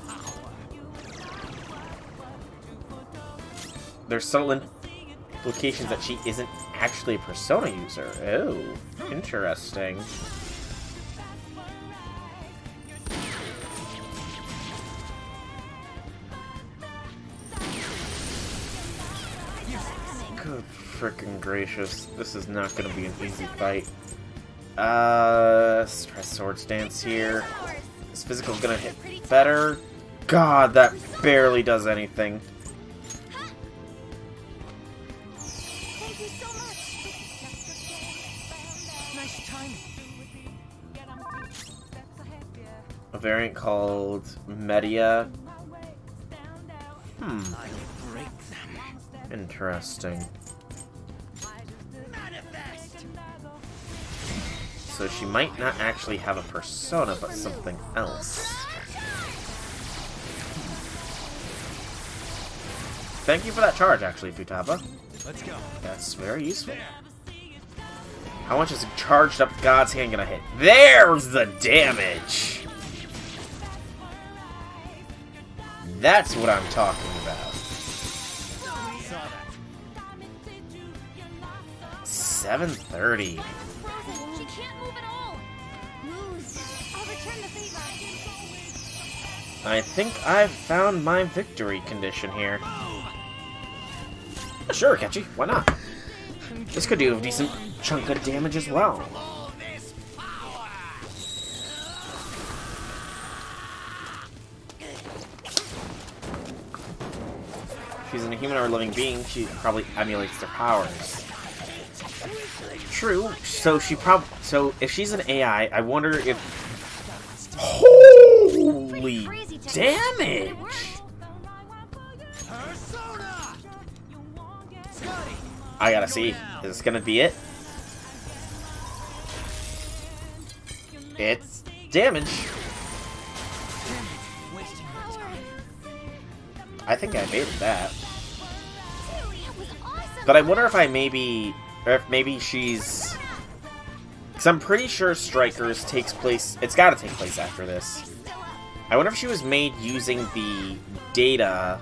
There's subtle implications that she isn't actually a Persona user. Oh, interesting. Good frickin' gracious. This is not gonna be an easy fight. Let's try Sword Stance here. This physical's gonna hit better. God, that barely does anything. Thank you so much. Nice timing. A variant called Media. I'll break them. Interesting. So she might not actually have a persona, but something else. Thank you for that charge, actually, Futaba. Let's go. That's very useful. How much is a charged up God's Hand gonna hit? There's the damage! That's what I'm talking about. 730. She can't move at all. Lose. I'll return the favor. I think I've found my victory condition here. Sure, Catchy. Why not? This could do a decent chunk of damage as well. If she's a human or a living being, she probably emulates their powers. True. So if she's an AI, I wonder if... Holy damage! I gotta see. Is this gonna be it? It's damage. I think I made that. But I wonder if maybe she's... Because I'm pretty sure Strikers takes place... It's gotta take place after this. I wonder if she was made using the data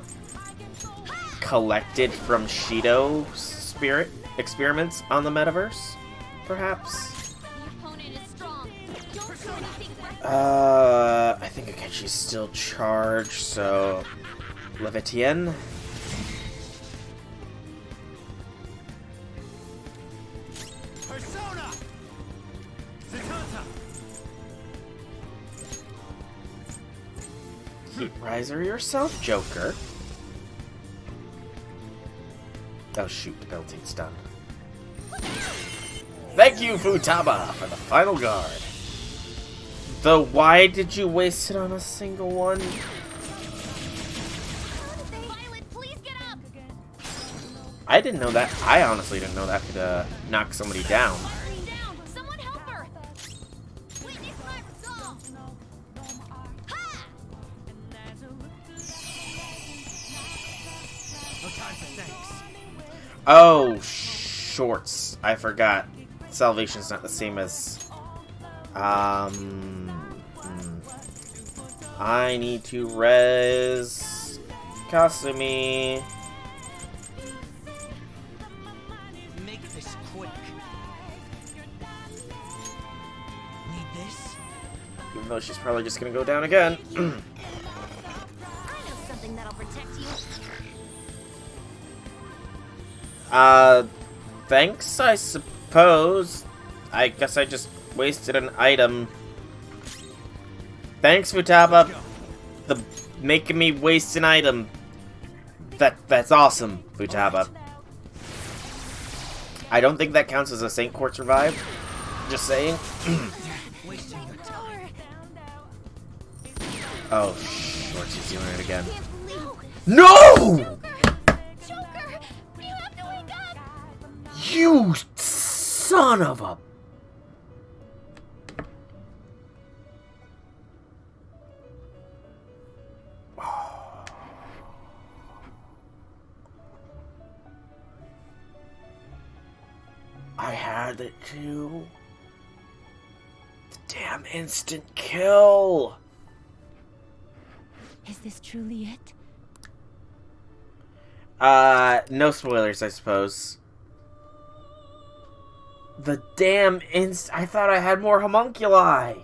collected from Shido's spirit experiments on the metaverse, perhaps? I think again she's still charged, so... Levitienne? Persona! Zatanta! Heat riser yourself, Joker. Oh shoot, the penalty's done. Thank you, Futaba, for the final guard. Though, why did you waste it on a single one? Violet, please get up. I didn't know that. I honestly didn't know that could knock somebody down. Down. Someone help her. Witness my resolve. Ha! No time for thanks. Oh, shorts. I forgot. Salvation's not the same as... I need to res... Kasumi. Make this quick. Need this? Even though she's probably just gonna go down again. I know something that'll protect you. Thanks, I suppose. I guess I just wasted an item. Thanks, Futaba. The making me waste an item. That's awesome, Futaba. I don't think that counts as a Saint Court survive. Just saying. Oh, Shorty's doing it again. No! Joker, you have to wake up. You son of a... I had it too. The damn instant kill. Is this truly it? No spoilers, I suppose. The damn I thought I had more homunculi.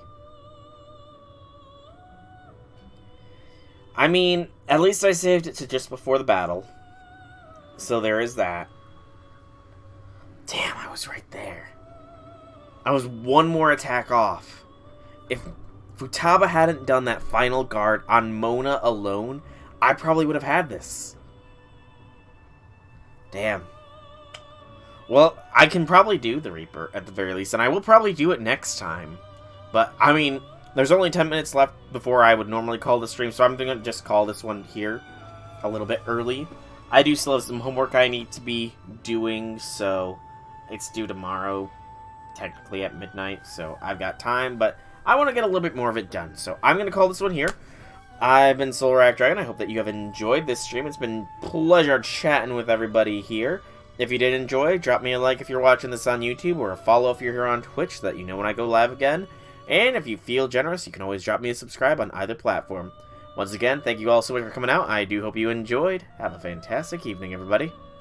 I mean, at least I saved it to just before the battle. So there is that. Damn, I was right there. I was one more attack off. If Futaba hadn't done that final guard on Mona alone, I probably would have had this. Damn. Well, I can probably do the Reaper at the very least, and I will probably do it next time. But, I mean, there's only 10 minutes left before I would normally call the stream, so I'm going to just call this one here a little bit early. I do still have some homework I need to be doing, so it's due tomorrow, technically at midnight, so I've got time, but I want to get a little bit more of it done. So I'm going to call this one here. I've been Solar Dragon. I hope that you have enjoyed this stream. It's been a pleasure chatting with everybody here. If you did enjoy, drop me a like if you're watching this on YouTube, or a follow if you're here on Twitch so that you know when I go live again. And if you feel generous, you can always drop me a subscribe on either platform. Once again, thank you all so much for coming out. I do hope you enjoyed. Have a fantastic evening, everybody.